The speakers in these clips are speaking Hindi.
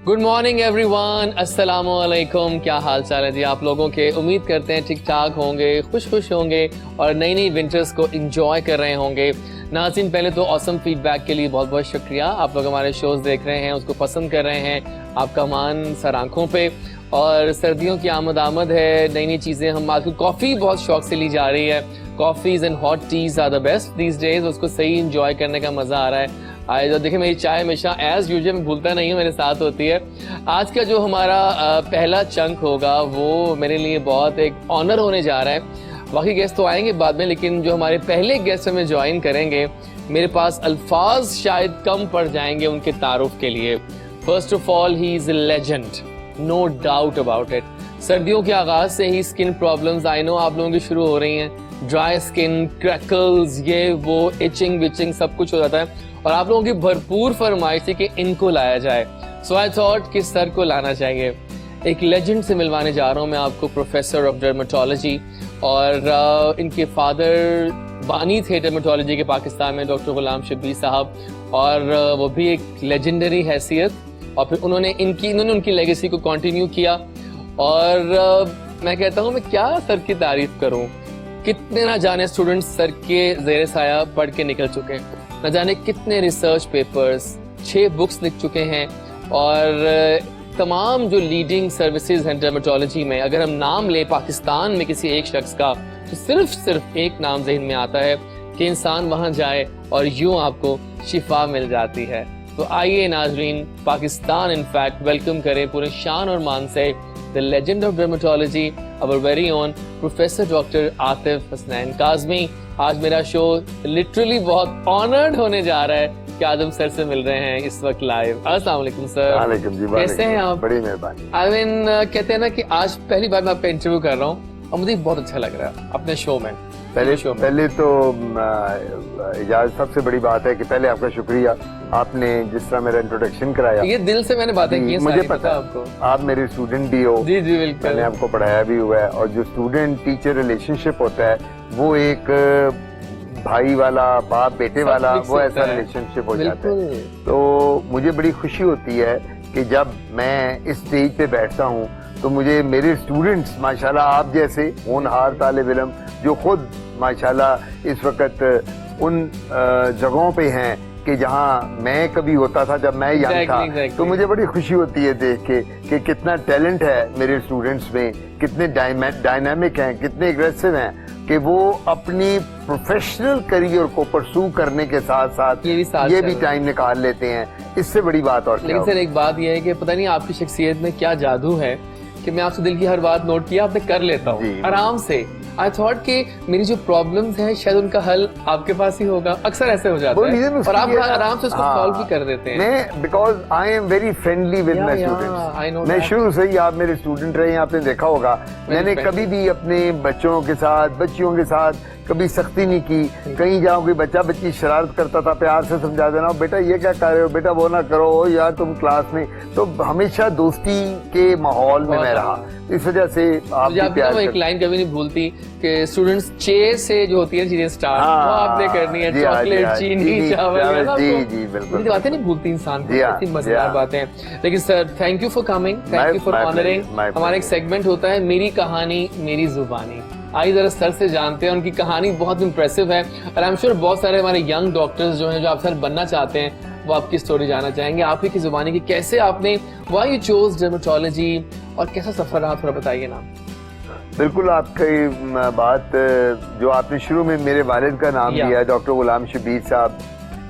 गुड मॉर्निंग एवरीवन, अस्सलाम वालेकुम। क्या हाल चाल है जी आप लोगों के? उम्मीद करते हैं ठीक ठाक होंगे, खुश होंगे और नई नई विंटर्स को एंजॉय कर रहे होंगे। नाज़रीन, पहले तो ऑसम फीडबैक के लिए बहुत बहुत शुक्रिया। आप लोग हमारे शोज़ देख रहे हैं, उसको पसंद कर रहे हैं, आपका मान सर आँखों पे। और सर्दियों की आमद है, नई नई चीज़ें। हम आजकल कॉफ़ी बहुत शौक से ली जा रही है। Coffees and hot teas are the best these days. उसको सही इंजॉय करने का मज़ा आ रहा है। आज देखिए, मेरी चाय हमेशा एज यूजुअल भूलता नहीं हूँ, मेरे साथ होती है। आज का जो हमारा पहला चंक होगा वो मेरे लिए बहुत एक ऑनर होने जा रहा है। बाकी गेस्ट तो आएंगे बाद में, लेकिन जो हमारे पहले गेस्ट हमें ज्वाइन करेंगे, मेरे पास अल्फाज शायद कम पड़ जाएंगे उनके तारुफ के लिए। First of all, he is a legend, no doubt about it. सर्दियों के आगाज से ही स्किन प्रॉब्लम्स आई नो आप लोगों की शुरू हो रही हैं। ड्राई स्किन, क्रैकल्स, ये वो, इचिंग विचिंग सब कुछ हो जाता है। और आप लोगों की भरपूर फरमाइश थी कि इनको लाया जाए। सो आई थॉट कि सर को लाना चाहिए। एक लेजेंड से मिलवाने जा रहा हूँ मैं आपको, प्रोफेसर ऑफ डर्मेटोलॉजी। और इनके फादर बानी थे डर्मेटोलॉजी के पाकिस्तान में, डॉक्टर गुलाम शबीर साहब। और वो भी एक लेजेंडरी हैसियत। और फिर उन्होंने उनकी लेगेसी को कंटिन्यू किया। और मैं कहता हूँ, मैं क्या सर की तारीफ करूँ। कितने ना जाने स्टूडेंट्स सर के ज़ेरे साया पढ़ के निकल चुके हैं, न जाने कितने रिसर्च पेपर्स, 6 बुक्स लिख चुके हैं। और तमाम जो लीडिंग सर्विसेज हैं डर्मेटोलॉजी में, अगर हम नाम लें पाकिस्तान में किसी एक शख्स का, तो सिर्फ एक नाम ज़हन में आता है कि इंसान वहाँ जाए और यूँ आपको शिफा मिल जाती है। तो आइए नाजरीन, पाकिस्तान इनफैक्ट वेलकम करें पूरे शान और मान से the legend of dermatology, our very own professor doctor Atif Hasnain Kazmi. आज मेरा शो लिटरली बहुत ऑनर्ड होने जा रहा है कि आज हम सर से मिल रहे हैं इस वक्त लाइव। अस्सलाम वालेकुम सर। वालेकुम जी, कैसे हैं आप? बड़ी मेहरबानी। आई मीन कहते हैं ना कि आज पहली बार मैं आपका इंटरव्यू कर रहा हूँ और मुझे बहुत अच्छा लग रहा है अपने शो में। पहले तो इजाज़त, सबसे बड़ी बात है कि पहले आपका शुक्रिया, आपने जिस तरह मेरा इंट्रोडक्शन कराया। ये दिल से मैंने बातें की, मुझे पता है आपको, आप मेरे स्टूडेंट भी हो। जी जी बिल्कुल, मैंने आपको पढ़ाया भी हुआ है। और जो स्टूडेंट टीचर रिलेशनशिप होता है वो एक भाई वाला, बाप बेटे वाला, वो ऐसा रिलेशनशिप हो जाता है। तो मुझे बड़ी खुशी होती है कि जब मैं इस स्टेज पे बैठता हूँ तो मुझे मेरे स्टूडेंट्स माशाल्लाह आप जैसे होनहार तालिब इल्म, जो खुद माशाल्लाह इस वक्त उन जगहों पे हैं कि जहाँ मैं कभी होता था जब मैं यंग था। तो मुझे बड़ी खुशी होती है देख के कि कितना टैलेंट है मेरे स्टूडेंट्स में, कितने डायनामिक हैं, कितने एग्रेसिव हैं कि वो अपनी प्रोफेशनल करियर को परसू करने के साथ साथ ये भी टाइम निकाल लेते हैं। इससे बड़ी बात और क्या? लेकिन सर एक बात यह है कि पता नहीं आपकी शख्सियत में क्या जादू है कि मैं आपसे दिल की हर बात नोट किया, आपने कर लेता हूँ आराम से। आई थॉट कि मेरी जो प्रॉब्लम्स हैं शायद उनका हल आपके पास ही होगा। अक्सर ऐसे हो जाता है और आप आराम से उसको सॉल्व भी कर देते हैं। मैं because I am very friendly with my students. मैं शुरू से ही, आप मेरे स्टूडेंट रहे हैं, आपने देखा होगा, मैंने कभी भी अपने बच्चों के साथ, बच्चियों के साथ कभी सख्ती नहीं की। कहीं जाओ, कोई बच्चा बच्ची शरारत करता था, प्यार से समझा देना, बेटा ये क्या कर रहे हो, बेटा वो ना करो यार तुम क्लास में। तो हमेशा दोस्ती के माहौल में मैं रहा, इस वजह से आप एक लाइन कभी नहीं भूलती कि स्टूडेंट्स चे से जो होती है चीजें स्टार्ट, वो आपने करनी है, चॉकलेट, चीनी, चावल। जी जी बिल्कुल, बातें नहीं भूलती इंसान को, ऐसी मजेदार बातें। लेकिन sir, thank you for coming, thank you for honouring. हमारा एक सेगमेंट होता है मेरी कहानी मेरी जुबानी। आइए जरा सर से जानते हैं, उनकी कहानी बहुत इंप्रेसिव है। और आई एम श्योर बहुत सारे हमारे यंग डॉक्टर्स जो हैं, जो आप सर बनना चाहते हैं, वो आपकी स्टोरी जानना चाहेंगे, आप ही की जुबानी की। कैसे आपने, व्हाई यू चोज डर्मेटोलॉजी, और कैसा सफर रहा, थोड़ा बताइए ना। बिल्कुल, आपकी बात जो आपने शुरू में मेरे वालिद का नाम दिया, डॉक्टर गुलाम शबीर साहब।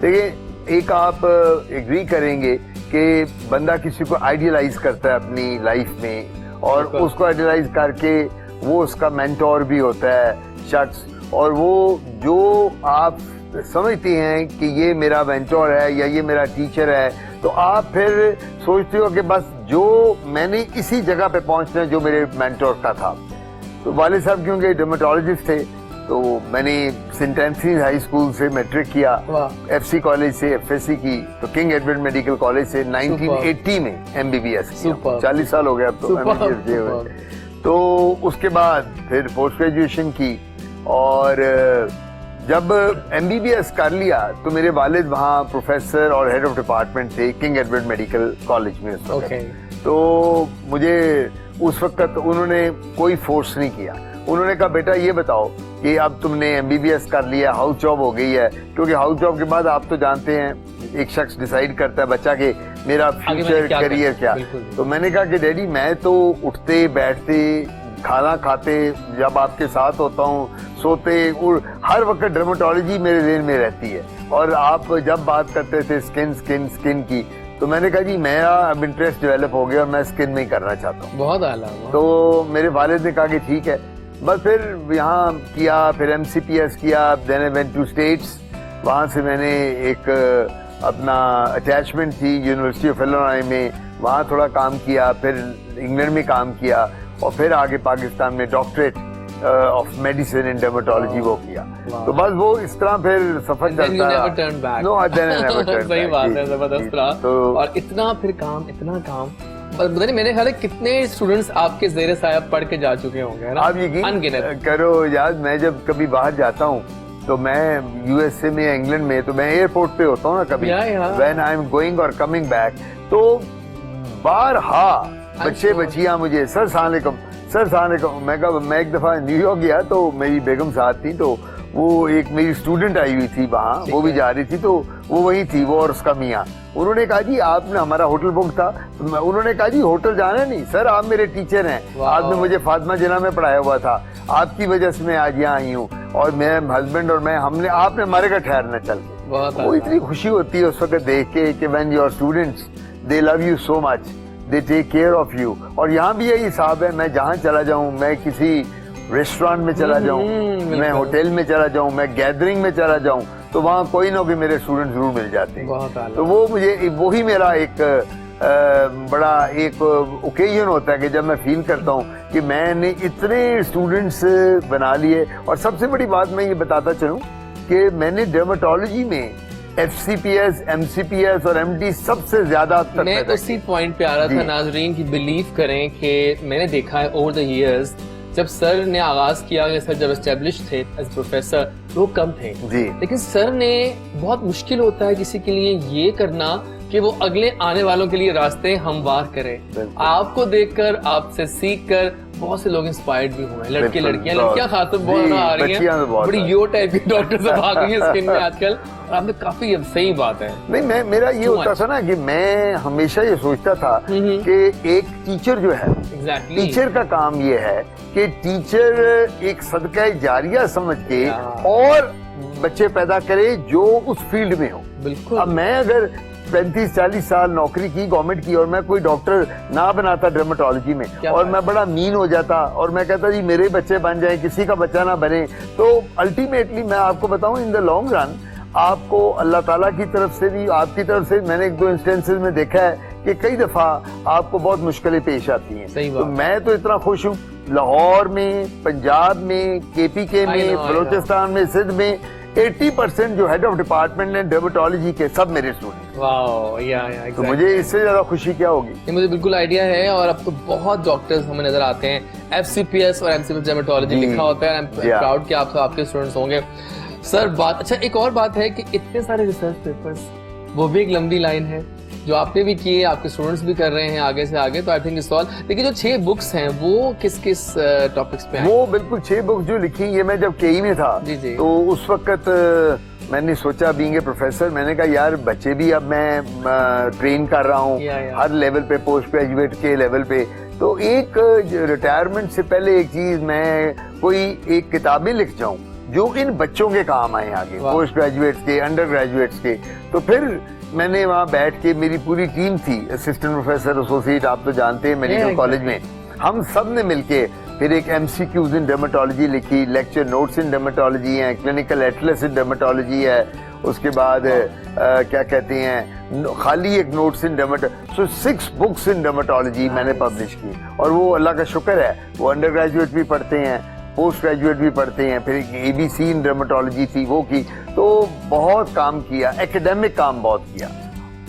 देखिए, एक आप एग्री करेंगे कि बंदा किसी को आइडियलाइज करता है अपनी लाइफ में, और उसको आइडियलाइज करके वो उसका मेंटोर भी होता है शख्स। और वो जो आप समझते हैं कि ये मेरा मेंटोर है या ये मेरा टीचर है, तो आप फिर सोचते हो कि बस जो मैंने इसी जगह पे पहुंचना है जो मेरे मेंटोर का था। तो वालिद साहब क्योंकि डर्मेटोलॉजिस्ट थे, तो मैंने सेंट एंथनीज हाई स्कूल से मैट्रिक किया, एफसी कॉलेज से एफएससी की, तो किंग एडवर्ड मेडिकल कॉलेज से 1980 में एमबीबीएस किया। 40 साल हो गया अब तो एमबीबीएस किए हुए। तो उसके बाद फिर पोस्ट ग्रेजुएशन की, और जब MBBS कर लिया तो मेरे वालिद वहाँ प्रोफेसर और हेड ऑफ डिपार्टमेंट थे किंग एडवर्ड मेडिकल कॉलेज में उस वक्त। तो मुझे उस वक्त उन्होंने कोई फोर्स नहीं किया। उन्होंने कहा बेटा ये बताओ कि अब तुमने MBBS कर लिया, हाउस जॉब हो गई है, क्योंकि हाउस जॉब के बाद आप तो जानते हैं एक शख्स डिसाइड करता है बच्चा के मेरा फ्यूचर करियर क्या। तो मैंने कहा कि डैडी मैं तो उठते बैठते खाना खाते जब आपके साथ होता हूँ सोते और हर वक्त डर्मेटोलॉजी मेरे जेहन में रहती है, और आप जब बात करते थे स्किन की, तो मैंने कहा जी मेरा अब इंटरेस्ट डेवलप हो गया और मैं स्किन में ही करना चाहता हूँ। बहुत आला। तो मेरे वालिद ने कहा कि ठीक है, बस फिर यहाँ किया, फिर MCPS किया, then I went to States. वहाँ से मैंने एक अपना अटैचमेंट थी यूनिवर्सिटी ऑफ इलिनॉय में, वहाँ थोड़ा काम किया, फिर इंग्लैंड में काम किया, और फिर आगे पाकिस्तान में doctorate of medicine in dermatology वो किया। तो बस वो इस तरह फिर सफर चलता रहा। No then I never turn back. सही बात है, जबरदस्त रहा। और इतना फिर काम, इतना काम, पता नहीं मेरे ख्याल है कितने स्टूडेंट्स आपके ज़ेरे साहब पढ़ के जा चुके होंगे, है ना? आप यकीन करो यार, मैं जब कभी बाहर जाता हूँ तो मैं USA में, इंग्लैंड में, तो मैं एयरपोर्ट पे होता हूँ ना कभी, व्हेन आई एम गोइंग और कमिंग बैक, तो बारहा बच्चे बच्चियां मुझे सर सलाम अलैकुम, सर सलाम अलैकुम। मैं एक दफा न्यूयॉर्क गया तो मेरी बेगम साथ थी, तो वो एक मेरी स्टूडेंट आई हुई थी वहाँ, वो भी जा रही थी, तो वो वही थी, वो और उसका मियाँ। उन्होंने कहा जी आपने, हमारा होटल बुक था, तो उन्होंने कहा जी होटल जाना नहीं सर, आप मेरे टीचर हैं, आपने मुझे फातिमा जिना में पढ़ाया हुआ था, आपकी वजह से मैं आज यहाँ आई हूँ, और मेरे हस्बैंड और मैं, हमने, आपने हमारे का ठहरना चल के। वो इतनी खुशी होती है उस वक्त देख के कि when your students they love you so much, they take care of you. और यहाँ भी यही हिसाब है, मैं जहाँ चला जाऊँ, मैं किसी रेस्टोरेंट में चला जाऊँ, मैं होटल में चला जाऊँ, मैं गैदरिंग में चला जाऊँ, तो वहाँ कोई ना कोई मेरे स्टूडेंट जरूर मिल जाते हैं। तो वो मुझे, वही मेरा एक बड़ा एक ओकेजन होता है कि जब मैं फील करता हूँ कि मैंने इतने स्टूडेंट्स बना लिए। और सबसे बड़ी बात मैं ये बताता चलूँ कि मैंने डर्मेटोलॉजी में FCPS, MCPS और MD सबसे ज्यादा तक मैं उसी पॉइंट पे आ रहा था नाजरीन, की बिलीव करें कि मैंने देखा है ओवर द इयर्स, जब सर ने आगाज किया, सर जब एस्टेब्लिश थे एज प्रोफेसर, लोग कम थे जी, लेकिन सर ने, बहुत मुश्किल होता है किसी के लिए ये करना कि वो अगले आने वालों के लिए रास्ते हमवार करे। आपको देखकर, आपसे सीखकर बहुत से लोग इंस्पायर्ड भी हुए, लड़के लड़कियां, लड़कियां खासतौर बहुत आ रही हैं, बड़ी यो टाइप की डॉक्टर से भाग रही है स्किन में आजकल, और आपने काफी सही बात है। नहीं, मेरा ये होता था ना कि मैं हमेशा ये सोचता था कि एक टीचर जो है, टीचर का काम ये है कि टीचर एक सदका जारिया समझ के और बच्चे पैदा करे जो उस फील्ड में हो। बिल्कुल। अब मैं अगर 35-40 साल नौकरी की गवर्नमेंट की और मैं कोई डॉक्टर ना बनाता डर्मेटोलॉजी में, और मैं बड़ा मीन हो जाता और मैं कहता जी मेरे बच्चे बन जाएं, किसी का बच्चा ना बने, तो अल्टीमेटली मैं आपको बताऊं, इन द लॉन्ग रन आपको अल्लाह ताला की तरफ से भी, आपकी तरफ से, मैंने 1-2 इंस्टेंसेस में देखा है कि कई दफा आपको बहुत मुश्किलें पेश आती हैं। तो मैं तो इतना खुश हूँ, लाहौर में, पंजाब में, KPK में, बलोचिस्तान में, सिंध में 80% जो हेड ऑफ डिपार्टमेंट है डर्मेटोलॉजी के, सब मेरे स्टूडेंट। तो मुझे इससे ज्यादा खुशी क्या होगी? मुझे बिल्कुल आइडिया है, और अब तो बहुत डॉक्टर्स हमें नजर आते हैं, FCPS और MCPS डर्मेटोलॉजी लिखा होता है, प्राउड कि आप आपके स्टूडेंट्स होंगे सर। बात, अच्छा एक और बात है कि इतने सारे रिसर्च पेपर्स, वो भी एक लंबी लाइन है जो आपने भी किए, आपके स्टूडेंट्स भी कर रहे हैं आगे से आगे, तो आई थिंक इट्स ऑल। लेकिन जो 6 बुक्स हैं वो किस किस टॉपिक्स पे हैं? वो बिल्कुल 6 बुक्स जो लिखी, ये मैं जब KE में था जी। तो उस वक्त मैंने सोचा, बीइंग ए प्रोफेसर, मैंने कहा यार बच्चे भी अब मैं ट्रेन कर रहा हूँ हर लेवल पे, पोस्ट ग्रेजुएट के लेवल पे, तो एक रिटायरमेंट से पहले एक चीज, मैं कोई एक किताबें लिख जाऊं जो इन बच्चों के काम आए आगे, पोस्ट ग्रेजुएट्स के, अंडर ग्रेजुएट्स के। तो फिर मैंने वहाँ बैठ के, मेरी पूरी टीम थी, असिस्टेंट प्रोफेसर, एसोसिएट, आप तो जानते हैं मेडिकल कॉलेज में, हम सब ने मिलके फिर एक MCQs इन डर्मेटोलॉजी लिखी, लेक्चर नोट्स इन डर्मेटोलॉजी है, क्लिनिकल एटलस इन डर्मेटोलॉजी है, उसके बाद क्या कहते हैं, खाली एक नोट्स इन डर्मेटोलॉजी, सो 6 बुक्स इन डर्मेटोलॉजी मैंने पब्लिश की। और वो अल्लाह का शुक्र है, वो अंडर ग्रेजुएट भी पढ़ते हैं, पोस्ट ग्रेजुएट भी पढ़ते हैं, फिर एक ABC इन डर्मेटोलॉजी थी वो की। तो बहुत काम किया, एकेडमिक काम बहुत किया,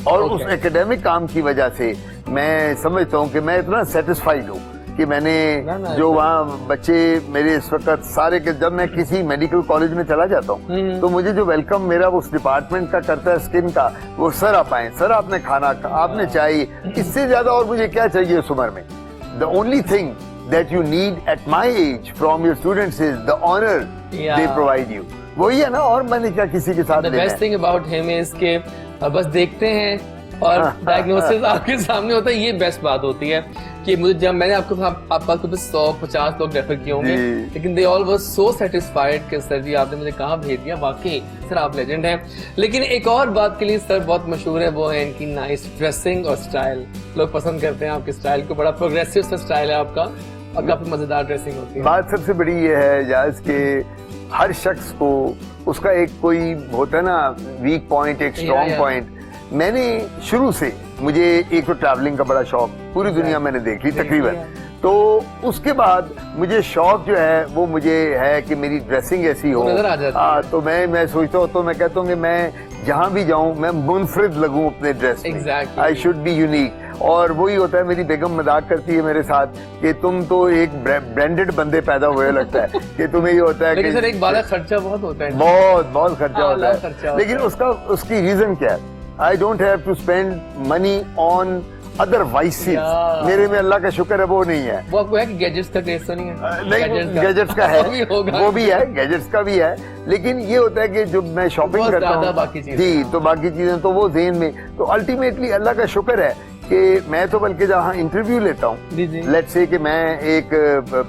और उस एकेडमिक काम की वजह से मैं समझता हूँ कि मैं इतना सेटिस्फाइड हूँ कि मैंने जो वहाँ बच्चे मेरे इस वक्त सारे के, जब मैं किसी मेडिकल कॉलेज में चला जाता हूँ तो मुझे जो वेलकम मेरा उस डिपार्टमेंट का करता है स्किन का, वो सर आप आए, सर आपने खाना, आपने चाय, इससे ज्यादा और मुझे क्या चाहिए उस उम्र में। The only thing that you need at my age from your students is the honor they provide you. वही है ना, और मैंने क्या किसी के साथ The best thing about him is कि बस देखते हैं और डायग्नोसिस आपके सामने होता है। ये बेस्ट बात होती है कि मुझे जब मैंने आपका 100-50 लोग रेफर किए होंगे, लेकिन they all were so satisfied कि सर जी आपने मुझे कहाँ भेज दिया, वाकई सर आप लेजेंड हैं। लेकिन एक और बात के लिए सर बहुत मशहूर है, वो है इनकी नाइस ड्रेसिंग और स्टाइल। लोग पसंद करते हैं आपके स्टाइल को, बड़ा प्रोग्रेसिव सा स्टाइल है आपका और काफी मजेदार ड्रेसिंग होती है। बात सबसे बड़ी ये है जायज के हर शख्स को उसका एक कोई होता है ना वीक पॉइंट, एक स्ट्रॉन्ग पॉइंट। मैंने शुरू से, मुझे एक तो ट्रैवलिंग का बड़ा शौक, पूरी दुनिया मैंने देख ली तकरीबन, तो उसके बाद मुझे शौक जो है वो मुझे है कि मेरी ड्रेसिंग ऐसी हो। तो मैं सोचता हूँ, तो मैं कहता हूँ कि मैं जहाँ भी जाऊँ मैं मुनफरिद लगूं अपने ड्रेस में, आई शुड बी यूनिक। और वही होता है, मेरी बेगम मजाक करती है मेरे साथ कि तुम तो एक ब्रांडेड बंदे पैदा हुए लगता है कि तुम्हें ये होता है। लेकिन सर एक बार खर्चा बहुत होता है, बहुत खर्चा होता है, लेकिन उसकी रीजन क्या है? I don't have to spend money on other vices. मेरे में अल्लाह का शुक्र है वो नहीं है। वो आपको है कि गैजेट्स का टेस्ट तो नहीं है? नहीं, गैजेट्स का है, वो भी है, गैजेट्स का भी है, लेकिन ये होता है कि जब मैं शॉपिंग करता हूँ जी, तो बाकी चीजें तो वो ज़हन में, तो अल्टीमेटली अल्लाह का शुक्र है कि मैं तो बल्कि जहाँ इंटरव्यू लेता हूँ, लेट्स से कि मैं एक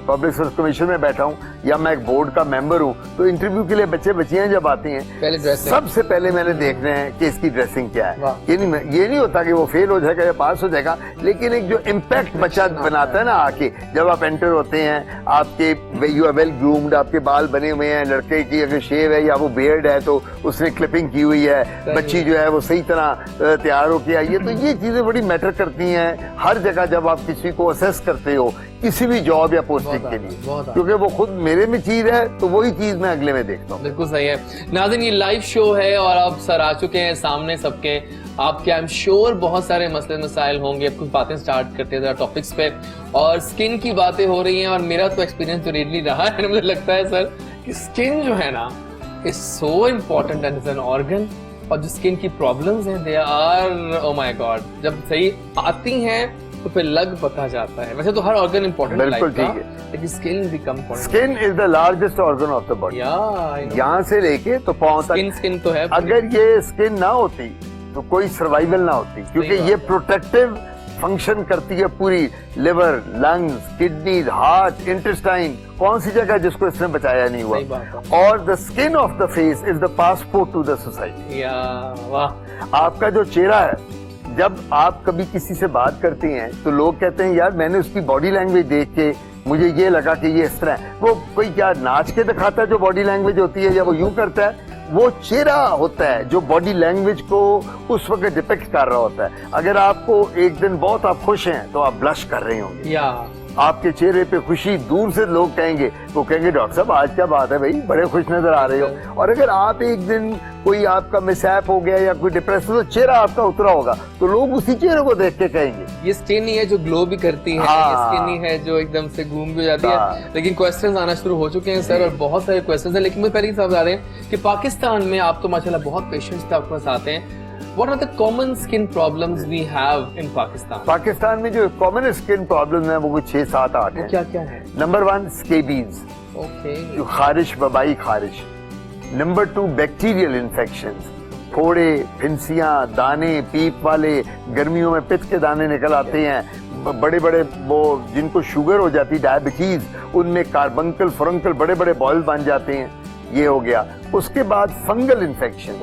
पब्लिक सर्विस कमीशन में बैठा हूँ या मैं एक बोर्ड का मेंबर हूँ, तो इंटरव्यू के लिए बच्चे बच्चियां जब आती हैं सबसे पहले मैंने देखना है कि इसकी ड्रेसिंग क्या है। ये नहीं होता कि वो फेल हो जाएगा या पास हो जाएगा, लेकिन एक जो इम्पैक्ट बच्चा बनाता है ना आके, जब आप एंटर होते हैं, आपके यू आर वेल ग्रूम्ड, आपके बाल बने हुए हैं, लड़के की अगर शेव है या वो बियर्ड है तो उसने क्लिपिंग की हुई है, बच्ची जो है वो सही तरह तैयार होके आई है, तो ये चीजें बड़ी मैटर करती हैं हर जगह जब आप किसी को असेस करते हो किसी भी जॉब या पोस्टिंग के लिए, क्योंकि वो खुद मेरे में चीज है तो वही चीज मैं अगले में देखता हूँ। बिल्कुल सही है। नाज़रीन, ये लाइव शो है और आप सर आ चुके हैं सामने सबके। आपके आई एम श्योर बहुत सारे मसले मसाइल होंगे, कुछ बातें स्टार्ट करते हैं टॉपिक्स पे, और स्किन की बातें हो रही हैं, और मेरा तो एक्सपीरियंस जो रेडली रहा है, मुझे लगता है सर कि स्किन जो है ना is so important and is an organ, और जो स्किन की प्रॉब्लम्स हैं they R oh my God, जब सही आती हैं तो फिर लग पता जाता है। वैसे तो हर ऑर्गन इम्पोर्टेंट लाइफ का, लेकिन skin become skin is the largest organ of the body, यहाँ से लेके तो पांव तक स्किन तो है। अगर ये स्किन ना होती तो कोई सर्वाइवल ना होती, क्योंकि ये प्रोटेक्टिव फंक्शन करती है पूरी, liver, lungs, kidneys, heart, intestine, कौन सी जगह जिसको इसने बचाया नहीं हुआ। और the skin of the face is the passport to the society. आपका जो चेहरा है, जब आप कभी किसी से बात करती हैं तो लोग कहते हैं यार मैंने उसकी बॉडी लैंग्वेज देख के मुझे ये लगा कि ये इस तरह है। वो कोई क्या नाच के दिखाता है जो बॉडी लैंग्वेज होती है, या वो यूं करता है? वो चेहरा होता है जो बॉडी लैंग्वेज को उस वक्त डिपिक्ट कर रहा होता है। अगर आपको एक दिन बहुत आप खुश हैं तो आप ब्लश कर रहे होंगे, आपके चेहरे पे खुशी, दूर से लोग कहेंगे, वो कहेंगे डॉक्टर साहब आज क्या बात है भाई, बड़े खुश नजर आ रहे हो। और अगर आप एक दिन कोई आपका मिसहैप हो गया या कोई डिप्रेशन, तो चेहरा आपका उतरा होगा तो लोग उसी चेहरे को देख के कहेंगे ये स्किन ही है जो ग्लो भी करती है, ये स्किन ही है जो एकदम से घूम भी जाती है। लेकिन क्वेश्चंस आना शुरू हो चुके हैं सर, और बहुत सारे क्वेश्चंस हैं, लेकिन मैं पहले ही बता रहे हैं कि पाकिस्तान में आप तो माशाल्लाह बहुत पेशेंट्स पे आपके पास आते हैं। What are the common skin problems we have in Pakistan? Pakistan में जो कॉमन स्किन प्रॉब्लम है वो 6, 7, 8 है। क्या क्या है? नंबर 1 स्केबीज, जो खारिश, वबाई खारिश। नंबर 2 बैक्टीरियल इन्फेक्शंस, फोड़े, फिंसियां, दाने, पीप वाले, गर्मियों में पित्त के दाने निकल आते हैं, बड़े बड़े वो जिनको शुगर हो जाती, डायबिटीज, उनमें कार्बंकल, फुरंकल, बड़े बड़े बॉयल बन जाते हैं, ये हो गया। उसके बाद फंगल इन्फेक्शन।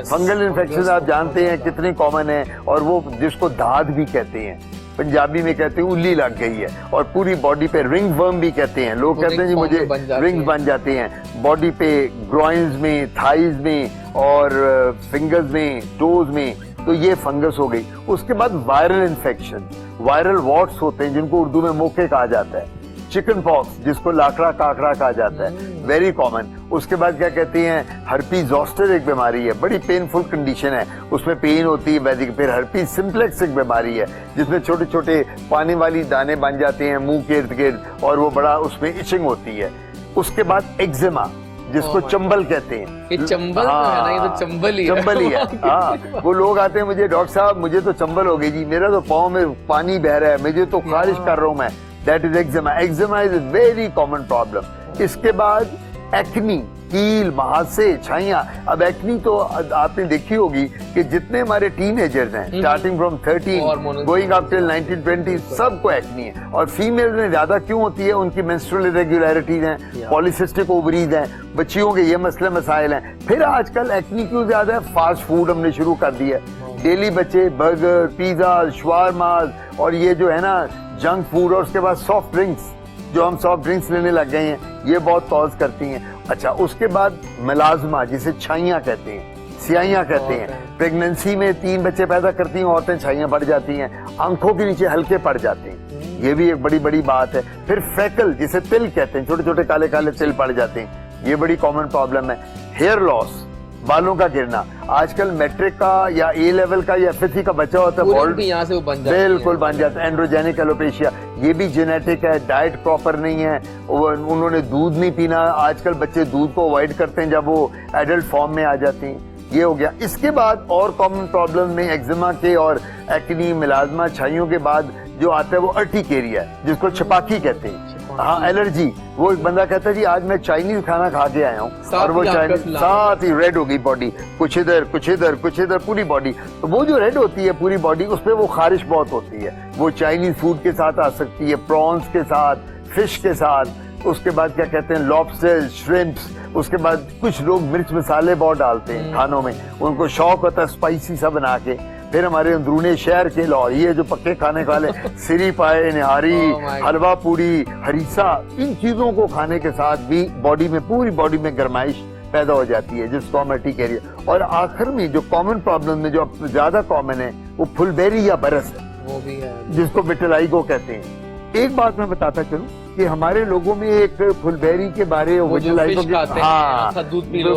फंगल इन्फेक्शन आप जानते हैं कितने कॉमन है, और वो जिसको दाद भी कहते हैं, पंजाबी में कहते हैं उल्ली लग गई है, और पूरी बॉडी पे रिंग वर्म भी कहते हैं लोग, कहते हैं जी मुझे रिंग्स बन जाते हैं बॉडी पे, ग्रॉइंस में, थाइज में और फिंगर्स में, टोज में, तो ये फंगस हो गई। उसके बाद वायरल इन्फेक्शन, वायरल वॉट्स होते हैं जिनको उर्दू में मोके कहा जाता है, चिकन पॉक्स जिसको लाकड़ा काकड़ा कहा जाता है, वेरी कॉमन। उसके बाद क्या कहते हैं, हर्पीज जोस्टर एक बीमारी है, बड़ी पेनफुल कंडीशन है, उसमें पेन होती है वैदिक। फिर हर्पीज सिंप्लेक्स एक बीमारी है जिसमें छोटे छोटे पानी वाली दाने बन जाते हैं मुंह के इर्द गिर्द और वो बड़ा उसमें इचिंग होती है। उसके बाद एक्जिमा जिसको चंबल कहते हैं। ये चंबल तो है ना, ये तो चंबल ही है। चंबल ही है। हाँ, वो लोग आते हैं मुझे, डॉक्टर साहब मुझे तो चंबल हो गई जी, मेरा तो पाँव में पानी बह रहा है, मुझे तो खारिश कर रहा हूँ मैं। That is eczema. Eczema is a very common problem. इसके बाद एक्नी, कील, महासे, छाइयां। अब एक्नी तो आपने देखी होगी कि जितने हमारे टीनेजर्स हैं starting from 13 going up till 19-20 सबको एक्नी है। और फीमेल में ज्यादा क्यों होती है, उनकी मेंस्ट्रुअल इरेगुलरिटीज हैं, पॉलिसिस्टिक ओवरीज हैं, बच्चियों के ये मसले मसाइल हैं। फिर आजकल एक्नी क्यों ज्यादा है, फास्ट फूड हमने शुरू कर दिया है। डेली बच्चे बर्गर, पिज्जा, शवारमास और ये जो है ना जंक फूड, और उसके बाद सॉफ्ट ड्रिंक्स, जो हम सॉफ्ट ड्रिंक्स लेने लग गए हैं, ये बहुत कॉज करती हैं। अच्छा, उसके बाद मिलाजमा जिसे छाइयां कहते हैं, सियाइयां कहते हैं। प्रेगनेंसी में 3 बच्चे पैदा करती हैं औरतें, छाइयां बढ़ जाती हैं, आंखों के नीचे हल्के पड़ जाते हैं, ये भी एक बड़ी बड़ी बात है। फिर फेकल जिसे तिल कहते हैं, छोटे छोटे काले काले तिल पड़ जाते हैं, ये बड़ी कॉमन प्रॉब्लम है। हेयर लॉस, बालों का गिरना। आजकल मैट्रिक का या ए लेवल का या एफएससी का बच्चा होता है, भी यहाँ से वो बन जाता है, बिल्कुल बन जाता है। एंड्रोजेनिक एलोपेशिया, ये भी जेनेटिक है। डाइट प्रॉपर नहीं है, उन्होंने दूध नहीं पीना। आजकल बच्चे दूध को अवॉइड करते हैं जब वो एडल्ट फॉर्म में आ जाते हैं, ये हो गया। इसके बाद और कॉमन प्रॉब्लम में एक्जिमा के और एक्नी, मिलाजमा, छाइयों के बाद जो आता है वो अर्टिकेरिया है जिसको छपाकी कहते हैं। हाँ, एलर्जी। वो एक बंदा कहता है जी आज मैं चाइनीज खाना खा के आया हूँ और वो चाइनीज साथ ही रेड हो गई बॉडी, कुछ इधर कुछ इधर कुछ इधर, पूरी बॉडी। तो वो जो रेड होती है पूरी बॉडी, उस पर वो खारिश बहुत होती है। वो चाइनीज फूड के साथ आ सकती है, प्रॉन्स के साथ, फिश के साथ। उसके बाद क्या कहते हैं, लॉबस्टर, श्रिम्प्स। उसके बाद कुछ लोग मिर्च मसाले बहुत डालते हैं खानों में, उनको शौक होता है स्पाइसी सा बना के। फिर हमारे अंदरूनी शहर के लाहौरी जो पक्के खाने वाले सिरी पाए, निहारी, हलवा पूरी, हरीसा, इन चीजों को खाने के साथ भी बॉडी में, पूरी बॉडी में गर्माइश पैदा हो जाती है जिसको हम अर्टिकेरिया। और आखिर में जो कॉमन प्रॉब्लम में जो ज्यादा कॉमन है वो फुलबेरी या बरस है, वो भी है जिसको विटिलाइगो कहते हैं। एक बात मैं बताता चलूं कि हमारे लोगों में एक फुलबेरी के बारे में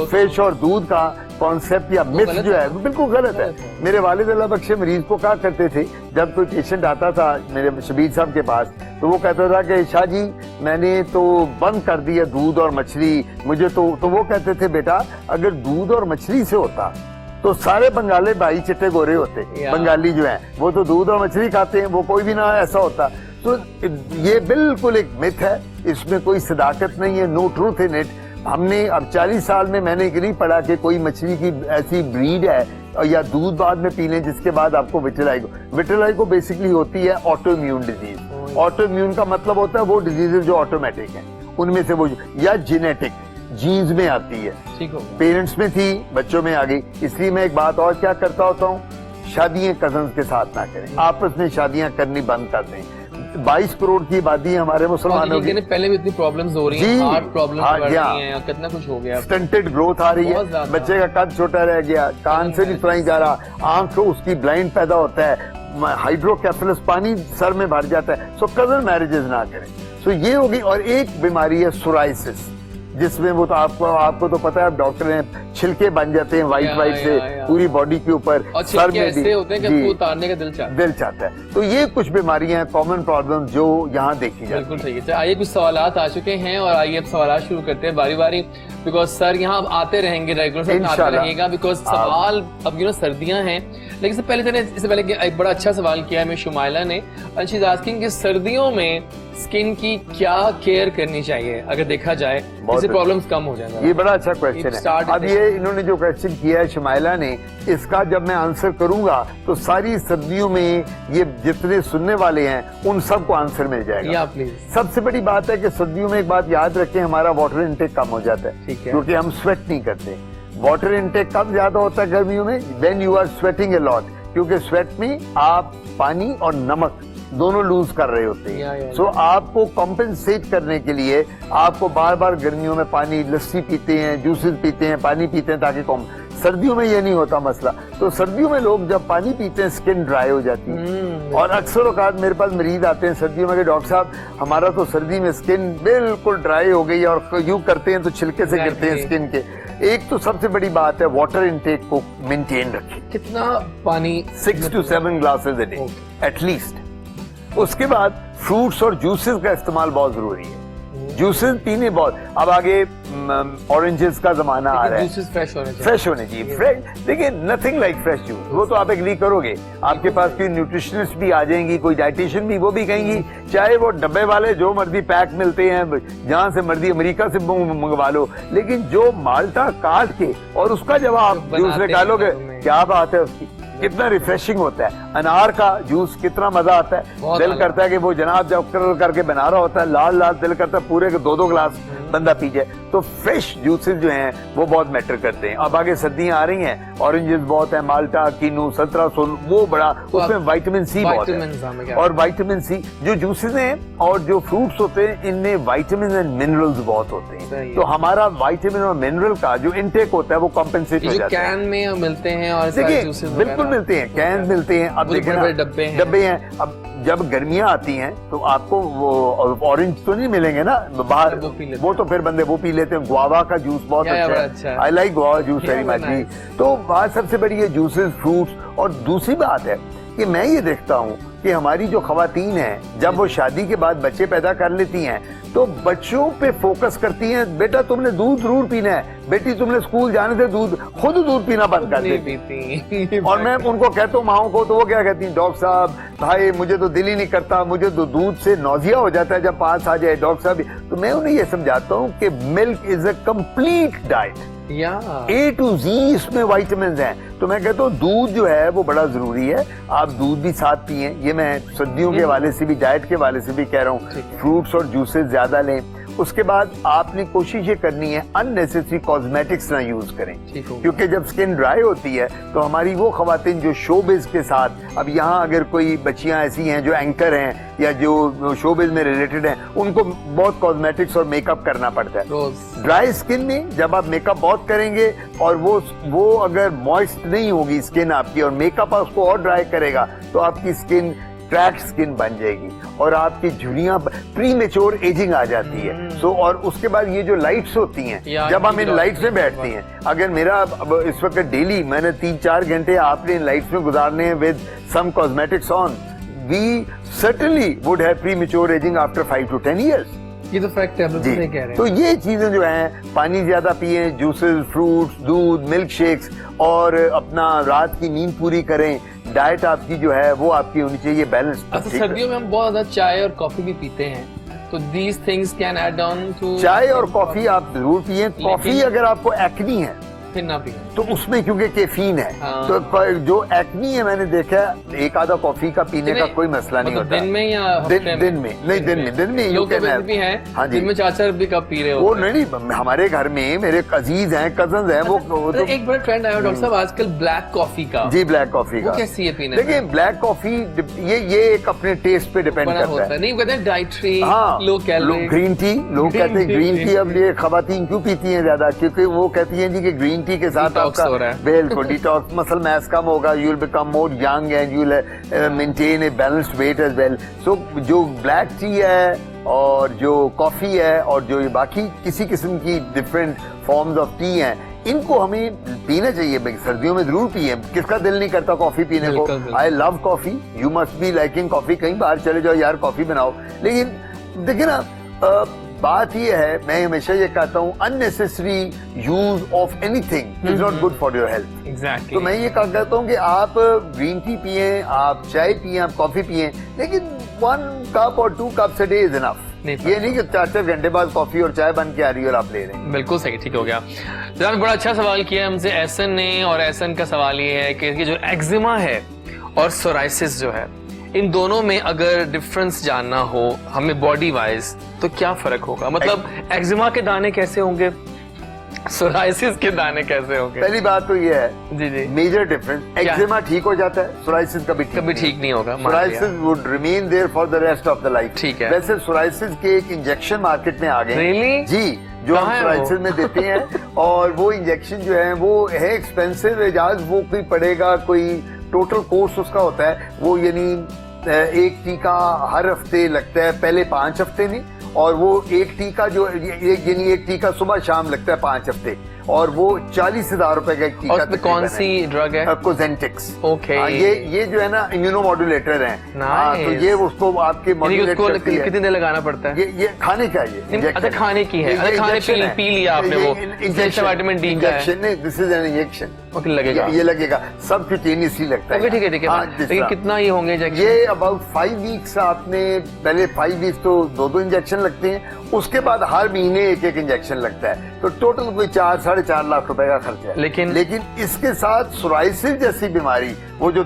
फिश और दूध का कॉन्सेप्ट या मिथ जो है वो बिल्कुल गलत है। मेरे वालिद अल्लाह बख्शे मरीज को कहा करते थे, जब कोई पेशेंट आता था मेरे शबीर साहब के पास, तो वो कहता था कि शाह जी मैंने तो बंद कर दिया दूध और मछली, मुझे तो वो कहते थे बेटा अगर दूध और मछली से होता तो सारे बंगाली भाई चिट्टे गोरे होते। बंगाली जो हैं वो तो दूध और मछली खाते हैं, वो कोई भी ना ऐसा होता। तो ये बिल्कुल एक मिथ है, इसमें कोई सदाकत नहीं है, नो ट्रूथ इन इट। हमने अब 40 साल में मैंने नहीं पढ़ा कि कोई मछली की ऐसी ब्रीड है या दूध बाद में पी लें जिसके बाद आपको विटिलाइगो। विटिलाइगो बेसिकली होती है auto immune disease. Auto immune का मतलब होता है वो डिजीजेज जो ऑटोमेटिक हैं, उनमें से वो, या जेनेटिक, जीन्स में आती है, पेरेंट्स में थी, बच्चों में आ गई। इसलिए मैं एक बात और क्या करता होता हूँ, शादियां कजन्स के साथ ना करें, आपस में शादियां करनी बंद कर दें। 22 करोड़ की आबादी है हमारे मुसलमानों की। पहले भी इतनी प्रॉब्लम्स हो रही हैं, हार्ट प्रॉब्लम्स बढ़ रही हैं, कितना कुछ हो गया, स्टंटेड ग्रोथ आ रही है, बच्चे का कद छोटा रह गया, कान से नहीं सुनाई जा रहा, आंख उसकी ब्लाइंड पैदा होता है, हाइड्रोकेफेलस पानी सर में भर जाता है। सो कजन मैरिजेस ना करें। सो ये होगी। और एक बीमारी है सोराइसिस, जिसमें वो तो आपको तो पता है, आप डॉक्टर हैं, छिलके बन जाते हैं वाइट से पूरी बॉडी के ऊपर, सर में भी होते हैं कि उतारने का दिल चाहता है। तो ये कुछ बीमारियां हैं, कॉमन प्रॉब्लम जो यहाँ देखी जाती है। बिल्कुल ठीक है। आइए कुछ सवालात आ चुके हैं और आइए अब सवाल शुरू करते हैं बारी बारी, बिकॉज सर यहाँ अब आते रहेंगे, रेगुलर आते रहेगा, बिकॉज सवाल अब सर्दियां हैं। लेकिन इससे पहले एक बड़ा अच्छा सवाल किया है मैं शुमाइला ने, एंड शी इज आस्किंग कि सर्दियों में स्किन की क्या केयर करनी चाहिए अगर देखा जाए, इससे प्रॉब्लम्स कम हो जाएगा। ये बड़ा अच्छा क्वेश्चन है। अब ये इन्होंने जो क्वेश्चन किया है शुमाइला ने, इसका जब मैं आंसर करूंगा तो सारी सर्दियों में ये जितने सुनने वाले हैं उन सबको आंसर मिल जाएगा। सबसे बड़ी बात है कि सर्दियों में एक बात याद रखें, हमारा वाटर इनटेक कम हो जाता है क्योंकि हम स्वेट नहीं करते। वाटर इनटेक कब ज्यादा होता है गर्मियों में, when you are sweating a lot, क्योंकि स्वेट में आप पानी और नमक दोनों लूज कर रहे होते हैं। सो आपको कॉम्पेंसेट करने के लिए आपको बार बार गर्मियों में पानी, लस्सी पीते हैं, जूसेस पीते हैं, पानी पीते हैं ताकि सर्दियों में ये नहीं होता मसला। तो सर्दियों में लोग जब पानी पीते हैं स्किन ड्राई हो जाती है, और अक्सर औकात मेरे पास मरीज आते हैं सर्दियों में कि डॉक्टर साहब हमारा तो सर्दी में स्किन बिल्कुल ड्राई हो गई है, और यूं करते हैं तो छिलके से गिरते हैं स्किन के। एक तो सबसे बड़ी बात है वाटर इनटेक को मेंटेन रखें। कितना पानी? 6 to 7 glasses a day at least. उसके बाद फ्रूट्स और जूसेस का इस्तेमाल बहुत जरूरी है। जूसेस पीने बहुत, अब आगे ऑरेंजेस का जमाना आ रहा है, जूसेस फ्रेश होने चाहिए। फ्रेश होने चाहिए। फ्रेश देखिए, नथिंग लाइक फ्रेश जूस, वो तो आप एग्री करोगे। आपके पास कोई न्यूट्रिशनिस्ट भी आ जाएंगी, कोई डाइटिशियन भी, वो भी कहेंगी चाहे वो डब्बे वाले जो मर्जी पैक मिलते हैं, जहां से मर्जी अमेरिका से मंगवा लो, लेकिन जो माल्टा काट के और उसका जब आप जूस निकालोगे, क्या बात है उसकी, कितना रिफ्रेशिंग होता है। अनार का जूस कितना मजा आता है। दिल करता है कि वो जनाब जब करके बना रहा होता है लाल लाल, दिल करता है पूरे के 2-2 ग्लास बंदा पी जाए। तो फ्रेश जूसेस जो हैं वो बहुत मैटर करते हैं। अब आगे सर्दियां आ रही हैं, ऑरेंजेस बहुत है, माल्टा, कीनू, संतरा, वो बड़ा, उसमें विटामिन सी बहुत है। और विटामिन सी जो जूसेस हैं और जो फ्रूट्स होते हैं, इनमें विटामिन एंड मिनरल्स बहुत होते हैं। तो हमारा विटामिन और मिनरल का जो इंटेक होता है वो कॉम्पेंसेट हो जाता है। कैन में मिलते हैं और बिल्कुल मिलते हैं, कैन मिलते हैं। अब देखिए ना, डब्बे हैं। अब जब गर्मियां आती हैं तो आपको वो ऑरेंज तो नहीं मिलेंगे ना बाहर, वो तो फिर बंदे वो पी लेते हैं। गुआवा का जूस बहुत अच्छा है, I like guava juice very much. तो बात सबसे बड़ी है जूसेस, फ्रूट्स। और दूसरी बात है कि मैं ये देखता हूँ कि हमारी जो खवातीन हैं, जब वो शादी के बाद बच्चे पैदा कर लेती हैं तो बच्चों पे फोकस करती हैं, बेटा तुमने दूध जरूर पीना है, बेटी तुमने स्कूल जाने से खुद दूध पीना बंद कर देती। और मैं उनको कहता हूँ माओ को, तो वो क्या कहती हैं, डॉक्टर साहब भाई मुझे तो दिल ही नहीं करता, मुझे तो दूध से नौजिया हो जाता है जब पास आ जाए डॉक्टर साहब। तो मैं उन्हें ये समझाता हूँ कि milk is a complete diet, A to Z इसमें विटामिन हैं। तो मैं कहता हूँ दूध जो है वो बड़ा जरूरी है, आप दूध भी साथ पिए। ये मैं सर्दियों के हवाले से भी, डाइट के हवाले से भी कह रहा हूँ। फ्रूट्स और जूसेस ज्यादा लें। उसके बाद आपने कोशिश ये करनी है अननेसेसरी कॉस्मेटिक्स ना यूज करें, क्योंकि जब स्किन ड्राई होती है तो हमारी वो खवातीन जो शोबिज के साथ, अब यहाँ अगर कोई बच्चियां ऐसी हैं जो एंकर हैं या जो शोबिज में रिलेटेड हैं, उनको बहुत कॉस्मेटिक्स और मेकअप करना पड़ता है। ड्राई स्किन में जब आप मेकअप बहुत करेंगे और वो अगर मॉइस्ट नहीं होगी स्किन आपकी और मेकअप उसको और ड्राई करेगा, तो आपकी स्किन क्रैक्ड स्किन बन जाएगी और आपकी झुर्रियां प्रीमेच्योर एजिंग आ जाती है। सो और उसके बाद ये जो लाइट्स होती हैं, जब हम इन लाइट्स में बैठते हैं, अगर मेरा इस वक्त डेली मैंने 3-4 घंटे आपने इन लाइट्स में गुजारने हैं with some cosmetics on, we certainly would have premature aging after 5 to 10 years। ये तो फैक्ट है, बिल्कुल सही कह रहे हैं। तो ये चीजें जो हैं, पानी ज्यादा पिए, जूसेस, फ्रूट्स, दूध, मिल्क शेक्स, और अपना रात की नींद पूरी करें। डाइट आपकी जो है वो आपकी होनी चाहिए बैलेंस। अच्छा, सर्दियों में हम बहुत ज्यादा चाय और कॉफी भी पीते हैं, तो these things can add on to। चाय और कॉफी आप जरूर पिए। कॉफी अगर आपको एक्नी है फिर ना पिए तो उसमें क्योंकि कैफीन है, तो जो एक्नी है मैंने देखा है एक आधा कॉफी का पीने का कोई मसला नहीं होता। दिन में या दिन में नहीं, दिन में लोग भी हैं। हाँ जी, दिन में 4-4 भी कप पी रहे हो। वो नहीं, हमारे घर में मेरे अजीज हैं, कजन हैं, वो तो एक बड़ा ट्रेंड आया डॉक्टर साहब आजकल ब्लैक कॉफी का। जी, ब्लैक कॉफी का कैसी है पीने? देखिए ब्लैक कॉफी ये एक अपने टेस्ट पे डिपेंड करता है। नहीं कहते हैं dietary, low calorie. Green tea लोग कहते हैं ग्रीन टी। अब ये खवातीन क्यों पीती हैं ज्यादा, क्योंकि वो कहती हैं जी कि ग्रीन टी के साथ आपका बिल्कुल डिटॉक्स, मसल मास कम होगा, you will become more young and you will maintain a balanced weight as well. So जो ब्लैक टी है और जो कॉफी है और जो बाकी किसी किस्म की डिफरेंट फॉर्म्स ऑफ टी हैं, इनको हमें पीना चाहिए। सर्दियों में जरूर पिए। किसका दिल नहीं करता कॉफी पीने को? I love coffee, you must be liking coffee. कहीं बाहर चले जाओ यार कॉफी बनाओ, लेकिन देखिए ना बात ये है, मैं हमेशा ये कहता हूँ unnecessary use of anything is not good for your health. Exactly. तो मैं ये कहता हूँ कि आप ग्रीन टी पिए, आप चाय पिए, आप कॉफी पिए, लेकिन 1 cup और 2 cups a day is enough। ये नहीं कि 4-4 घंटे बाद कॉफी और चाय बन के आ रही है और आप ले रहे हैं। बिल्कुल सही, ठीक हो गया। जनाब बड़ा अच्छा सवाल किया हमसे एहसन ने, और एहसन का सवाल ये है कि जो एक्जिमा है और सोराइसिस जो है, इन दोनों में अगर डिफरेंस जानना हो हमें बॉडी वाइज, तो क्या फर्क होगा? मतलब एक्जिमा के दाने कैसे होंगे, सोराइसिस के दाने कैसे होंगे? पहली बात तो ये है जी मेजर डिफरेंस, एक्जिमा ठीक हो जाता है, सोराइसिस कभी ठीक नहीं होगा। Psoriasis would remain there for the rest of the life. ठीक है। वैसे सोराइसिस के एक इंजेक्शन मार्केट में आ गए। Really? जी, जो हम कहाँ है वो? सोराइसिस में देते हैं। और वो इंजेक्शन जो है वो है एक्सपेंसिव, एजाज वो कोई पड़ेगा, कोई टोटल कोर्स उसका होता है वो, यानी एक टीका हर हफ्ते लगता है, पहले 5 हफ्ते में, और वो एक टीका जो यानी एक टीका सुबह शाम लगता है 5 हफ्ते, और वो 40,000 रुपए का एक टीका। और उसमें कौन सी ड्रग है? कोजेंटिक्स। ओके। ये जो है ना इम्यूनोमोड्यूलेटर है। तो ये उसको आपके मॉड्यूलेट करती है। कितनी देर लगाना पड़ता है? ये खाने का ये अच्छा, खाने की है। अच्छा, खाने पी लिया आपने वो इंजेक्शन, विटामिन डी का इंजेक्शन नहीं, this is an injection. Okay, लगेगा ये लगेगा सब क्यूटेनियसली लगता है। ओके, ठीक है, ठीक है। लेकिन कितना ये होंगे इंजेक्शन? ये अबाउट 5 वीक्स आपने पहले 5 वीक्स तो 2 इंजेक्शन लगते हैं, उसके बाद हर महीने एक इंजेक्शन लगता है, तो टोटल कोई 4-4.5 लाख रुपए का खर्चा है। लेकिन इसके साथ सोराइसिस जैसी बीमारी, वो जो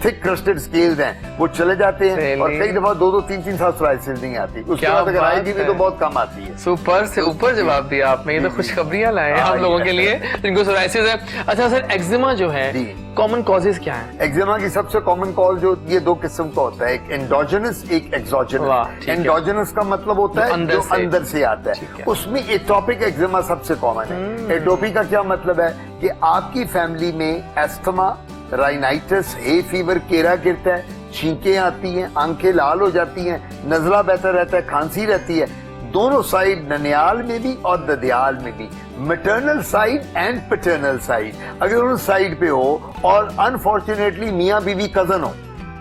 थिक क्रस्टेड स्केल्स हैं वो चले जाते हैं, और कई दफा 2-3 साल सोराइसिस नहीं आती, उसके बाद अगर आएगी भी तो बहुत कम आती है। सुपर से ऊपर जवाब दिया आपने, ये तो खुशखबरियां लाए हैं हम लोगों के लिए जिनको सोराइसिस है। अच्छा सर, एक्जिमा जो है कॉमन कॉजेज क्या है? एक्जिमा की सबसे कॉमन कॉज जो ये 2 किस्म का होता है, एक एंडोजेनस, एक एक्सोजेनस। एंडोजेनस का मतलब होता है जो अंदर से आता है, उसमें एटोपिक एक्जिमा सबसे कॉमन है। एटोपिक का क्या मतलब है कि आपकी फैमिली में एस्थमा, राइनाइटिस, हे फीवर, केरा गिरता है, छींकें आती हैं, आंखें लाल हो जाती हैं, नजला बहता रहता है, खांसी रहती है, दोनों साइड, ननियाल में भी और ददियाल में भी, maternal side and paternal side, अगर उस साइड पे हो, और अनफॉर्चुनेटली मियाँ बीवी कजन हो,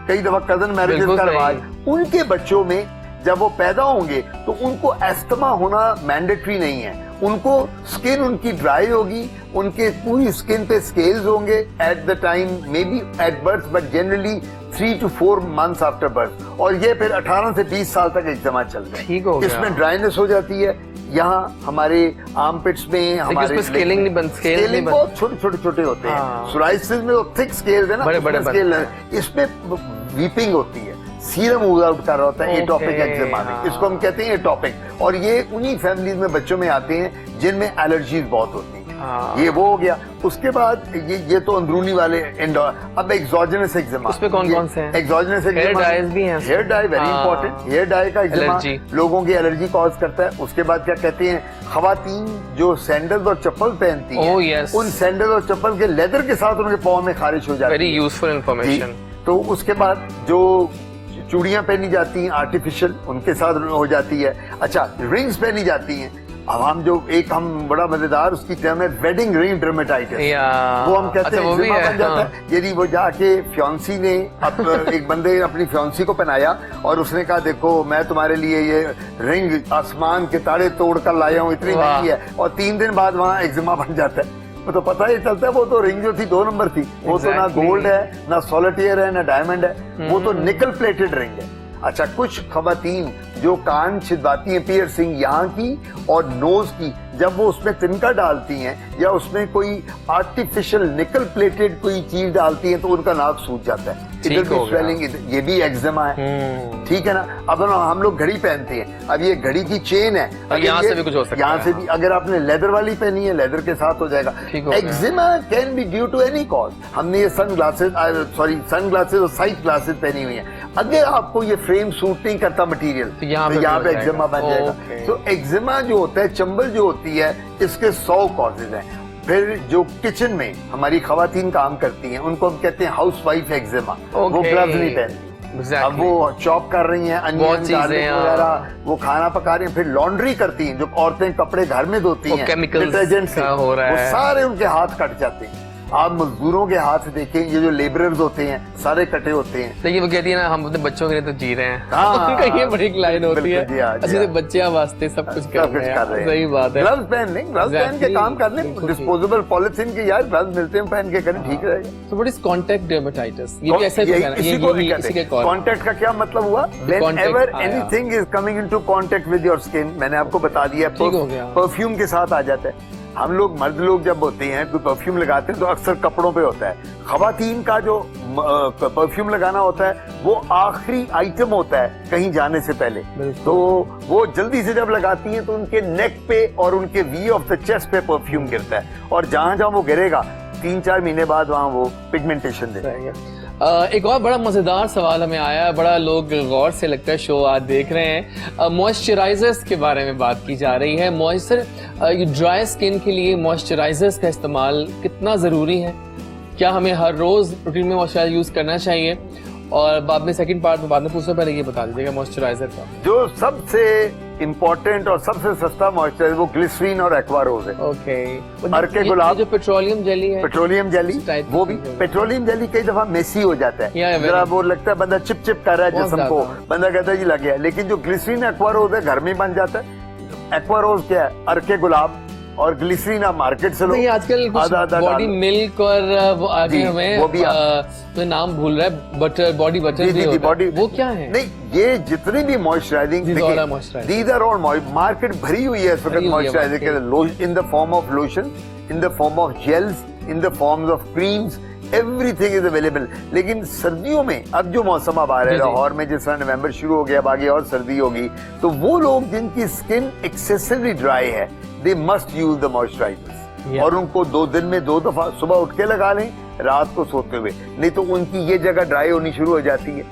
कई दफा कजन मैरिजेस का रिवाज, उनके बच्चों में जब वो पैदा होंगे तो उनको एस्थमा होना मैंडेटरी नहीं है, उनको स्किन उनकी ड्राई होगी, उनके पूरी स्किन पे स्केल्स होंगे at the time, may be at birth, but generally 3 to 4 months after birth, और ये फिर 18 से 20 साल तक एक्जिमा चलता है। ठीक हो गया। इसमें ड्राइनेस हो जाती है, यहाँ हमारे आर्मपिट्स में, हमारे स्केलिंग नहीं बनती, स्केलिंग बहुत छोटे होते हैं। सोराइसिस में वो थिक स्केल है ना, बड़े स्केल, इसमें वीपिंग होती है, सीरम मूव आउट कर रहा होता है एटोपिक एक्जिमा में, इसको हम कहते हैं एटोपिक, और ये उन्हीं फैमिलीज में बच्चों में आते हैं जिनमें एलर्जीज बहुत होती है। ये वो हो गया। उसके बाद ये तो अंदरूनी वाले अब एक्सोजेनस एक्जिमा, उसमें कौन से हैं? एक्सोजेनस एक्जिमा, हेयर डाइज भी हैं, hair dye very important. Hair dye का एक्जिमा लोगों की एलर्जी कॉज करता है। उसके बाद क्या कहते हैं, खवातीन जो सैंडल्स और चप्पल पहनती हैं, उन सैंडल और चप्पल के लेदर के साथ उनके पाँव में खारिश हो जाती है। Very useful information. तो उसके बाद जो चूड़ियां पहनी जाती हैं आर्टिफिशियल, उनके साथ हो जाती है। अच्छा, रिंग्स पहनी जाती हैं। अब हम बड़ा मजेदार उसकी टर्म है वेडिंग रिंग डर्मेटाइटिस, वो हम कहते हैं एक्जिमा बन जाता है। यदि वो जाके फ्योंसी ने एक बंदे अपनी फ्योंसी को पहनाया और उसने कहा देखो मैं तुम्हारे लिए ये रिंग आसमान के तारे तोड़ कर लाया हूँ, इतनी महंगी है, और 3 दिन बाद वहाँ एक्जिमा बन जाता है, तो पता ही चलता है वो तो रिंग जो थी 2 नंबर थी, वो तो ना गोल्ड है, ना सॉलिटेयर है, ना डायमंड है, वो तो निकल प्लेटेड रिंग है। अच्छा, कुछ खवातीन जो कान छिदवाती हैं, पियर्सिंग यहाँ की और नोज की, जब वो उसमें तिनका डालती हैं या उसमें कोई आर्टिफिशियल निकल प्लेटेड कोई चीज डालती हैं तो उनका नाक सूज जाता है, इधर भी स्वेलिंग, ये भी एक्जिमा है। ठीक है ना। अब हम लोग घड़ी पहनते हैं, अब ये घड़ी की चेन है, यहाँ से भी कुछ हो सकता है, यहाँ से भी अगर आपने लेदर वाली पहनी है, लेदर के साथ हो जाएगा। Eczema can be due to any cause. हमने ये सन ग्लासेस और साइट ग्लासेस पहनी हुई है, अगर आपको ये फ्रेम सूट नहीं करता मटीरियल, तो यहाँ पे एक्जिमा बन जाएगा। तो एक्जिमा जो होता है, चंबल जो होती है, इसके 100 कॉजेज हैं। फिर जो किचन में हमारी खवातीन काम करती हैं, उनको हम कहते हैं हाउसवाइफ एक्जिमा, वो ग्लव्स नहीं पहनती। अब वो चॉप कर रही हैं, अनियन गार्लिक वगैरह, वो खाना पका रही हैं, फिर लॉन्ड्री करती हैं, जो औरतें कपड़े घर में धोती हैं डिटर्जेंट से, वो सारे उनके हाथ कट जाते हैं। आप मजदूरों के हाथ देखें, ये जो लेबरर्स होते हैं सारे कटे होते हैं। लेकिन वो कहती है ना, हम अपने बच्चों के लिए तो जी रहे हैं। उनका ये बड़ी एक लाइन होती है, अच्छे बच्चियां वास्ते सब कुछ कर रहे हैं। सही बात है। ग्लव्स पहन लें, ग्लव्स पहन के काम कर लें, डिस्पोजेबल पॉलिथीन के यार ग्लव्स मिलते हैं, पहन के करें, ठीक रहेगा। So what is contact dermatitis? ये भी ऐसा ही है, इसी के कॉन्टेक्ट का क्या मतलब हुआ? Whenever anything is coming into contact with your skin, मैंने आपको बता दिया, परफ्यूम के साथ आ जाता है। हम लोग मर्द लोग जब होते हैं तो परफ्यूम लगाते हैं तो अक्सर कपड़ों पे होता है। खवातीन का जो परफ्यूम लगाना होता है वो आखिरी आइटम होता है कहीं जाने से पहले, तो वो जल्दी से जब लगाती हैं तो उनके नेक पे और उनके वी ऑफ द चेस्ट पे परफ्यूम गिरता है, और जहां जहां वो गिरेगा 3-4 महीने बाद वहां वो पिगमेंटेशन देता है। एक और बड़ा मजेदार सवाल हमें आया, बड़ा लोग गौर से लगता है शो आज देख रहे हैं। मॉइस्चराइजर्स के बारे में बात की जा रही है। ड्राई स्किन के लिए मॉइस्चराइजर्स का इस्तेमाल कितना ज़रूरी है? क्या हमें हर रोज़ रूटीन में मॉइस्चराइजर यूज़ करना चाहिए? और बाद में सेकंड पार्ट में बाद में पूछने पहले ये बता दीजिएगा मॉइस्चराइजर का। जो सबसे इम्पोर्टेंट और सबसे सस्ता मॉइस्चराइजर वो ग्लिसरीन और एक्वारोज है। ओके। अर्के गुलाब जो पेट्रोलियम जेली है, पेट्रोलियम जेली, वो भी पेट्रोलियम जेली कई दफा मेसी हो जाता है, जरा वो लगता है बंदा चिप चिप कर रहा है जिस्म को, बंदा कहता है जी लग गया। लेकिन जो ग्लिसरीन एक्वारोज है घर में बन जाता है। एक्वारोज क्या है? अर्के गुलाब और ग्लिसरीन आप मार्केट से लो। आजकल बॉडी मिल्क और वो आगे हमें वो भी तो नाम भूल रहा है, बटर बॉडी बटर भी होता है। वो क्या है? नहीं, ये जितने भी moisturising these are all market भरी हुई है इस वक्त मॉइस्चराइजर के, in the form of lotion, in the form of gels, in the form of creams, everything is available. लेकिन सर्दियों में अब जो मौसम अब आ रहा है, लाहौर में जिस तरह नवंबर शुरू हो गया, अब आगे और सर्दी होगी, तो वो लोग जिनकी स्किन एक्सेसिवली ड्राई है, they must use the moisturisers. और उनको 2 दिन में 2 दफा सुबह उठ के लगा लें, रात को सोते हुए, नहीं तो उनकी ये जगह ड्राई होनी शुरू हो जाती है।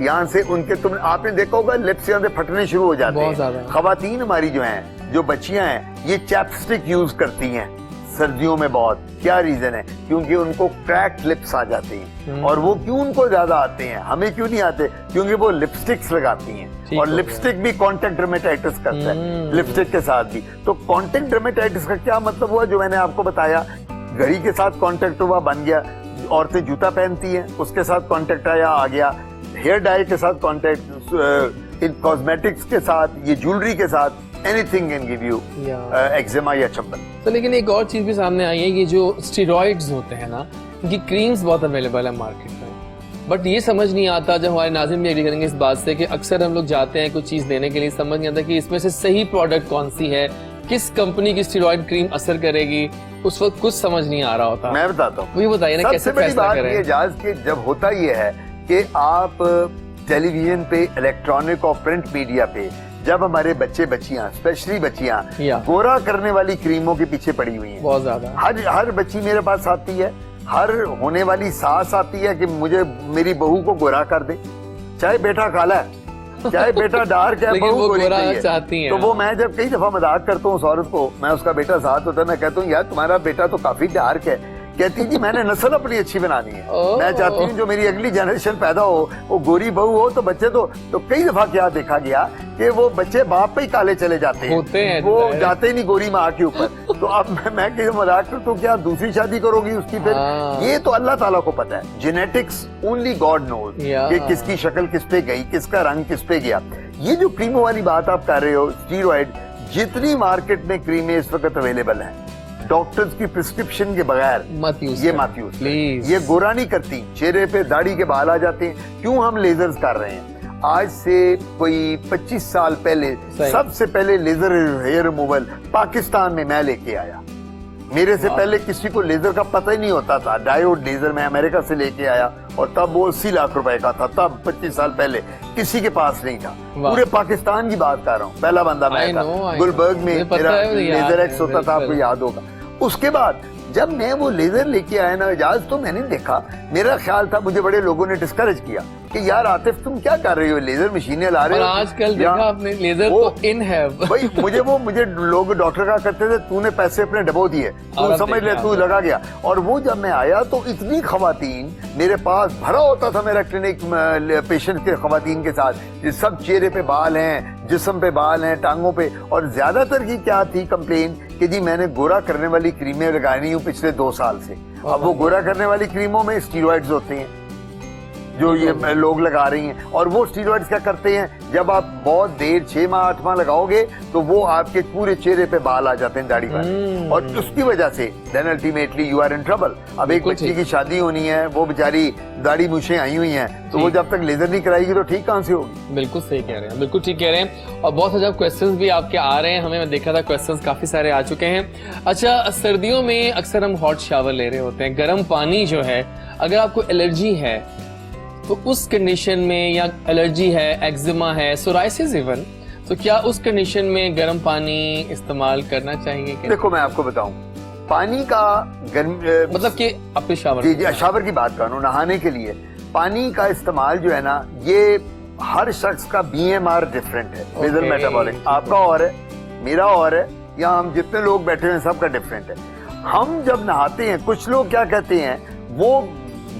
यहाँ से उनके आपने देखा होगा लिप्स यहाँ से फटने शुरू हो जाते हैं। खवातीन हमारी जो हैं, जो बच्चियां हैं, ये चैपस्टिक यूज करती हैं सर्दियों में बहुत। क्या रीजन है? क्योंकि उनको क्रैक्ड लिप्स आ जाते हैं। और वो क्यों उनको ज्यादा आते हैं, हमें क्यों नहीं आते? क्योंकि वो लिपस्टिक्स लगाती हैं, और लिपस्टिक भी कॉन्टेक्ट डर्मेटाइटिस करता है लिपस्टिक के साथ भी। तो कॉन्टेक्ट डर्मेटाइटिस का क्या मतलब हुआ? जो मैंने आपको बताया, घड़ी के साथ कॉन्टेक्ट हुआ, बन गया। औरतें जूता पहनती हैं, उसके साथ कॉन्टेक्ट आया, आ गया। हेयर डाई के साथ कॉन्टेक्ट, इन कॉस्मेटिक्स के साथ, ये ज्वेलरी के साथ, anything can give you eczema या चंबल। तो लेकिन एक और चीज भी सामने आई है, ये जो स्टेरॉइड्स होते हैं ना, इनकी क्रीम्स बहुत अवेलेबल है मार्केट में। बट ये समझ नहीं आता, जब हमारे नाज़रीन भी एग्री करेंगे इस बात से, कि अक्सर हम लोग जाते हैं कुछ चीज़ लेने के लिए, समझ नहीं आता कि इसमें से सही प्रोडक्ट कौन सी है, किस कंपनी की स्टेरॉइड क्रीम असर करेगी, उस वक्त कुछ समझ नहीं आ रहा होता। मैं बताता हूँ, वही बताइए ना कैसे फैसला करें। ये जाज के जब होता ये है कि आप टेलीविजन पे, इलेक्ट्रॉनिक और प्रिंट मीडिया पे, जब हमारे बच्चे बच्चियां, स्पेशली बच्चियां, गोरा करने वाली क्रीमों के पीछे पड़ी हुई हैं। बहुत ज्यादा। हर बच्ची मेरे पास आती है, हर होने वाली सास आती है कि मुझे मेरी बहू को गोरा कर दे, चाहे बेटा काला है, चाहे बेटा डार्क है, बहू गोरी चाहती है। तो वो मैं जब कई दफा मजाक करता हूँ उस औरत को, मैं उसका बेटा साथ होता है, मैं कहता हूँ यार तुम्हारा बेटा तो काफी डार्क है। कहती जी मैंने नस्ल अपनी अच्छी बनानी है, मैं चाहती हूँ जो मेरी अगली जनरेशन पैदा हो वो गोरी बहू हो। तो बच्चे तो कई दफा क्या देखा गया कि वो बच्चे बाप पे ही काले चले जाते हैं, वो जाते ही नहीं गोरी माँ के ऊपर। तो अब मैं मजाक करता हूँ, क्या दूसरी शादी करोगी उसकी फिर? ये तो अल्लाह ताला को पता है, जेनेटिक्स ओनली गॉड नोज कि किसकी शक्ल किस पे गई, किसका रंग किस पे गया। ये जो क्रीमों वाली बात आप कर रहे हो, स्टीरॉइड, जितनी मार्केट में क्रीमें इस वक्त अवेलेबल है, डॉक्टर्स की प्रिस्क्रिप्शन के बगैर मत यूज प्लीज। ये गोरा नहीं करती, चेहरे पे दाढ़ी के बाल आ जाते हैं। क्यों हम लेजर्स कर रहे हैं? आज से कोई 25 साल पहले सबसे पहले लेजर हेयर रिमूवल पाकिस्तान में मैं लेके आया। मेरे से पहले किसी को लेजर का पता ही नहीं होता था। डायोड लेजर मैं अमेरिका से लेके आया, और तब वो 80 लाख रुपए का था। तब 25 साल पहले किसी के पास नहीं था। पूरे पाकिस्तान की बात कर रहा हूँ, पहला बंदा मैं था। गुलबर्ग में मेरा लेजर एक्स होता था, आपको याद होगा। उसके बाद जब मैं वो लेजर लेके आया ना इजाज, तो मैंने देखा, मेरा ख्याल था, मुझे बड़े लोगों ने डिस्करेज किया कि यार आतिफ तुम क्या कर रहे हो, लेजर मशीनें ला रहे हो। आजकल देखा आपने लेजर तो इन है भाई। मुझे लोग डॉक्टर का करते थे, तूने पैसे अपने डबो दिए, तू समझ ले, तू लगा गया। और वो जब मैं आया तो इतनी खवातीन मेरे पास, भरा होता था मेरा क्लिनिक पेशेंट के खवातीन के साथ। सब चेहरे पे बाल हैं, जिस्म पे बाल हैं, टांगों पे। और ज्यादातर की क्या थी कंप्लेन कि जी मैंने गोरा करने वाली क्रीमें लगाई हूँ पिछले 2 साल से। अब वो गोरा करने वाली क्रीमों में स्टीरॉइड्स होते हैं जो ये लोग लगा रही हैं। और वो स्टीरॉइड्स क्या करते हैं, जब आप बहुत देर 6 माह 8 माह लगाओगे तो वो आपके पूरे चेहरे पे बाल आ जाते हैं, दाढ़ी वाले। और उसकी वजह से then ultimately you are in trouble. अब एक बच्ची की शादी होनी है, वो बेचारी दाढ़ी मूछें आई हुई हैं, तो वो जब तक लेजर नहीं कराएगी तो ठीक कहाँ से होगी? बिल्कुल सही कह रहे हैं, बिल्कुल ठीक कह रहे हैं। और बहुत सारे क्वेश्चंस भी आपके आ रहे हैं हमें, मैं देखा था क्वेश्चंस काफी सारे आ चुके हैं। अच्छा, सर्दियों में अक्सर हम हॉट शावर ले रहे होते हैं, गर्म पानी जो है, अगर आपको एलर्जी है तो उस कंडीशन में, या एलर्जी है, एक्जिमा है, सोराइसिस इवन, तो क्या उस कंडीशन में गर्म पानी इस्तेमाल करना चाहिए? देखो मैं आपको बताऊं, पानी का गर्म मतलब कि अपने शावर, जी शावर की बात कर रहा हूं, नहाने के लिए पानी का इस्तेमाल जो है ना, ये हर शख्स का BMR डिफरेंट है, बेसल मेटाबॉलिक, आपका और है, मेरा और है, या हम जितने लोग बैठे हैं सबका डिफरेंट है। हम जब नहाते हैं, कुछ लोग क्या कहते हैं, वो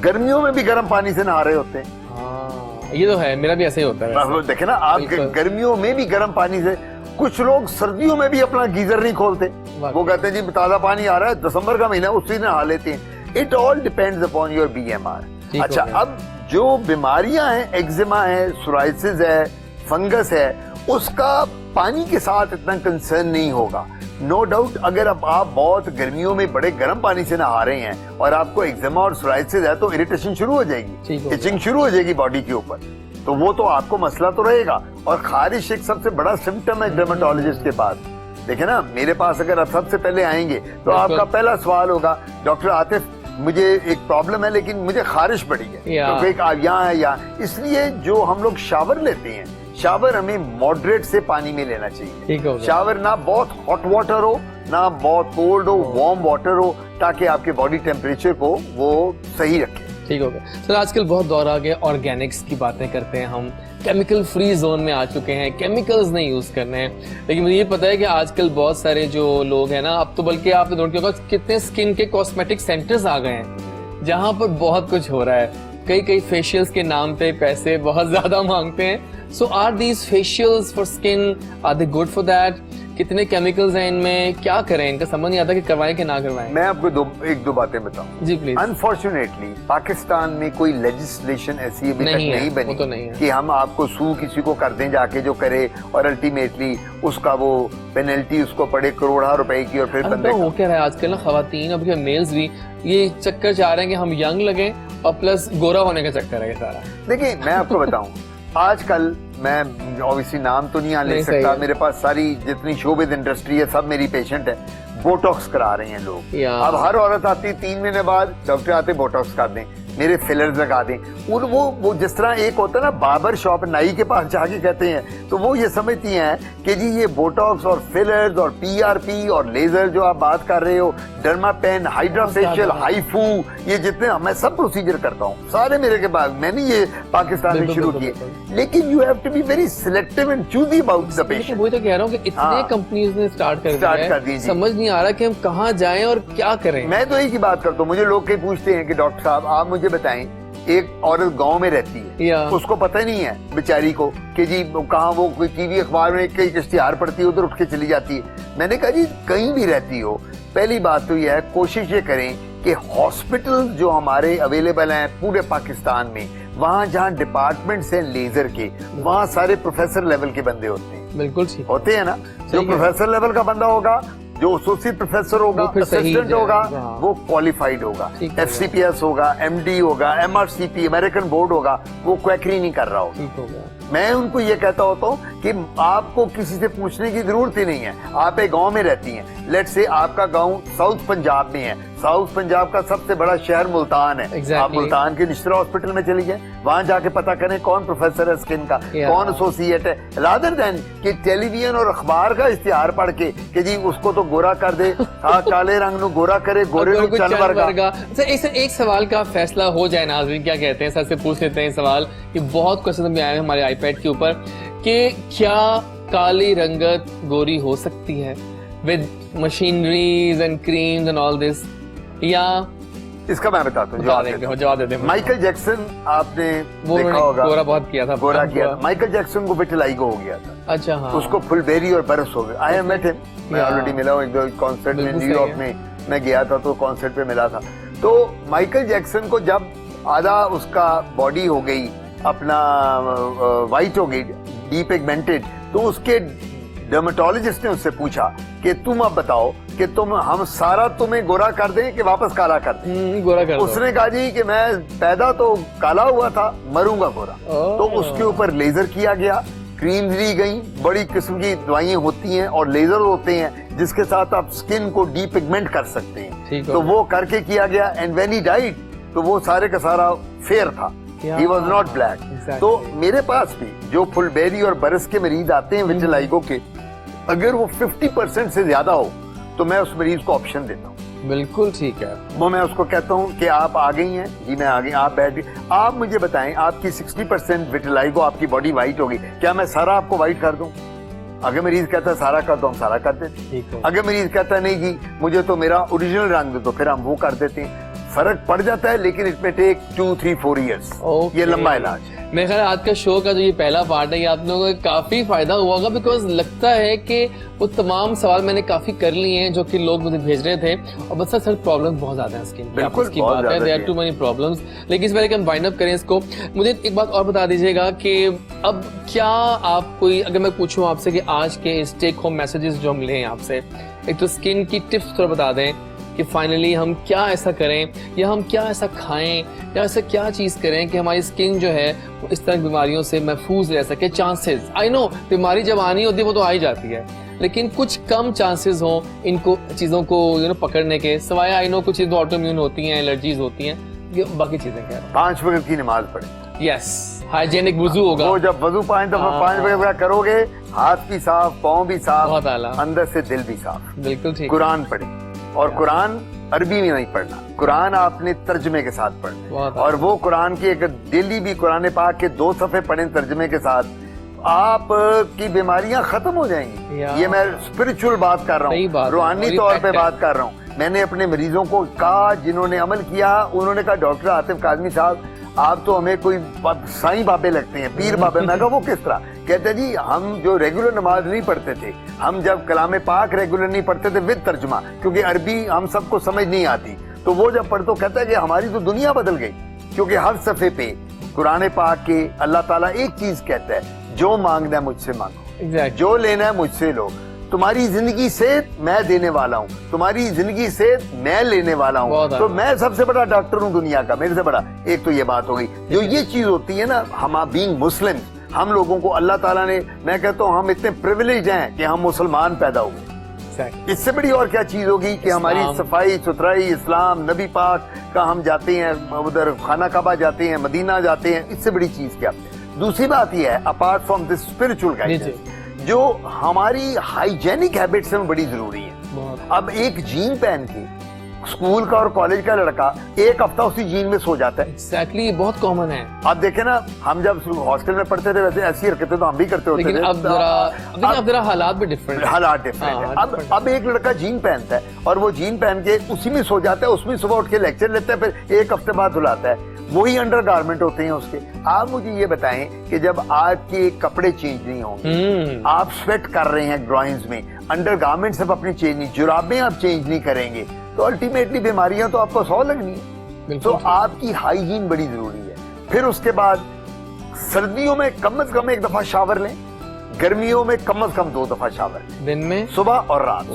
गर्मियों में भी गर्म पानी से नहा रहे होते हैं। ये तो है, मेरा भी ऐसे ही होता है। देखे ना आप, गर्मियों में भी गर्म पानी से, कुछ लोग सर्दियों में भी अपना गीजर नहीं खोलते, वो कहते हैं जी ताजा पानी आ रहा है, दिसंबर का महीना, उसी नहा लेते हैं। It all depends upon your BMR। अच्छा, अब जो बीमारियां हैं, एक्जिमा है, सोराइसिस है, फंगस है, उसका पानी के साथ इतना कंसर्न नहीं होगा। नो डाउट, अगर अब आप बहुत गर्मियों में बड़े गर्म पानी से नहा रहे हैं और आपको एक्जिमा और सोराइसिस है, तो इरिटेशन शुरू हो जाएगी, इचिंग शुरू हो जाएगी बॉडी के ऊपर, तो वो तो आपको मसला तो रहेगा। और खारिश एक सबसे बड़ा सिम्टम है डर्मेटोलॉजिस्ट के पास। देखे ना, मेरे पास अगर आप सबसे पहले आएंगे तो आपका पहला सवाल होगा, डॉक्टर आतिफ मुझे एक प्रॉब्लम है लेकिन मुझे खारिश बढ़ी है, तो यहाँ है यहाँ। इसलिए जो हम लोग शावर लेते हैं, शावर हमें मॉडरेट से पानी में लेना चाहिए। शावर ना बहुत हॉट वाटर हो, ना बहुत कोल्ड हो, वार्म वाटर हो, ताकि आपके बॉडी टेम्परेचर को वो सही रखे। ठीक हो गया सर। आजकल बहुत दौर आ गया ऑर्गेनिक्स की बातें करते हैं हम, केमिकल फ्री जोन में आ चुके हैं, केमिकल्स नहीं यूज करने हैं। लेकिन मुझे ये पता है कि आजकल बहुत सारे जो लोग हैं ना, अब तो बल्कि आपने नोट किया होगा कितने स्किन के कॉस्मेटिक सेंटर्स आ गए हैं जहां पर बहुत कुछ हो रहा है। कई फेशियल्स के नाम पे पैसे बहुत ज्यादा मांगते हैं। So are these facials for skin, are they good for that? कितने केमिकल्स हैं इनमें, क्या करें? इनका समझ नहीं आता कि करवाएं कि ना करवाएं। मैं आपको एक दो बातें बताऊं जी प्लीज। अनफॉर्चुनेटली पाकिस्तान में कोई लेजिस्लेशन ऐसी अभी तक नहीं बनी तो नहीं है कि हम आपको सू किसी को कर दें जाके जो करे, और अल्टीमेटली उसका वो पेनल्टी उसको पड़े करोड़ों रुपए की, और फिर बंदे हो क्या रहा है आजकल ना, खवातीन अब मेल्स भी ये चक्कर चाह रहे हैं कि हम यंग लगे और प्लस गोरा होने का चक्कर है सारा। देखिए मैं आपको बताऊं, आजकल मैं ऑब्वियसली नाम तो नहीं ले सकता, मेरे पास सारी जितनी शोबिज इंडस्ट्री है सब मेरी पेशेंट है, बोटॉक्स करा रहे हैं लोग। अब हर औरत आती 3 महीने बाद, डॉक्टर आते बोटॉक्स कर दें, मेरे फिलर्स लगा दें। और वो जिस तरह एक होता है ना बार्बर शॉप, नाई के पास जाके कहते हैं, तो वो ये समझती हैं कि जी ये बोटॉक्स और फिलर्स और PRP और लेजर जो आप बात कर रहे हो, डर्मापेन, हाइड्राफेशियल, हाइफू, ये जितने मैं सब प्रोसीजर करता हूँ सारे मेरे के पास, मैंने ये पाकिस्तान में शुरू किए। लेकिन you have to be very selective and choosy about the patient. वही तो कह रहा हूँ कि इतने कंपनीज ने स्टार्ट कर दी, समझ नहीं आ रहा कि हम कहाँ जाएं और क्या करें। मैं तो एक ही बात करता हूँ, मुझे लोग कई पूछते हैं कि डॉक्टर साहब आप मुझे बताएं, एक औरत गांव में रहती है, उसको पता नहीं है बेचारी को कि जी कहाँ वो कोई टीवी अखबार में कई इश्तिहार पढ़ती है, उधर उठ के चली जाती है। मैंने कहा जी कहीं भी रहती हो, पहली बात तो यह है कोशिश ये करें कि हॉस्पिटल जो हमारे अवेलेबल हैं पूरे पाकिस्तान में, वहाँ जहाँ डिपार्टमेंट्स हैं लेजर के, वहाँ सारे प्रोफेसर लेवल के बंदे होते हैं। बिल्कुल होते हैं ना, जो प्रोफेसर लेवल का बंदा होगा, जो एसोसिएट प्रोफेसर होगा, असिस्टेंट होगा, वो क्वालिफाइड होगा, FCPS होगा, MD होगा, MRCP अमेरिकन बोर्ड होगा, वो क्वैकरी नहीं कर रहा होगा। मैं उनको ये कहता होता हूँ कि आपको किसी से पूछने की जरूरत ही नहीं है। आप एक गांव में रहती हैं, लेट्स से आपका गांव साउथ पंजाब में है, साउथ पंजाब का सबसे बड़ा शहर मुल्तान है, आप मुल्तान के निश्तरा हॉस्पिटल में चली गए, वहां जाके पता करें कौन प्रोफेसर है स्किन का, कौन एसोसिएट है, रादर देन कि टेलीविजन और अखबार का इश्तिहार पढ़ के कि जी उसको तो गोरा कर दे, काले रंग नु गोरा करे, गोरे नु चल वर्गा। एक सवाल का फैसला हो जाए नाज़रीन, क्या कहते हैं, सर से पूछ लेते हैं सवाल कि बहुत क्वेश्चन में आए हैं हमारे आईपैड के ऊपर कि क्या काली रंगत गोरी हो सकती है with machineries and creams and all this, या इसका मैं बताता हूँ, जवाब देते हैं। माइकल जैक्सन आपने देखा होगा, गोरा बहुत किया था, गोरा किया था। माइकल जैक्सन को विटिलाइगो हो गया था। अच्छा हाँ। उसको फुलबेरी और बरस हो गया। आई हैव मेट हिम, मैं ऑलरेडी मिला हूँ, एक दो कॉन्सर्ट में न्यूयॉर्क में मैं गया था, तो कॉन्सर्ट पे मिला था। तो माइकल जैक्सन को जब आधा उसका बॉडी हो गई अपना वाइट हो गई, डीपिगमेंटेड, तो उसके डर्मेटोलॉजिस्ट ने उससे पूछा कि तुम अब बताओ कि हम सारा तुम्हें गोरा कर दें कि वापस काला कर दें? गोरा कर उसने कहा जी कि मैं पैदा तो काला हुआ था, मरूंगा गोरा। तो उसके ऊपर लेजर किया गया, क्रीम दी गई, बड़ी किस्म की दवाइयां होती हैं और लेजर होते हैं जिसके साथ आप स्किन को डीपिगमेंट कर सकते हैं। तो वो करके किया गया, एंड व्हेन ही डाइड तो वो सारे का सारा फेयर था, he was not black। तो मेरे पास भी जो फुलबेरी और बरस के मरीज आते हैं विटिलाइगो के, अगर वो 50% से ज्यादा हो तो मैं उस मरीज को ऑप्शन देता हूँ बिल्कुल ठीक है। वो मैं उसको कहता हूँ कि आप आ गई हैं जी, मैं आ गई, आप बैठ गई। आप मुझे बताएं, आपकी 60% विटिलाइगो आपकी बॉडी वाइट होगी, क्या मैं सारा आपको वाइट कर दूं? अगर मरीज कहता है सारा कर दो, हम सारा कर देते हैं। अगर मरीज कहता है नहीं जी मुझे तो मेरा ओरिजिनल रंग दे दो, फिर हम वो कर देते हैं। फर्क पड़ जाता है, लेकिन इट में टेक 2-3-4 इयर्स। ये लंबा इलाज है। मेरे ख्याल आज का शो का जो ये पहला पार्ट है, ये आप लोगों को काफी फायदा हुआ होगा, बिकॉज लगता है कि वो तमाम सवाल मैंने काफी कर लिए हैं जो कि लोग मुझे भेज रहे थे, और बस सर प्रॉब्लम बहुत ज्यादा है स्किन की बात है, there are too many problems. लेकिन इस बार हम वाइंड अप करें इसको, मुझे एक बात और बता दीजिएगा कि अब क्या आप कोई, अगर मैं पूछूं आपसे कि आज के टेक होम मैसेजेस जो हम लें आपसे, एक तो स्किन की टिप्स थोड़ा बता दें कि फाइनली हम क्या ऐसा करें, या हम क्या ऐसा खाएं, या ऐसा क्या चीज़ करें कि हमारी स्किन जो है वो इस तरह की बीमारियों से महफूज रह सके। चांसेस, आई नो बीमारी जब आनी होती है वो तो आ ही जाती है, लेकिन कुछ कम चांसेस हों इनको चीज़ों को पकड़ने के, सिवाय आई नो कुछ चीज़ें ऑटोइम्यून होती हैं, एलर्जीज होती हैं, बाकी चीज़ें क्या है। 5 वक्त की नमाज पढ़े। यस, हाइजेनिक वुजू होगा। वो जब वजू 5 दफा 5 वक्त करोगे, हाथ भी साफ, पाँव भी साफ, बहुत आला, अंदर से दिल भी साफ। बिल्कुल ठीक। कुरान पढ़े, और कुरान अरबी में नहीं पढ़ना, कुरान आपने तर्जमे के साथ पढ़ना, और वो कुरान की एक डेली भी कुरान पाक के 2 सफ़े पढ़ें तर्जमे के साथ, आप की बीमारियां खत्म हो जाएंगी। ये मैं स्पिरिचुअल बात कर रहा हूँ, रूहानी तौर पे बात कर रहा हूँ। मैंने अपने मरीजों को कहा, जिन्होंने अमल किया, उन्होंने कहा डॉक्टर आतिफ काज़मी साहब आप तो हमें कोई साईं बाबे लगते हैं, पीर बाबे। मैं कहा वो किस तरह? कहते जी हम जो रेगुलर नमाज नहीं पढ़ते थे, हम जब कलाम पाक रेगुलर नहीं पढ़ते थे विद तर्जुमा, क्योंकि अरबी हम सबको समझ नहीं आती, तो वो जब पढ़ते कहता है कि हमारी तो दुनिया बदल गई, क्योंकि हर सफ़े पे कुरान पाक के अल्लाह ताला एक चीज कहता है, जो मांगना है मुझसे मांगो, जो लेना है मुझसे लो। तुम्हारी जिंदगी से मैं देने वाला हूँ, तुम्हारी जिंदगी से मैं लेने वाला हूँ, तो मैं सबसे बड़ा डॉक्टर हूँ दुनिया का, मेरे से बड़ा। एक तो ये बात हो गई। जो ये चीज होती है ना, हम बीइंग मुस्लिम, हम लोगों को अल्लाह ताला ने, मैं कहता हूँ हम इतने प्रिविलेज हैं कि हम मुसलमान पैदा हुए। इससे बड़ी और क्या चीज होगी कि हमारी सफाई सुथराई, इस्लाम, नबी पाक का हम जाते हैं, उधर खाना काबा जाते हैं, मदीना जाते हैं, इससे बड़ी चीज क्या। दूसरी बात यह है, apart from this spiritual guidance, जो हमारी हाइजेनिक हैबिट्स में बड़ी जरूरी है। अब एक जीन पहन के स्कूल का और कॉलेज का लड़का एक हफ्ता उसी जीन में सो जाता है। एग्जैक्टली, बहुत कॉमन है। आप देखे ना, हम जब हॉस्टल में पढ़ते थे वैसे ऐसी हरकतें तो हम भी करते होते थे, अब जरा हालात भी डिफरेंट है। हालात डिफरेंट है। अब एक लड़का जीन पहनता है और वो जीन पहन के उसी में सो जाता है, उसमें सुबह उठ के लेक्चर लेता है, फिर एक हफ्ते बाद धुलाता है, वही अंडर गारमेंट होते हैं उसके। आप मुझे ये बताएं कि जब आपके कपड़े चेंज नहीं होंगे, आप स्वेट कर रहे हैं ग्रॉइंस में, अंडर गारमेंट्स अब अपनी चेंज नहीं, जुराबें आप चेंज नहीं करेंगे, तो अल्टीमेटली बीमारियां तो आपको 100 लगनी है। तो आपकी हाइजीन बड़ी जरूरी है। फिर उसके बाद सर्दियों में कम से कम 1 दफा शावर लें, गर्मियों में कम से कम 2 दफा शावर लें, दिन में सुबह और रात।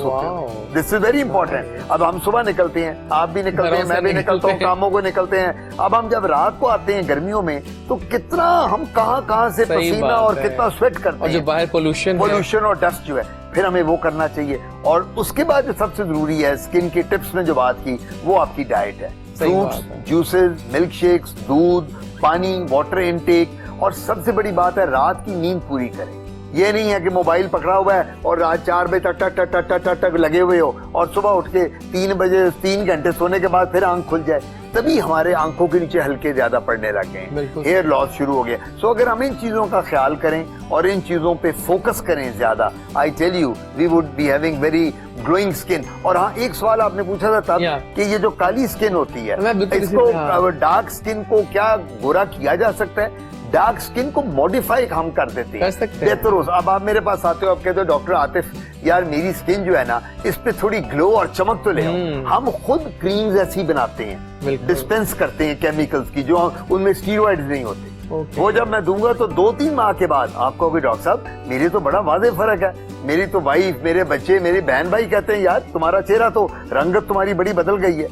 This is very important. अब हम सुबह निकलते हैं, आप भी निकलते हैं, मैं भी निकलता हूँ, कामों को निकलते हैं। अब हम जब रात को आते हैं गर्मियों में, तो कितना हम कहाँ से पसीना और कितना स्वेट करते हैं, जो बाहर पोल्यूशन और डस्ट जो है, फिर हमें वो करना चाहिए। और उसके बाद जो सबसे जरूरी है, स्किन के टिप्स में जो बात की, वो आपकी डाइट है। फ्रूट्स, जूसेस, मिल्क शेक्स, दूध, पानी, वाटर इनटेक, और सबसे बड़ी बात है रात की नींद पूरी करें। ये नहीं है कि मोबाइल पकड़ा हुआ है और रात 4 बजे तक टक टक टक टक टक लगे हुए हो, और सुबह उठ के 3 बजे 3 घंटे सोने के बाद फिर आंख खुल जाए, तभी हमारे आंखों के नीचे हल्के ज्यादा पड़ने लग गए, हेयर लॉस शुरू हो गया। सो अगर हम इन चीजों का ख्याल करें और इन चीजों पे फोकस करें ज्यादा, I tell you we would be having very glowing skin. और हाँ, एक सवाल आपने पूछा था तब कि ये जो काली स्किन होती है, इसको डार्क स्किन को क्या गोरा किया जा सकता है? डार्क स्किन को मॉडिफाई हम कर देते हैं, बेहतर हो। अब आप मेरे पास आते हो, आप कहते हो डॉक्टर आतिफ यार मेरी स्किन जो है ना, इस पे थोड़ी ग्लो और चमक तो ले आओ। हम खुद क्रीम्स ऐसी बनाते हैं, डिस्पेंस करते हैं केमिकल्स की, जो उनमें स्टीरॉइड्स नहीं होते। वो जब मैं दूंगा तो 2-3 माह के बाद आप कहोगे डॉक्टर साहब मेरे तो बड़ा वाज़ेह फर्क है, मेरी तो वाइफ, मेरे बच्चे, मेरे बहन भाई कहते हैं यार तुम्हारा चेहरा तो, रंगत तुम्हारी बड़ी बदल गई है।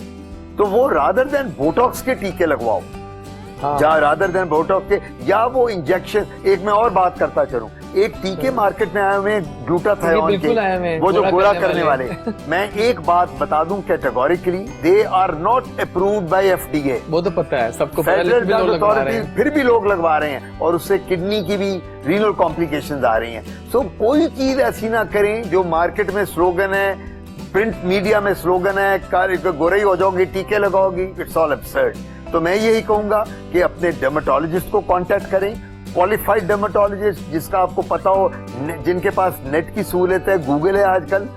तो वो रादर देन बोटॉक्स के टीके लगवाओ, रादर देन बोटॉक्स के, या वो इंजेक्शन। एक मैं और बात करता चलूं, एक टीके मार्केट में आए हुए हैं ग्लूटाथायोन के, वो जो गोरा करने वाले। मैं एक बात बता दूं categorically, they are not approved by FDA। वो तो पता है सबको, फिर भी लोग लगवा रहे हैं, और उससे किडनी की भी रीनल कॉम्प्लिकेशंस आ रही हैं। सो कोई चीज ऐसी ना करें जो मार्केट में स्लोगन है प्रिंट मीडिया में स्लोगन है गोरे हो जाओगी टीके लगाओगी, इट्स ऑल एब्सर्ड। तो मैं यही कहूंगा कि अपने डर्मेटोलॉजिस्ट को कांटेक्ट करें, क्वालिफाइड डर्मेटोलॉजिस्ट जिसका आपको पता हो, जिनके पास नेट की सहूलत है, गूगल है आजकल,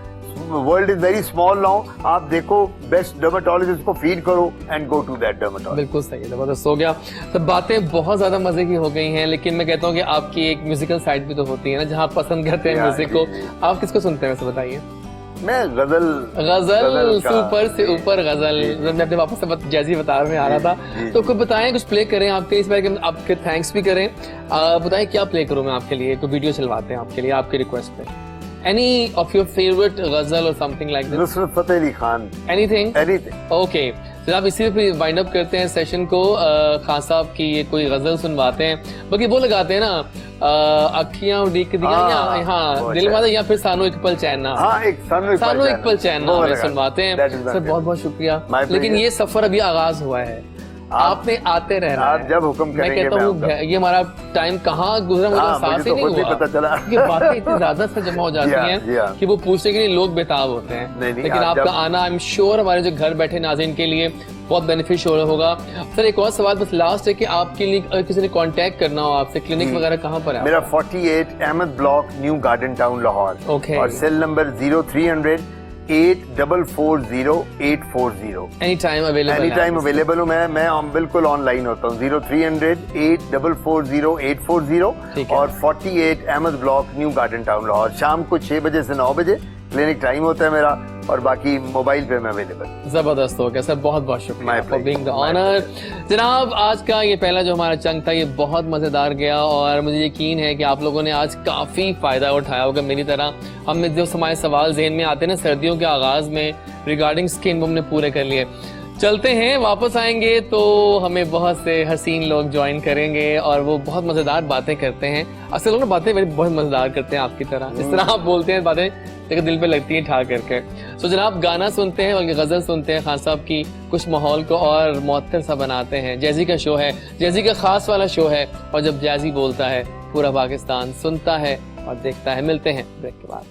world is very small now, आप देखो बेस्ट डर्मेटोलॉजिस्ट को फीड करो and go to that dermatologist. बिल्कुल सही है, जबरदस्त हो गया। तो बातें बहुत ज्यादा मजे की हो गई हैं, लेकिन मैं कहता हूँ कि आपकी एक म्यूजिकल साइड भी तो होती है ना, जहाँ आप पसंद करते हैं म्यूजिक को। आप किसको सुनते हैं वैसे बताइए? मैं गजल सुपर से ऊपर गजल। मैं अपने वापस से जैसी बता में आ रहा था, तो कुछ बताएं, कुछ प्ले करें आपके, इस बार आपके थैंक्स भी करें। बताएं क्या प्ले करूं मैं आपके लिए, कोई वीडियो चलवाते हैं आपके लिए, आपके रिक्वेस्ट पे। Any of your favorite ghazal or something like this? Nusrat Fateh Ali Khan. Anything? Anything. Okay. जनाब इसी पे वाइंड अप करते हैं सेशन को। खान साहब की ये कोई गजल सुनवाते हैं, बाकी वो लगाते हैं ना अखियां उड़ीक दिया, या हाँ दिल मादा, या फिर सानो एक पल चैन ना, हाँ एक सानो एक पल चैन ना सुनवाते हैं। सर बहुत बहुत शुक्रिया, लेकिन ये सफर अभी आगाज हुआ है, आपने आते रहना आप जब हुक्म करेंगे। मैं कहता हूँ ये हमारा टाइम कहाँ गुजरा मुझे एहसास ही नहीं हुआ, पता चला कि बातें इतनी ज्यादा से जमा हो जाती हैं कि वो पूछने के लिए लोग बेताब होते हैं। लेकिन आपका आना आई एम श्योर हमारे जो घर बैठे नाज़रीन के लिए बहुत बेनिफिशियल होगा। सर एक और सवाल बस लास्ट है कि आपके लिए अगर किसी ने कांटेक्ट करना हो आपसे, क्लिनिक वगैरह कहाँ पर है? मेरा 48 Ahmad block, new garden town, Lahore. Okay. और cell number 0300 8440840। Any time available हूँ मैं बिल्कुल ऑनलाइन होता हूँ। 0300 8440840 और 48 Ahmad block, new garden town, Lahore. शाम को 6 बजे से 9 बजे क्लिनिक टाइम होता है मेरा, और बाकी मोबाइल पे मैं अवेलेबल। जबरदस्त हो गया सर, बहुत बहुत शुक्रिया फॉर बीइंग द ऑनर। जनाब आज का ये पहला जो हमारा चंक था ये बहुत मजेदार गया, और मुझे यकीन है कि आप लोगों ने आज काफी फायदा उठाया होगा मेरी तरह। हमें जो हमारे सवाल ज़हन में आते हैं ना सर्दियों के आगाज में रिगार्डिंग स्किन, वो हमने पूरे कर लिए। चलते हैं, वापस आएंगे तो हमें बहुत से हसीन लोग ज्वाइन करेंगे और वो बहुत मजेदार बातें करते हैं। असल लोग ना बातें बहुत मजेदार करते हैं आपकी तरह, जिस तरह आप बोलते हैं बातें लेकिन दिल पे लगती है ठा करके। तो जनाब गाना सुनते हैं, बल्कि गजल सुनते हैं खान साहब की, कुछ माहौल को और मुअत्तर सा बनाते हैं। जैजी का शो है, जैजी का खास वाला शो है, और जब जैजी बोलता है पूरा पाकिस्तान सुनता है और देखता है। मिलते हैं ब्रेक के बाद।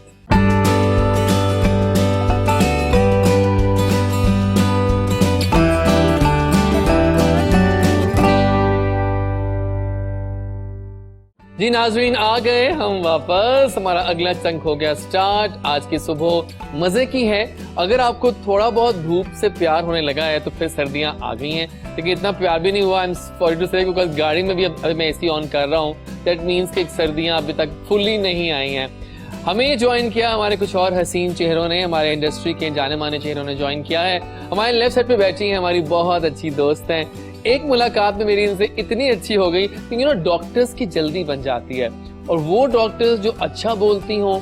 जी नाजरीन आ गए हम वापस, हमारा अगला चंक हो गया स्टार्ट। आज की सुबह मजे की है। अगर आपको थोड़ा बहुत धूप से प्यार होने लगा है तो फिर सर्दियां आ गई हैं, लेकिन इतना प्यार भी नहीं हुआ। आई एम सॉरी टू से, क्योंकि गाड़ी में भी अभी मैं एसी ऑन कर रहा हूँ, दैट मीन्स कि सर्दियां अभी तक फुली नहीं आई हैं। हमें ज्वाइन किया हमारे कुछ और हसीन चेहरों ने, हमारे इंडस्ट्री के जाने माने चेहरों ने ज्वाइन किया है। हमारे लेफ्ट साइड पे बैठी हैं हमारी बहुत अच्छी दोस्त हैं। एक मुलाकात में मेरी इनसे इतनी अच्छी हो गई कि डॉक्टर्स की जल्दी बन जाती है, और वो डॉक्टर्स जो अच्छा बोलती हों,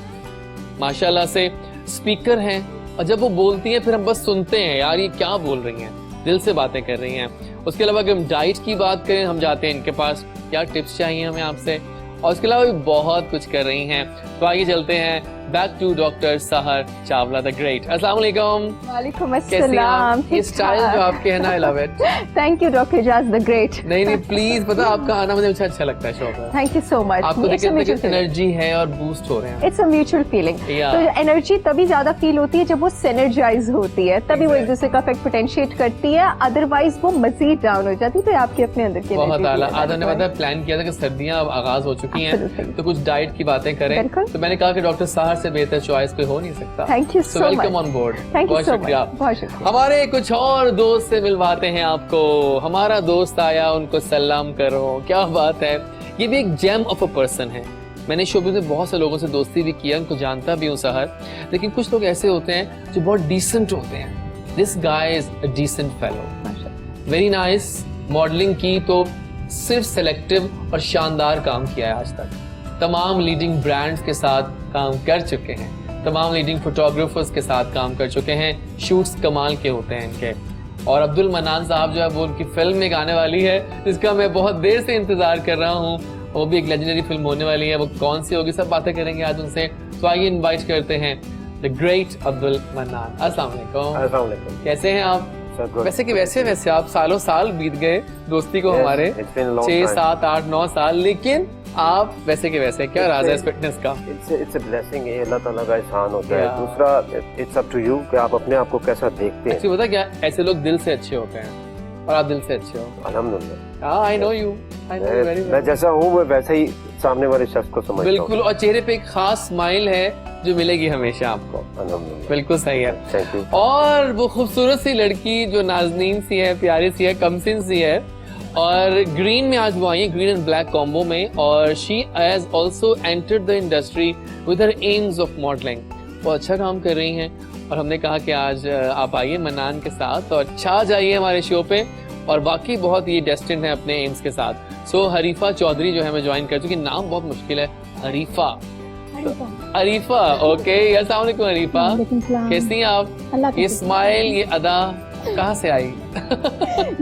माशाल्लाह से स्पीकर हैं, और जब वो बोलती हैं फिर हम बस सुनते हैं, यार ये क्या बोल रही हैं, दिल से बातें कर रही हैं। उसके अलावा अगर हम डाइट की बात करें, हम जाते हैं इनके पास, क्या टिप्स चाहिए हमें आपसे, और उसके अलावा भी बहुत कुछ कर रही हैं। तो आइए चलते हैं बैक टू डॉक्टर सहर चावला द ग्रेट। अस्सलाम वालेकुम। वालेकुम अस्सलाम। ये स्टाइल जो आपके है ना, I love it. Thank you doctor Ijaz the great. नहीं प्लीज, पता आपका आना मुझे अच्छा लगता है शो पर। Thank you so much. आपको देखिए एनर्जी है और बूस्ट हो रहे हैं। It's a mutual feeling. तो एनर्जी तभी ज्यादा फील होती है जब वो सिनर्जाइज होती है, तभी वो एक दूसरे का इफेक्ट पोटेंशिएट करती है, अदरवाइज वो मजीद डाउन हो जाती है। तो आपके अपने अंदर की बहुत आला। आज हमने पता प्लान किया था कि सर्दियां अब आगाज हो चुकी हैं, तो कुछ डाइट की बातें करें, तो मैंने कहा कि डॉक्टर सहर से बेहतर चॉइस कोई हो नहीं सकता। Thank you so much. Welcome on board. बहुत शुक्रिया, बहुत शुक्रिया। हमारे कुछ और दोस्त से मिलवाते हैं आपको। हमारा दोस्त आया, उनको सलाम करो। क्या बात है, ये भी एक जेम ऑफ अ पर्सन है। मैंने शोबे में बहुत से लोगों से दोस्ती भी किया, उनको जानता भी हूँ सहर, लेकिन कुछ लोग ऐसे होते हैं जो बहुत डिसेंट होते हैं। This guy is a decent fellow, very nice. Modelling की तो सिर्फ सिलेक्टिव और शानदार काम किया है आज तक। तमाम लीडिंग ब्रांड्स के साथ काम कर चुके हैं, तमाम लीडिंग फोटोग्राफर्स के साथ काम कर चुके हैं। शूट्स कमाल के होते हैं इनके। और अब्दुल मन्नान साहब जो है वो उनकी फिल्म में आने वाली है, जिसका मैं बहुत देर से इंतजार कर रहा हूँ। वो भी एक लेजेंडरी फिल्म होने वाली है, वो कौन सी होगी सब बातें करेंगे आज उनसे। तो आइए इनवाइट करते हैं द ग्रेट अब्दुल मन्नान। अस्सलाम वालेकुम। कैसे हैं आप? वैसे कि वैसे आप सालों साल बीत गए दोस्ती को हमारे, 6, 7, 8, 9 साल, लेकिन आप वैसे के वैसे, क्या राज है इस फिटनेस का? इट्स अ ब्लेसिंग, ये अल्लाह ताला का एहसान होता है। Yeah. दूसरा, इट्स अप टू यू कि आप अपने आप को कैसा देखते हैं। एक्चुअली पता क्या, ऐसे लोग दिल से अच्छे होते हैं और आप दिल से अच्छे हो। अल्हम्दुलिल्लाह। हाँ, आई नो यू वेरी मैं जैसा हूँ मैं वैसा ही सामने वाले शख्स को समझता हूँ। बिल्कुल, और चेहरे पे एक खास स्माइल है जो मिलेगी हमेशा आपको। अल्हम्दुलिल्लाह। बिल्कुल सही है। Thank you. और वो खूबसूरत सी लड़की जो नाज़नीन सी है, प्यारी सी है, कमसिन सी है, और ग्रीन में आज वो आई है, ग्रीन एंड ब्लैक कॉम्बो में, और she has also entered the industry with her AIIMS of modelling. वो अच्छा काम कर रही हैं और हमने कहा कि आज आप आइए मन्नान के साथ और छा जाइए हमारे शो पे, और वाकई बहुत ये डेस्टिन्ड है अपने एम्स के साथ। सो हरीफा चौधरी जो है मैं ज्वाइन कर चुकी, नाम बहुत मुश्किल है, अरीफा। ओके, अस्सलाम वालेकुम अरीफा, कैसी हैं आप? ये स्माइल, ये अदा कहाँ से आई?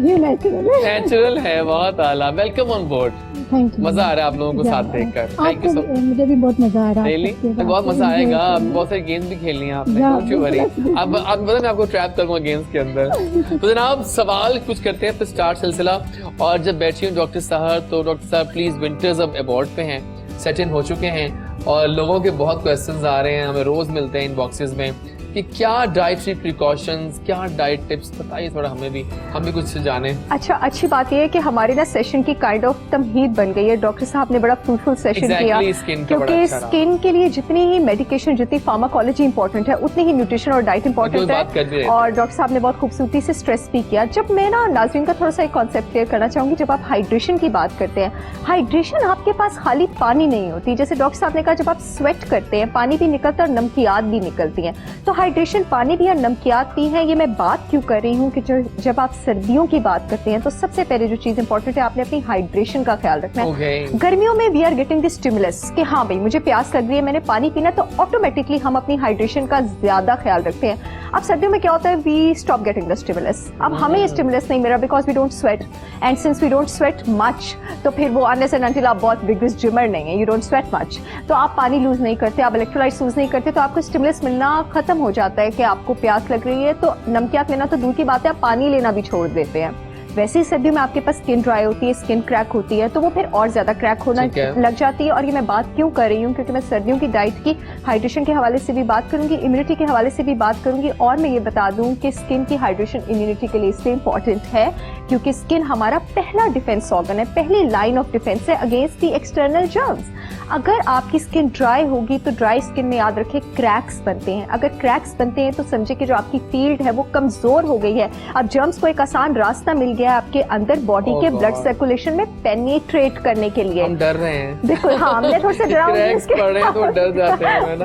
ये नेचुरल है, बहुत आला। Welcome on board. Thank you. मजा आ रहा है आप लोगों को साथ देखकर। Thank you so much. मुझे भी बहुत मजा आ रहा है। रियली बहुत मजा आएगा। बहुत सारे गेम्स भी खेलनी है आपने, डोंट यू वरी। अब पता मैं आपको ट्रैप करूंगा गेम्स के अंदर। तो जनाब सवाल कुछ करते हैं फिर स्टार्ट सिलसिला। और जब बैठी हूँ डॉक्टर साहब, तो डॉक्टर साहब प्लीज विंटर्स अब अबॉर्ड पे हैं, सेट इन हो चुके हैं, और लोगों के बहुत क्वेश्चंस आ रहे हैं, हमें रोज मिलते हैं इनबॉक्सेस में कि क्या डाइटरी प्रिकॉशंस, क्या डाइट टिप्स, बताइए थोड़ा हमें भी, हम भी कुछ जाने। अच्छा, अच्छी बात यह है कि हमारे ना सेशन की काइंड ऑफ तमहीद बन गई है। डॉक्टर साहब ने बड़ा फ्रूटफुल सेशन किया, क्योंकि स्किन के लिए जितनी ही मेडिकेशन, जितनी फार्माकोलॉजी इंपॉर्टेंट है, उतनी ही न्यूट्रिशन और डाइट इंपॉर्टेंट है। और डॉक्टर साहब ने बहुत खूबसूरती से स्ट्रेस भी किया। जब मैं ना नाज़रीन का थोड़ा सा एक कॉन्सेप्ट क्लियर करना चाहूंगी, जब आप हाइड्रेशन की बात करते हैं, हाइड्रेशन आपके पास खाली पानी नहीं होती। जैसे डॉक्टर साहब ने कहा, जब आप स्वेट करते हैं पानी भी निकलता है और नमकियात भी निकलती हैं। तो हाइड्रेशन पानी भी और नमकियात भी हैं। ये मैं बात क्यों कर रही हूँ कि जब आप सर्दियों की बात करते हैं तो सबसे पहले जो चीज इंपॉर्टेंट है, आपने अपनी हाइड्रेशन का ख्याल रखना है। गर्मियों में we are getting the stimulus कि हाँ भाई मुझे प्यास लग रही है, मैंने पानी पीना, तो ऑटोमेटिकली हम अपनी हाइड्रेशन का ज्यादा ख्याल रखते हैं। अब सर्दियों में क्या होता है, we stop getting the stimulus. अब हमें ये स्टिमुलस नहीं मिला because we don't sweat, and since we don't sweat much, तो फिर वो अनलेस एंड अनटिल आप बहुत विगरस जिमर नहीं है, यू डोंट स्वेट मच, तो आप पानी लूज नहीं करते, आप इलेक्ट्रोलाइट्स लूज नहीं करते, तो आपको स्टिमुलस मिलना खत्म हो जाता है कि आपको प्यास लग रही है। तो नमकियात लेना तो दूर की बात है, आप पानी लेना भी छोड़ देते हैं। वैसे ही सर्दियों में आपके पास स्किन ड्राई होती है, स्किन क्रैक होती है, तो वो फिर और ज्यादा क्रैक होना लग जाती है। और ये मैं बात क्यों कर रही हूँ, क्योंकि मैं सर्दियों की डाइट की, हाइड्रेशन के हवाले से भी बात करूंगी, इम्यूनिटी के हवाले से भी बात करूंगी। और मैं ये बता दूं कि स्किन की हाइड्रेशन इम्यूनिटी के लिए इसलिए इंपॉर्टेंट है क्योंकि स्किन हमारा पहला डिफेंस ऑर्गन है, पहली लाइन ऑफ डिफेंस है अगेंस्ट दी एक्सटर्नल जर्म्स। अगर आपकी स्किन ड्राई होगी तो ड्राई स्किन में याद रखें क्रैक्स बनते हैं। अगर क्रैक्स बनते हैं तो समझे कि जो आपकी फील्ड है वो कमजोर हो गई है। अब जर्म्स को एक आसान रास्ता मिल गया है आपके अंदर बॉडी के ब्लड सर्कुलेशन में पेनिट्रेट करने के लिए। हम डर रहे हैं। बिल्कुल, हाँ, हमने थोड़ा सा डरा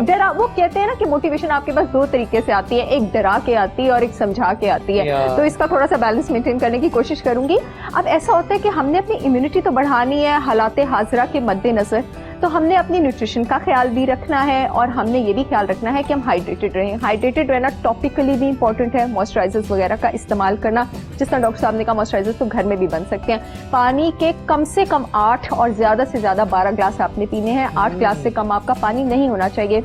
डरा। वो कहते हैं ना कि मोटिवेशन आपके पास दो तरीके से आती है, एक डरा के आती है और एक समझा के आती है। तो इसका थोड़ा सा बैलेंस मेंटेन करने की कोशिश करूंगी। अब ऐसा होता है कि हमने अपनी इम्यूनिटी तो बढ़ानी है हालाते हाजरा के मद्देनजर, तो हमने अपनी न्यूट्रिशन का ख्याल भी रखना है और हमने ये भी ख्याल रखना है कि हम हाइड्रेटेड रहें। हाइड्रेटेड रहना टॉपिकली भी इंपॉर्टेंट है, मॉइस्चराइजर्स वगैरह का इस्तेमाल करना, जिस तरह डॉक्टर साहब ने कहा मॉइस्चराइजर्स तो घर में भी बन सकते हैं। पानी के कम से कम 8 और ज्यादा से ज्यादा 12 ग्लास आपने पीने हैं। 8 ग्लास से कम आपका पानी नहीं होना चाहिए।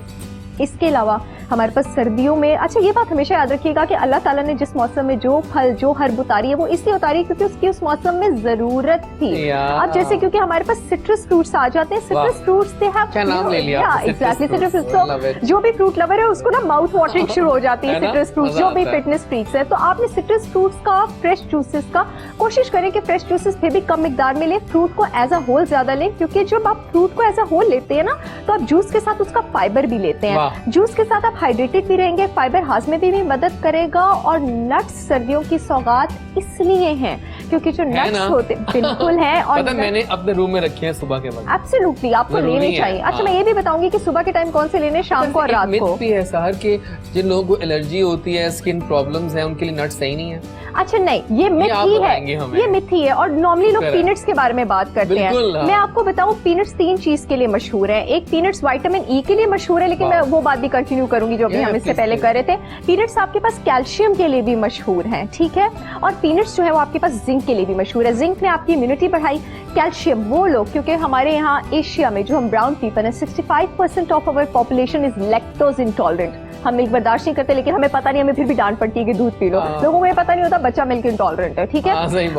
इसके अलावा हमारे पास सर्दियों में, अच्छा ये बात हमेशा याद रखिएगा कि अल्लाह ताला ने जिस मौसम में जो फल जो हर्ब उतारी है वो इसलिए उतारी क्योंकि उसकी उस मौसम में जरूरत थी। अब जैसे क्योंकि हमारे पास सिट्रस फ्रूट्स आ जाते हैं, सिट्रस फ्रूट्स दे हैव, क्या नाम ले लिया आपने? Exactly, citrus fruits. जो भी फ्रूट लवर है उसको ना माउथ वाटरिंग शुरू हो जाती है सिट्रस फ्रूट्स, जो भी फिटनेस फ्रीक्स है। तो आपने सिट्रस फ्रूट्स का, फ्रेश जूसेस का कोशिश करें कि फ्रेश जूसेस फिर भी कम मिकदार में लें, फ्रूट को एज अ होल ज्यादा लें, क्योंकि जब आप फ्रूट को एज अ होल लेते हैं ना तो आप जूस के साथ उसका फाइबर भी लेते हैं। जूस के साथ आप हाइड्रेटेड भी रहेंगे, फाइबर हाजमे में भी मदद करेगा। और नट्स सर्दियों की सौगात इसलिए हैं क्योंकि जो नट्स होते बिल्कुल हैं। और पता मैंने अपने रूम में रखे हैं सुबह के वक्त। एब्सोल्युटली आपको लेने चाहिए। अच्छा, मैं ये भी बताऊंगी कि सुबह के टाइम कौन से लेने, शाम को और रात को। मिथ भी है सहर के, जिन लोगों को एलर्जी होती है, स्किन प्रॉब्लम्स है, उनके लिए नट्स सही नहीं है। अच्छा नहीं, ये मिथ ही है, ये मिथ ही है। और नॉर्मली लोग पीनट्स के बारे में बात करते हैं। मैं आपको बताऊं, पीनट्स 3 चीज के लिए मशहूर है। एक, पीनट्स विटामिन ई के लिए मशहूर है, लेकिन मैं वो बात भी कंटिन्यू करूंगी जो अभी हम इससे पहले कर रहे थे। पीनट्स आपके पास कैल्शियम के लिए भी मशहूर है, ठीक है। और पीनट्स जो है वो आपके पास जिंक के लिए भी मशहूर है। जिंक ने आपकी इम्यूनिटी बढ़ाई। कैल्शियम वो लोग, क्योंकि हमारे यहाँ एशिया में जो हम ब्राउन पीपल है, 65% of our population is lactose intolerant. हम मिल्क बर्दाश्त नहीं करते, लेकिन हमें पता नहीं, हमें फिर भी डांट पड़ती है कि दूध पी लो। लोगों को ये पता नहीं होता बच्चा मिल्क इंटॉलरेंट है, ठीक है।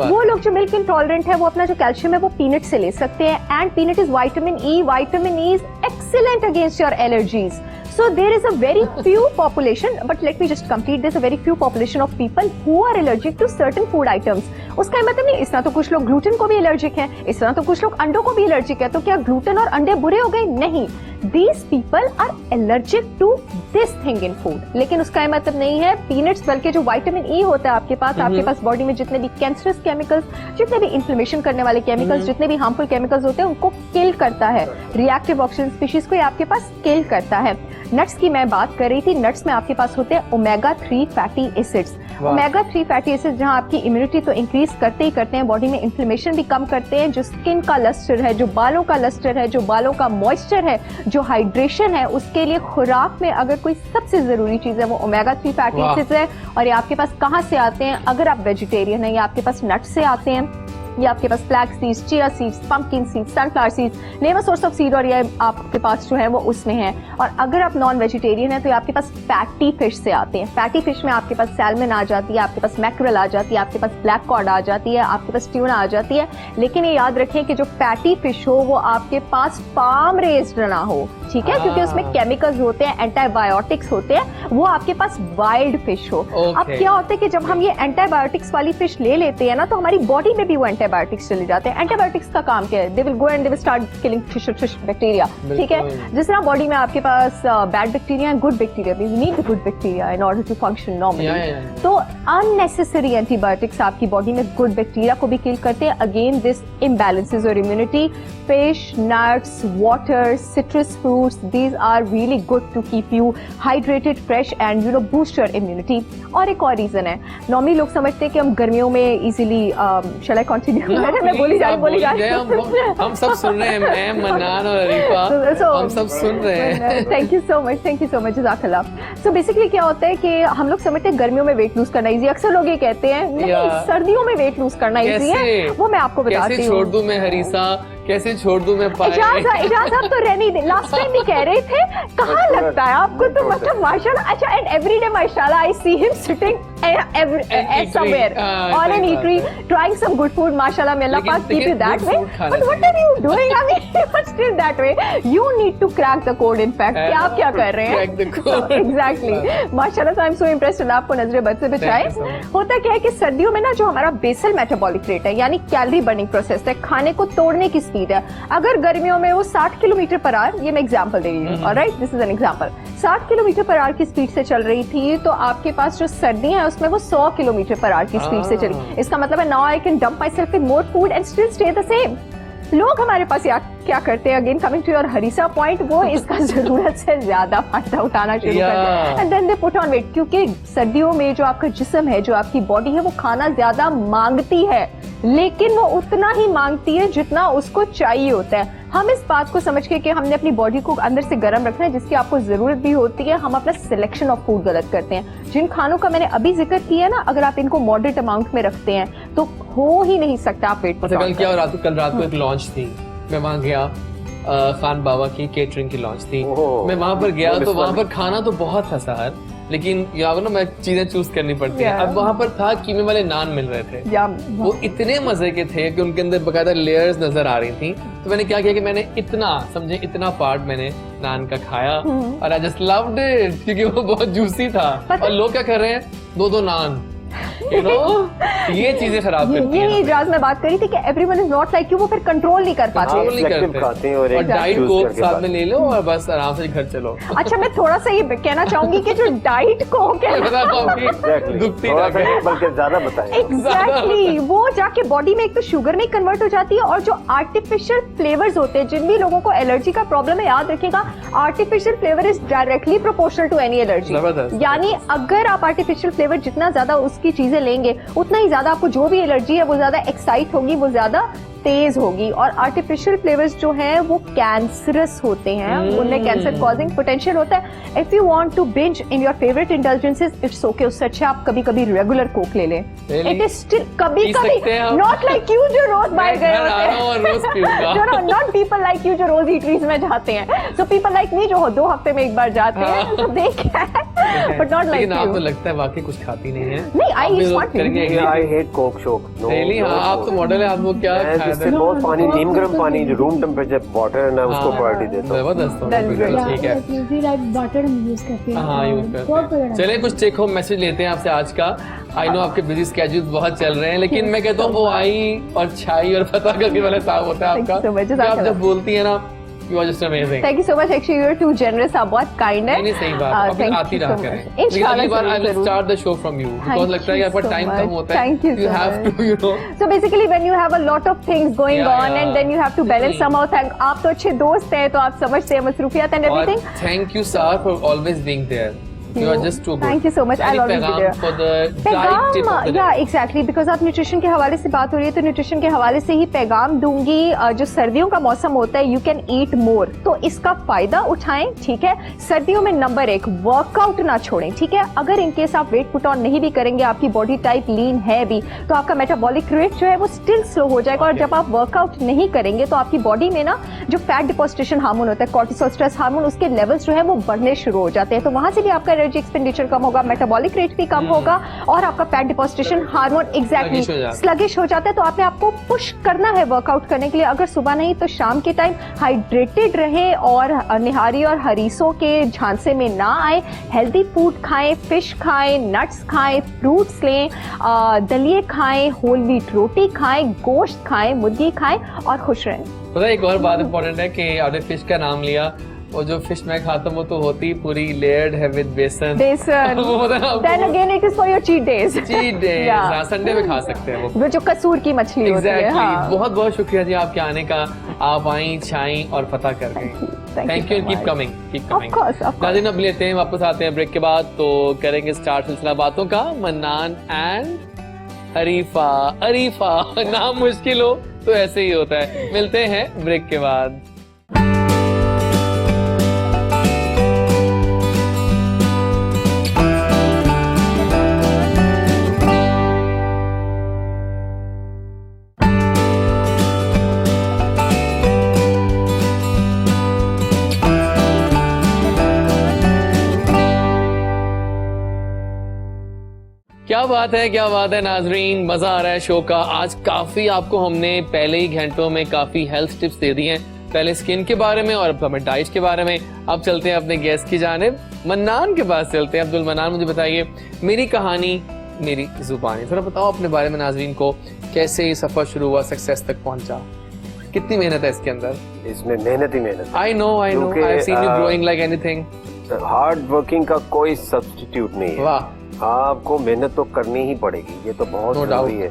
वो लोग जो मिल्क इंटॉलरेंट है वो अपना जो कैल्शियम है वो पीनट से ले सकते हैं, and peanut is vitamin E. Vitamin E is excellent against your allergies. So there is a very few population, but let me just complete this, a very few population of people who are allergic to certain food items. उसका मतलब नहीं, इस तरह तो कुछ लोग ग्लूटेन को भी एलर्जिक हैं, इस तरह तो कुछ लोग अंडों को भी एलर्जिक है, तो क्या ग्लूटेन और अंडे बुरे हो गए? नहीं, these people are allergic to this thing in food. लेकिन उसका मतलब नहीं है पीनट्स, बल्कि जो विटामिन ई होता है आपके पास बॉडी में जितने भी कैंसरस केमिकल्स, जितने भी इन्फ्लेमेशन करने वाले केमिकल्स, जितने भी हार्मफुल केमिकल्स होते हैं उनको किल करता है। रिएक्टिव ऑक्सीजन स्पीशीज को ये आपके पास किल करता है। नट्स की मैं बात कर रही थी, नट्स में आपके पास होते हैं omega 3 fatty acids. Omega 3 fatty acids जहां आपकी इम्यूनिटी तो इंक्रीज करते ही करते हैं, बॉडी में इन्फ्लेमेशन भी कम करते हैं, जो स्किन का लस्टर है, जो बालों का लस्टर है, जो बालों का मॉइस्चर है, जो हाइड्रेशन है, उसके लिए खुराक में अगर कोई सबसे जरूरी चीज है वो ओमेगा 3 फैटी एसिड्स है। और ये आपके पास कहाँ से आते हैं? अगर आप वेजिटेरियन है, ये आपके पास नट्स से आते हैं, ये आपके पास flax seeds, chia seeds, pumpkin seeds, sunflower seeds, name a source of seed, और ये आपके पास जो है वो उसमें है। और अगर आप नॉन वेजिटेरियन है तो ये आपके पास फैटी फिश से आते हैं। फैटी फिश में आपके पास सैल्मन आ जाती है, आपके पास मैक्रेल आ जाती है, आपके पास ब्लैक कॉड आ जाती है, आपके पास ट्यूना आ जाती है। लेकिन ये याद रखें कि जो फैटी फिश हो वो आपके पास फार्म रेज्ड ना हो, ठीक है, क्योंकि उसमें केमिकल्स होते हैं, एंटीबायोटिक्स होते हैं, वो आपके पास वाइल्ड फिश हो। अब क्या होता है कि जब हम ये एंटीबायोटिक्स वाली फिश ले लेते हैं ना, तो हमारी बॉडी में भी वो एंटीबायोटिक्स चले जाते हैं। एंटीबायोटिक्स का काम क्या है? They will go and they will start killing fish bacteria, ठीक है। जिस तरह बॉडी में आपके पास bad bacteria and good bacteria, we need the good bacteria in order to function normally. तो अननेसेसरी एंटीबायोटिक्स आपकी बॉडी में गुड बैक्टीरिया को भी किल करते हैं। Again this imbalances your immunity. Fish, nuts, water, citrus fruits, these are really good to keep you hydrated, fresh and you know boost your immunity. और एक और रीजन है, नॉर्मली लोग समझते हैं कि हम गर्मियों में इजीली shall I continue? मैं बोली जा रही हम सब सुन रहे हैं, मैं मन्नान और अरीफा हम सब सुन रहे हैं। थैंक यू सो मच, जज़ाकल्लाह। सो बेसिकली क्या होता है कि हम लोग समझते हैं गर्मियों में वेट लूज करना इजी, अक्सर लोग ये कहते हैं नहीं, सर्दियों में वेट लूज करना इजी है। वो मैं आपको बताती हूँ। कैसे छोड़ दूं मैं हरीसा, कैसे छोड़ दूं मैं पाए? इजाज़ आप तो रहने दे, लास्ट टाइम भी कह रहे थे, कहाँ लगता है आपको? तो मतलब माशाल्लाह। अच्छा, एंड एवरीडे माशाल्लाह I see him sitting somewhere on an eatery trying some good food. Mashallah, may Allah Pak keep you that way. But what are you doing? I mean, you're still that way. You need to crack the code. In fact, क्या आप क्या कर रहे हैं? Crack the code. Exactly. माशाल्लाह, so I'm so impressed. अल्लाह आपको नजरे बद से बचाए। होता क्या है कि सर्दियों में ना जो हमारा बेसल मेटाबॉलिक रेट है, यानी कैलोरी बर्निंग प्रोसेस है, खाने को तोड़ने की स्पीड है, अगर गर्मियों में वो 60 किलोमीटर पर आवर, ये मैं एग्जांपल दे रही हूँ, alright, this is an example, 60 kilometre per hour की स्पीड से चल रही थी, तो आपके पास जो सर्दी है उसमें वो 100 किलोमीटर पर आवर की स्पीड से चली। इसका मतलब है now I can dump myself with more food and still stay the same. लोग हमारे पास क्या करते हैं, अगेन कमिंग टू योर हरीसा पॉइंट, वो इसका जरूरत से ज्यादा फायदा उठाना शुरू करते हैं and then they put on weight, क्योंकि सर्दियों में जो आपका जिस्म है, जो आपकी बॉडी है, वो खाना ज्यादा मांगती है, लेकिन वो उतना ही मांगती है जितना उसको चाहिए होता है। हम इस बात को समझ के कि हमने अपनी बॉडी को अंदर से गर्म रखना है, जिसकी आपको जरूरत भी होती है, हम अपना सिलेक्शन ऑफ फूड गलत करते हैं। जिन खानों का मैंने अभी जिक्र किया ना, अगर आप इनको मॉडरेट अमाउंट में रखते हैं तो हो ही नहीं सकता आप पेट पर। कल रात को एक लॉन्च थी, मैं वहाँ गया, खान बाबा की केटरिंग की लॉन्च थी, मैं वहाँ पर गया तो वहाँ पर खाना तो बहुत था सार, लेकिन यहाँ ना मैं चीजें चूज करनी पड़ती है। अब वहाँ पर था कीमे वाले नान मिल रहे थे, वो इतने मजे के थे कि उनके अंदर बकायदा लेयर्स नजर आ रही थी। तो मैंने क्या किया कि मैंने इतना पार्ट मैंने नान का खाया और आई जस्ट लव्ड इट, क्योंकि वो बहुत जूसी था। और लोग क्या कर रहे हैं, 2-2 नान, you know, ये चीजें खराब करती हैं। ये इजाज़ में बात करी थी कि everyone is not like you, वो फिर कंट्रोल नहीं कर पाते, और डाइट को साथ में ले लो और बस आराम से घर चलो। अच्छा, मैं थोड़ा सा ये कहना चाहूंगी कि जो डाइट को बल्कि ज्यादा बताएं, एग्जैक्टली, वो जाके बॉडी में एक तो शुगर में कन्वर्ट हो जाती है, और जो आर्टिफिशियल फ्लेवर्स होते हैं, जिन भी लोगों को एलर्जी का प्रॉब्लम है, याद रखिएगा, artificial flavour is directly proportional to any allergy. यानी अगर आप आर्टिफिशियल फ्लेवर जितना ज्यादा उसकी चीजें लेंगे, उतना ही ज्यादा आपको जो भी एलर्जी है वो ज्यादा एक्साइट होगी, वो ज्यादा तेज होगी, और आर्टिफिशियल फ्लेवर्स जो हैं वो कैंसरस होते हैं, उनमें कैंसर कॉजिंग पोटेंशियल होता है। If you want to binge in your favourite indulgences, it's okay, उससे अच्छा आप कभी कभी रेगुलर कोक ले लें। इट इज स्टिल कभी कभी, नॉट लाइक यू जो रोज बाहर गए होते हैं, नॉट पीपल लाइक यू जो रोज ईटरीज में जाते हैं, सो पीपल लाइक मी जो 2 हफ्ते में एक बार जाते हैं, तो दे बट नॉट लाइक यू। आप तो लगता है वाकई कुछ खाती नहीं है। नहीं, आई हेट कोक शोक। रियली? हाँ, आप तो मॉडल है, आपको क्या खाया है? बहुत पानी, नीम गर्म पानी, जो रूम टेम्परेचर वाटर है ना, उसको प्रायोरिटी देता हूं। जबरदस्त, ठीक है। यूजुअली लाइक वाटर हम यूज करते हैं। हाँ, यूज करते हैं। चलिए कुछ टेक होम मैसेज लेते हैं आपसे आज का। आई नो आपके बिजी स्केड्यूल्स बहुत चल रहे हैं, लेकिन मैं कहता हूँ वो आई और छाई और पता करके वाला साहब होता है आपका। आप जब बोलती है ना, you are just amazing. Thank you so much. Actually, you're too generous. आप बहुत kind है। नहीं सही बात है। आप आती रहा करें। अगली बार I will start the show from you because लगता है कि आपका टाइम कम होता है। Thank you so much. You have to, you know. So basically, when you have a lot of things going on and then you have to balance somehow. आप तो अच्छे दोस्त हैं, तो आप समझते हैं मसरूफियत and everything. Thank you, sir, for always being there. You are just too good. Thank you so much. I'll always be there. For the diet tip of the day. Yeah, exactly. Because आप न्यूट्रिशन के हवाले से बात हो रही है, तो न्यूट्रिशन के हवाले से ही पैगाम दूंगी। जो सर्दियों का मौसम होता है, यू कैन ईट मोर, तो इसका फायदा उठाएं, ठीक है। सर्दियों में नंबर 1, वर्कआउट ना छोड़ें, ठीक है। अगर इनकेस आप वेट पुट ऑन नहीं भी करेंगे, आपकी बॉडी टाइप लीन है भी, तो आपका मेटाबॉलिक रेट जो है वो स्टिल स्लो हो जाएगा। और जब आप वर्कआउट नहीं करेंगे, तो आपकी बॉडी में ना जो फैट डिपोजिशन हार्मोन होता है, कॉर्टिसोल स्ट्रेस हार्मोन, उसके लेवल्स जो है वो बढ़ने शुरू हो जाते हैं। तो वहां से भी आपका एनर्जी एक्सपेंडिचर कम होगा, मेटाबॉलिक रेट भी कम होगा, और आपका fat deposition hormone exactly sluggish हो जाता है। तो आपने आपको पुश करना है वर्कआउट करने के लिए। अगर सुबह नहीं तो शाम के टाइम हाइड्रेटेड रहे और निहारी और हरीसों के झांसे में ना आए। हेल्दी फूड खाएं, फिश खाएं, नट्स खाएं, फ्रूट्स लें, दलिए खाएं, होल व्हीट रोटी खाएं, गोश्त खाएं, मुर्गी खाएं और खुश रहें। पता है एक और बात इंपॉर्टेंट है कि आपने फिश का नाम लिया, और जो फिश मैं खाता हूँ वो तो होती पूरी लेयर्ड है विद बेसन। वो पता है आपको? Then again it is for your cheat days. Cheat days, हाँ, संडे में खा सकते हैं वो जो कसूर की मछली होती है। हाँ। बहुत बहुत शुक्रिया जी आपके आने का। आप आई, छाई और पता कर गई। Thank you, keep coming, keep coming. नाज़रीन, अब लेते हैं, वापस आते हैं ब्रेक के बाद, तो करेंगे स्टार्ट सिलसिला बातों का। Mannan and Arifa. अरीफा नाम मुश्किल हो तो ऐसे ही होता है। मिलते हैं ब्रेक के बाद। क्या बात है नाजरीन, मजा आ रहा है शो का। आज काफी आपको हमने पहले ही घंटों में काफी हेल्थ टिप्स दे दी हैं, पहले स्किन के बारे में और अब हमें डाइट के बारे में। अब चलते हैं अपने गेस्ट की जानिब, मन्नान के पास चलते हैं। अब्दुल मन्नान, मुझे बताइए मेरी कहानी मेरी जुबानी, थोड़ा बताओ अपने बारे में नाजरीन को, कैसे ये सफर शुरू हुआ, सक्सेस तक पहुंचा, कितनी मेहनत है इसके अंदर? इसमें मेहनत ही मेहनत। I know I have seen you growing like anything. Hard working का कोई सब्स्टिट्यूट नहीं है। वाह, आपको मेहनत तो करनी ही पड़ेगी, ये तो बहुत जरूरी है।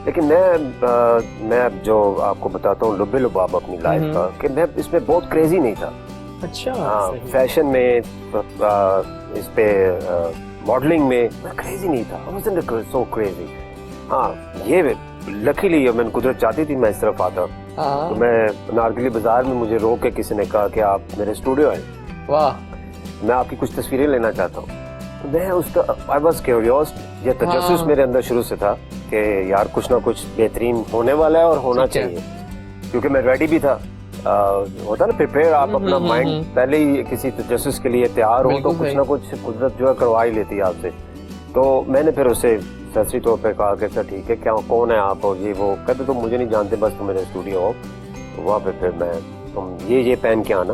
लेकिन मैं जो आपको बताता हूँ लुबे लुबाब अपनी लाइफ का, कि मैं इसमें बहुत क्रेजी नहीं था। अच्छा, हाँ, फैशन में, इस पे मॉडलिंग में मैं क्रेजी नहीं था। I wasn't so crazy। हाँ, ये लकीली मैंने कुदरत चाहती थी मैं इस तरफ आता। तो मैं नारगिली बाजार में मुझे रोक के किसी ने कहा कि आप मेरे स्टूडियो आए, वाह, मैं आपकी कुछ तस्वीरें लेना चाहता हूँ। तो मैं उसका आई वॉज क्यूरियस, ये तजस्सुस मेरे अंदर शुरू से था कि यार कुछ ना कुछ बेहतरीन होने वाला है और होना चाहिए, क्योंकि मैं रेडी भी था। होता ना प्रिपेयर, आप अपना माइंड पहले ही किसी तजस्सुस के लिए तैयार हो तो कुछ ना कुछ कुदरत जो है करवा ही लेती है आपसे। तो मैंने फिर उससे सरसरी तौर पर कहा कि सर ठीक है, क्या कौन है आप, और ये वो कहते तो मुझे नहीं जानते, बस तुम मेरे स्टूडियो हो। तो वहाँ पे फिर मैं तुम ये पहन के आना,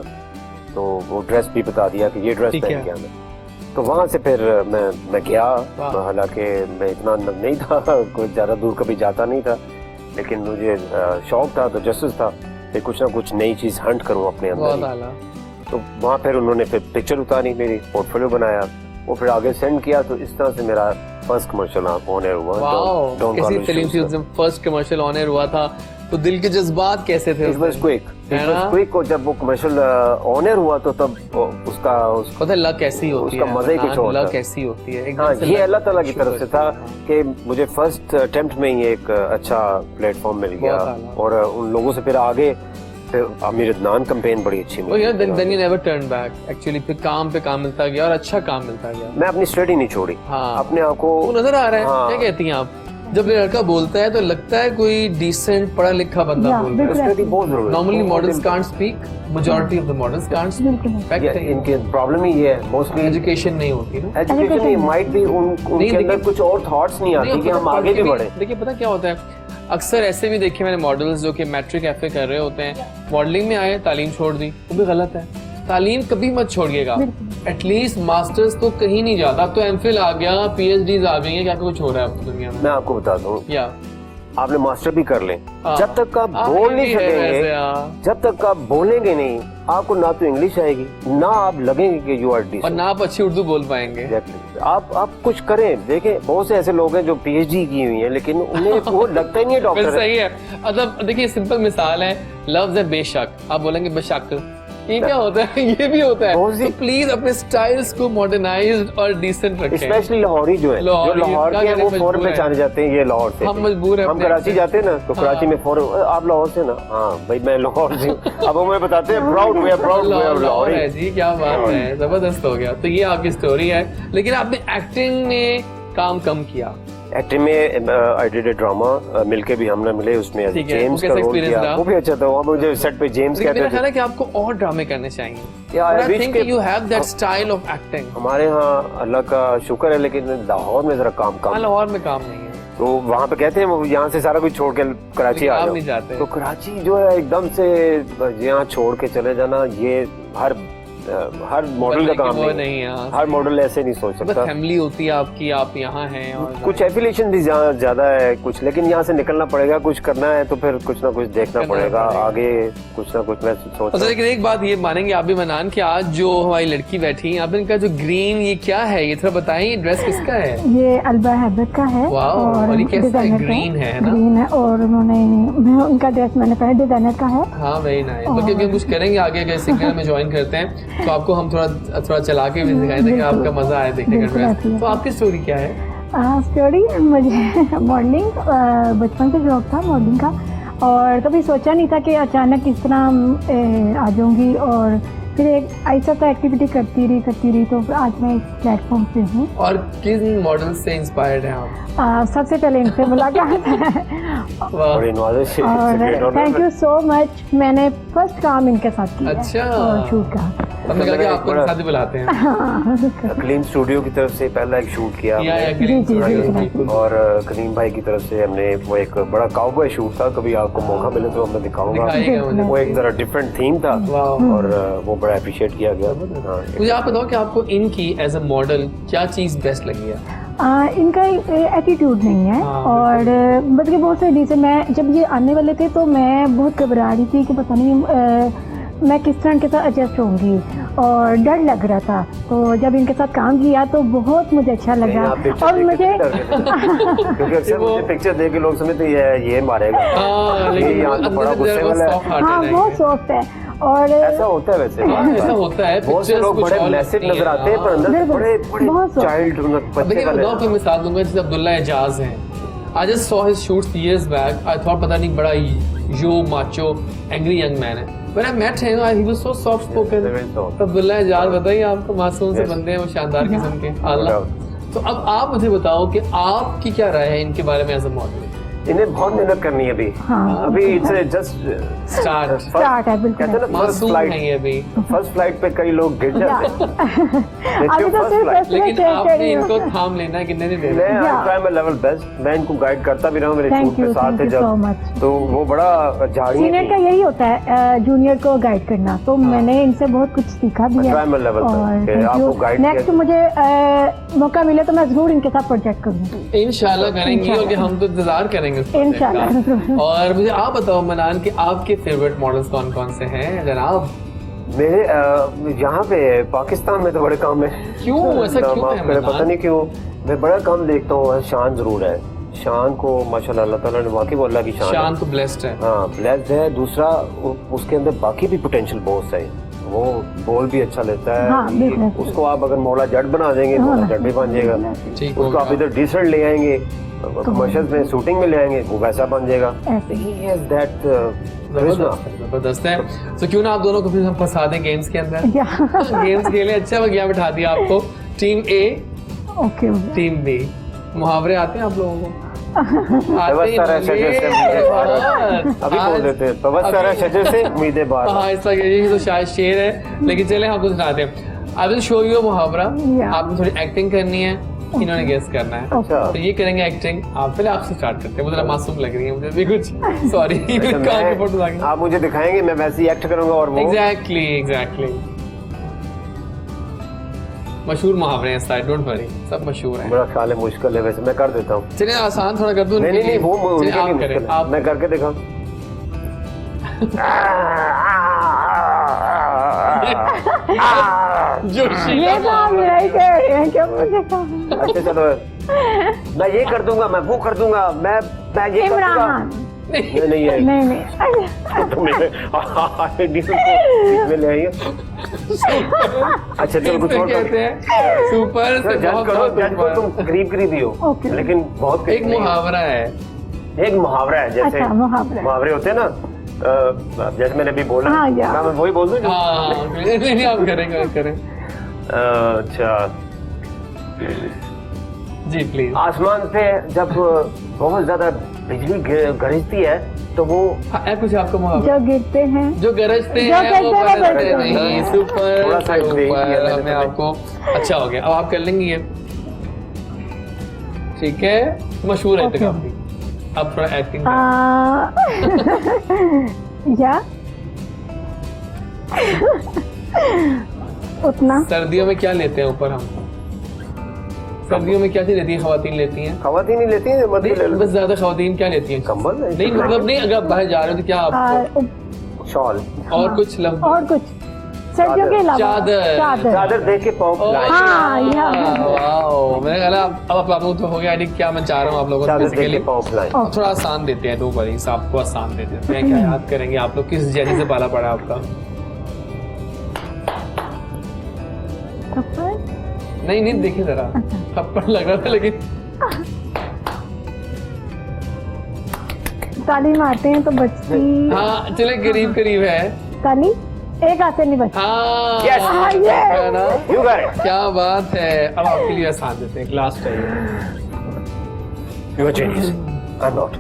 तो वो ड्रेस भी बता दिया कि ये ड्रेस पहन के आना। तो वहाँ से फिर मैं गया, हालांकि मैं इतना नहीं था, कोई ज़्यादा दूर कभी जाता नहीं था, लेकिन मुझे शौक था, तजस्सुस था कि कुछ ना कुछ नई चीज़ हंट करूँ अपने अंदर। तो वहाँ फिर उन्होंने फिर पिक्चर उतारी, मेरी पोर्टफोलियो बनाया, वो फिर आगे सेंड किया। तो इस तरह से मेरा फर्स्ट कमर्शियल ऑन एयर हुआ। फर्स्ट कमर्शियल ऑन एयर हुआ था। तो दिल के जज्बात कैसे थे? इट वाज क्विक और जब वो कमर्शियल ऑनर हुआ तो तब उसका पता लक कैसी होती है, उसका मजा ही कुछ और लक कैसी होती है। हाँ, ये अल्लाह ताला की तरफ से था कि मुझे फर्स्ट अटेम्प्ट में ही एक अच्छा प्लेटफॉर्म मिल गया और उन लोगों से फिर आगे आमिर अदनान कैंपेन बड़ी अच्छी मिली। then you never turned back actually, फिर काम पे काम मिलता गया और अच्छा काम मिलता गया। मैं अपनी स्टडी नहीं छोड़ी। हाँ, अपने आप को वो नजर आ रहा है। हाँ, क्या कहती हैं आप? जब ये लड़का बोलता है तो लगता है कोई डिसेंट पढ़ा लिखा बंदा बोल रहा है। स्टडी बहुत जरूरी है। Normally models can't speak, majority of the models can't speak. इनके प्रॉब्लम ही ये है, मोस्टली एजुकेशन नहीं होती ना। एजुकेशन ही माइट भी उनके अंदर कुछ और थॉट्स नहीं आती कि हम आगे भी बढ़े। देखिए पता क्या होता है, अक्सर ऐसे भी देखे मैंने मॉडल्स जो कि मैट्रिक एफए कर रहे होते हैं, मॉडलिंग में आए, तालीम छोड़ दी, वो भी गलत है। तालीम कभी मत छोड़िएगा, एटलीस्ट मास्टर्स तो कहीं नहीं जाता। अब तो एमफिल आ गया, पीएचडीज आ गई है, क्या कुछ हो रहा है अब दुनिया में। मैं आपको बता दूं, या आपने मास्टर भी कर लें, हाँ, जब तक आप बोल नहीं सकेंगे, जब तक आप बोलेंगे नहीं, आपको ना तो इंग्लिश आएगी, ना आप लगेंगे कि यू आर डिसेंट, और ना आप अच्छी उर्दू बोल पाएंगे। आप कुछ करें। देखें बहुत से ऐसे लोग हैं जो पीएचडी की हुई हैं लेकिन उन्हें वो लगता ही नहीं है डॉक्टर। सही है। मतलब देखिए सिंपल मिसाल है, लफ्ज है बेशक, आप बोलेंगे बेशक, ये क्या होता है? ये भी होता है। तो प्लीज अपने स्टाइल्स को मॉडर्नाइज्ड और डिसेंट रखें। स्पेशली लाहौरी जो है, जो लाहौर के हैं वो फौरन पहचाने जाते हैं, ये लाहौर से। हम मजबूर हैं। हम कराची जाते हैं ना तो कराची में फौरन, आप लाहौर से ना? हाँ भाई मैं लाहौर से। अब हमें बताते हैं प्राउड वी आर लाहौरी है जी। क्या बात है, जबरदस्त हो गया। तो ये आपकी स्टोरी है, लेकिन आपने एक्टिंग में काम कम किया। एक्टिंग में आई डिड अ ड्रामा, मिलके भी हमने मिले, उसमें जेम्स का रोल किया, वो भी अच्छा था। वहाँ मुझे सेट पे जेम्स कहते थे। मेरा ख्याल है कि आपको और ड्रामे करने चाहिए। I think you have that style of acting. हमारे यहाँ अल्लाह का शुक्र है, लेकिन लाहौर में जरा काम कम। लाहौर में काम नहीं है, तो वहाँ पे कहते हैं वो यहाँ से सारा कुछ छोड़ के कराची आ जाओ। तो कराची जो है एकदम से यहाँ छोड़ के चले जाना, ये हर मॉडल का काम नहीं है। हर मॉडल ऐसे नहीं सोच सकता। फैमिली होती है आपकी, आप यहाँ हैं और कुछ एफिलिएशन भी ज्यादा है कुछ, लेकिन यहाँ से निकलना पड़ेगा, कुछ करना है तो फिर कुछ ना कुछ देखना पड़ेगा आगे, कुछ ना कुछ मैं सोच। अच्छा, लेकिन एक बात ये मानेंगे आप भी मनान कि आज जो हमारी लड़की बैठी है, आपने इनका जो ग्रीन, ये क्या है? ये थोड़ा बताएं, ड्रेस किसका है? ये अल्बा हैबत का है। और ये कैसा है? ग्रीन है ना? ग्रीन है, और उन्होंने उनका ड्रेस मैंने पहले डिजाइनर का है। हाँ वेरी नाइस। क्योंकि कुछ करेंगे आगे, अगर सिंगर में ज्वाइन करते हैं तो आपको हम थोड़ा चला के भी दिखाएंगे कि आपका मजा आए देखने का। तो आपकी स्टोरी क्या है? स्टोरी मुझे मॉडलिंग बचपन से शौक था मॉडलिंग का, और कभी सोचा नहीं था कि अचानक इस तरह आ जाऊंगी। और फिर एक ऐसा एक्टिविटी करती रही तो आज मैं इस प्लेटफॉर्म पे हूँ। और किन मॉडल से इंस्पायर्ड हैं आप? सबसे पहले इनसे मुलाकात है और थैंक यू सो मच। मैंने फर्स्ट काम इनके साथ किया। अच्छा, और शूट का हमने कहा कि आपको साथ ही बुलाते हैं। कलीम स्टूडियो की तरफ से पहला एक शूट किया और कलीम भाई की तरफ से हमने वो एक बड़ा काउबॉय शूट था, कभी आपको मौका मिले तो मैं दिखाऊंगा। वो एक जरा डिफरेंट थीम था और वो बड़ा अप्रिशिएट किया गया। मुझे आप बताओ कि आपको इनकी एज अ मॉडल क्या चीज बेस्ट लगी है? इनका एटीट्यूड नहीं है और बल्कि बहुत से रीजन। मैं जब ये आने वाले थे तो मैं बहुत घबरा रही थी कि पता नहीं मैं किस तरह इनके साथ एडजस्ट होंगी और डर लग रहा था। तो जब इनके साथ काम किया तो बहुत मुझे अच्छा लगा। और मुझे क्योंकि अक्सर मुझे पिक्चर देख के लोग समझते ये मारेगा, लेकिन बड़ा गुस्से वाला है। हाँ बहुत सॉफ्ट है और ऐसा होता है वैसे ऐसा होता है। बहुत से लोग बड़े मैसिव नजर आते हैं पर अंदर बड़े चाइल्ड बच्चे वाले। मैं मिसाल दूंगा, जैसे अब्दुल्ला एजाज हैं। I just saw his shoots years back. I thought पता नहीं बड़ा यो माचो एंग्री यंग मैन है। When I met him, he was so soft spoken. तो अब्दुल्ला एजाज बताइए, आपको मासूम से बंदे हैं वो, शानदार किस्म के। अल्लाह। तो अब आप मुझे बताओ कि आपकी क्या राय है इनके बारे में एज अ मॉडल? इन्हें बहुत मेहनत करनी है अभी। अभी इट्स जस्ट स्टार्ट है बिल्कुल। कहते हैं ना फर्स्ट फ्लाइट पे कई लोग गिर जाते हैं। अभी तो सिर्फ लेकिन आपने इनको थाम लेना है कि नहीं लेना। मैं I try my level best. मैं इनको गाइड करता भी रहा हूं, मेरे शूट पे साथ है जब, तो वो बड़ा झाड़ी। सीनियर का यही होता है जूनियर को गाइड करना, तो मैंने इनसे बहुत कुछ सीखा भी है। और नेक्स्ट मुझे मौका मिले तो मैं जरूर इनके साथ प्रोजेक्ट करूंगी। इंशाल्लाह करेंगी, और हम तो इंतजार करेंगे इंशाल्लाह। और मुझे आप बताओ मनान कि आपके फेवरेट मॉडल्स कौन कौन से हैं जनाब? मेरे यहाँ पे पाकिस्तान में तो बड़े काम है। क्यों ऐसा क्यों है? पता नहीं क्यों मैं बड़ा कम देखता हूँ। शान जरूर है, शान को माशाल्लाह अल्लाह ताला ने वाकई वो अल्लाह की शान तो ब्लेस्ड है। हाँ ब्लेस्ड है। दूसरा उसके अंदर बाकी भी पोटेंशियल बहुत है। वो बॉल भी अच्छा लेता है। हाँ, बिल्कुल। उसको आप अगर मौला जट बना देंगे मौला जट भी बन जाएगा। ठीक उसको आप इधर डिसेंट ले आएंगे, कमर्शियल में शूटिंग में ले आएंगे, वो वैसा बन जाएगा। जबरदस्त है। तो क्यों ना आप दोनों को फिर हम फंसा दें गेम्स के अंदर। गेम्स खेले, अच्छा हो गया बिठा दिया आपको। टीम ए ओके टीम बी। मुहावरे आते हैं आप लोगों को? अभी बोल देते हैं शजर से उम्मीदें बार। हाँ इस वक्त ये तो शायद शेर है, लेकिन चले हम कुछ सुनाते हैं। आई विल शो यू मुहावरा, आपने थोड़ी एक्टिंग करनी है, इन्होंने गेस करना है। अच्छा। तो ये करेंगे एक्टिंग। आप पहले आपसे स्टार्ट करते हैं, मुझे मासूम लग रही है मुझे भी कुछ। सॉरी आप मुझे दिखाएंगे, मैं वैसे ही एक्ट करूंगा और वो एग्जैक्टली मशहूर मुहावरे हैं साइड, डोंट वरी, सब मशहूर हैं। बड़ा ख्याल है मुश्किल है, वैसे मैं कर देता हूँ। चलिए आसान थोड़ा कर दूं। नहीं वो उनके लिए आप मुश्किल करें, है। आप मैं करके दिखाऊं। ये तो आप मेरा ही कह रहे हैं क्या मुझे अच्छा चलो मैं ये कर दूंगा, मैं वो कर दूंगा, मैं ये कर दूंगा। इमरान नहीं है नहीं तो मेरे में ले आइए। अच्छा चलो कुछ और कहते हैं सुपर से जज बहुत करो, जज को बहुत तुम करीब ही हो, लेकिन बहुत एक मुहावरा है। एक मुहावरा है, जैसे अच्छा, मुहावरे होते हैं ना, जैसे मैंने अभी बोला, हाँ, मैं वही बोल दूं। हाँ नहीं आप करें। अच्छा जी प्लीज। आसमान पे जब बहुत ज्यादा बिजली गरजती है तो वो कुछ आपको मुहावरा जो गिरते हैं जो गरजते जो हैं वो गरजते बरसते हैं, नहीं। सुपर थोड़ा सा मैं आपको अच्छा हो गया, अब आप कर लेंगे ये, ठीक है। मशहूर है काफी, अब थोड़ा एक्टिंग या उतना। सर्दियों में क्या लेते हैं ऊपर हम? सर्दियों में क्या चीज लेती है खवातीन लेती हैं? खवातीन ही लेती हैं, मत ले लो। बस ज्यादा खवातीन क्या लेती हैं? कंबल नहीं मतलब नहीं, अगर आप बाहर जा रहे हो तो क्या आप शॉल और कुछ लफ्ज और कुछ सर्दियों के अलावा चादर देख के पॉप हाँ मैंने कहा अब आप लोगों तो हो गया आइडिया क्या मैं चाह रहा हूँ आप लोगों को बेसिकली। थोड़ा आसान देते हैं, दो बारी आपको आसान दे देते हैं। क्या याद करेंगे आप लोग, किस जैनी से पाला पड़ा आपका? नहीं देखिए जरा, थप्पड़ लग रहा था लेकिन ताली मारते हैं तो बचती। हाँ चले करीब है ताली एक हाथ से नहीं बचती। हाँ ना, क्या बात है। अब आपके लिए आसान देते हैं, क्लास चाहिए। You are genius. I'm not.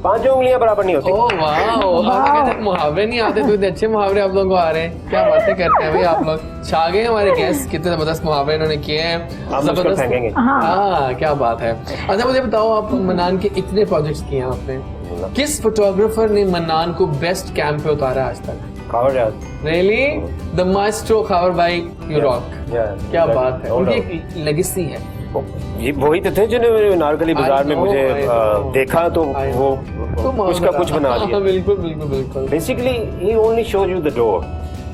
5 उंगलियां बराबर नहीं होती। ओह वाह, मुहावरे नहीं आते तो इतने अच्छे मुहावरे आप लोगों को आ रहे हैं। क्या बातें करते हैं भाई आप लोग। छा गए हमारे गेस्ट, कितने जबरदस्त मुहावरे इन्होंने किए हैं, जबरदस्त। हाँ क्या बात है। अच्छा मुझे बताओ, आप मन्नान के इतने प्रोजेक्ट्स किए हैं आपने, किस फोटोग्राफर ने मन्नान को बेस्ट कैंप पे उतारा आज तक? Really? The maestro खावर भाई, you rock. क्या बात है, उनकी एक लेगेसी है। ये वही तो थे जिन्होंने नारकली बाजार में मुझे देखा तो वो कुछ का कुछ बना दिया। बिल्कुल। Basically he only shows you the door.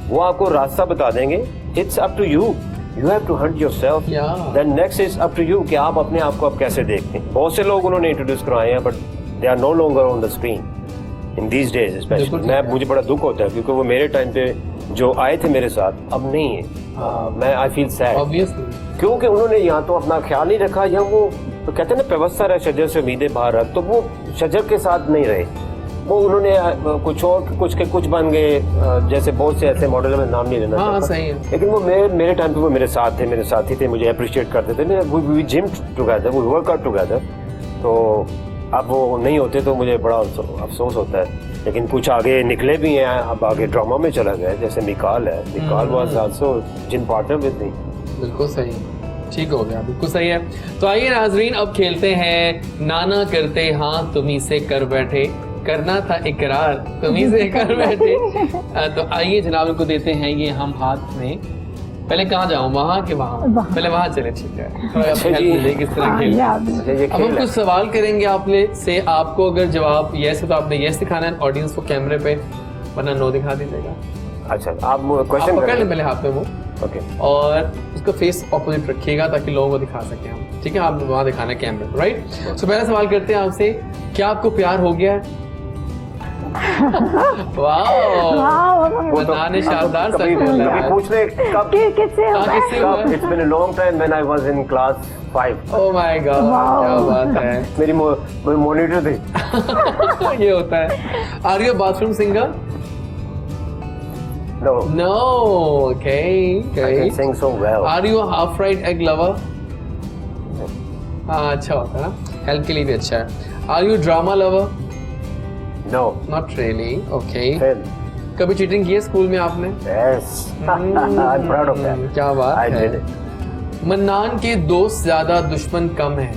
वो आपको रास्ता बता देंगे। It's up to you. You have to hunt yourself. Then next is up to you कि आप अपने आप को आप कैसे देखते हैं। बहुत से लोग उन्होंने इंट्रोड्यूस करवाए हैं, but they are no longer on the screen in these days especially. मुझे बड़ा दुख होता है क्योंकि वो मेरे टाइम पे जो आए थे मेरे साथ अब नहीं है। मैं I feel sad. क्योंकि उन्होंने यहाँ तो अपना ख्याल नहीं रखा, या वो तो कहते हैं ना व्यवस्था रहे शजर से उम्मीदें बाहर रख, तो वो शजर के साथ नहीं रहे। वो उन्होंने कुछ और कुछ बन गए, जैसे बहुत से ऐसे मॉडल में नाम नहीं लेना चाहता। सही है। लेकिन वो मेरे टाइम पे वो मेरे साथ थे, मेरे साथी थे, मुझे अप्रिशिएट करते थे। We gym together, we work out together. तो अब वो नहीं होते तो मुझे बड़ा अफसोस होता है। लेकिन कुछ आगे निकले भी हैं, अब आगे ड्रामा में चला गया, जैसे मिकाल है। Mikaal was also gym partner with me. बिल्कुल सही, ठीक हो गया, बिल्कुल सही है। तो आइए नाजरीन, अब खेलते हैं नाना करते हाँ तुम्ही से कर बैठे, करना था इकरार तुम्ही से कर बैठे। तो आइए जनाब को देते हैं ये हम हाथ में। पहले कहाँ जाऊँ, वहाँ के वहाँ? पहले वहाँ चले, ठीक है। किस तरह खेल। अब हम कुछ सवाल करेंगे आपने से, आपको अगर जवाब यस है तो आपने यस दिखाना है ऑडियंस को कैमरे पे, वरना नो दिखा दीजिएगा। अच्छा आप क्वेश्चन पकड़ लें पहले हाथ में वो। ओके और उसका फेस ऑपोजिट रखिएगा ताकि लोगों को दिखा सकें हम, ठीक है? आप वहाँ दिखाना है कैमरे, राइट? सो पहला सवाल करते हैं आपसे, क्या आपको प्यार हो गया है? वाह, बताने शानदार सच बोला है। पूछ ले कब किससे हाँ, किससे हुआ? It's been a long time when I was in class 5. Oh my God, क्या बात है। मेरी मॉनिटर थी। ये होता है। Are you a bathroom singer? No. No, okay, I okay. can sing so well. Are you a half fried egg lover? हाँ, अच्छा होता है ना, हेल्थ के लिए भी अच्छा है। Are you drama lover? No. Not really, okay. Then, कभी चीटिंग की है स्कूल में आपने? yes. I'm proud of that. क्या बात I है। did it. मन्नान के दोस्त ज्यादा दुश्मन कम है।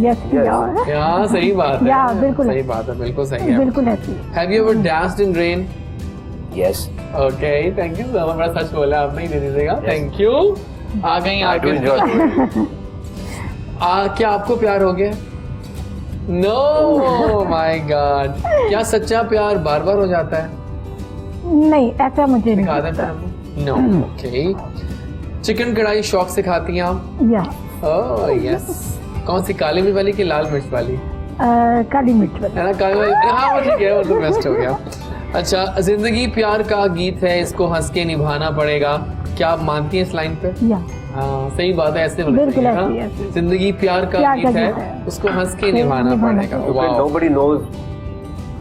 Yes Yes. हाँ, सही बात है। Yeah, बिल्कुल। सही बात है, बिल्कुल सही है। बिल्कुल ऐसी Have you ever danced in rain? Yes. Okay, thank you so much। बड़ा सच बोला आपने, ही दे दीजिएगा। Thank you। आ गई I do आगे। enjoy doing it. क्या आपको प्यार हो गया? No, my God। क्या सच्चा प्यार बार बार हो जाता है? नहीं, ऐसा मुझे नहीं दिखा दें पता। No, okay. चिकन कढ़ाई शौक से खाती हैं आप? या ओह यस। कौन सी, काली मिर्च वाली कि लाल मिर्च वाली? काली मिर्च वाली। है ना, काली वाली। हाँ, वो ठीक है, वो तो बेस्ट हो गया। अच्छा, जिंदगी प्यार का गीत है, इसको हंस के निभाना पड़ेगा, क्या आप मानती हैं इस लाइन पे? या हाँ, सही बात है, ऐसे होना बिल्कुल चाहिए, ऐसे ही, हाँ? ऐसे ही। जिंदगी प्यार का प्यार का गीत है, गीत है। उसको हंस के निभाना निभाना पड़ेगा। पड़ेगा। वाह। Nobody knows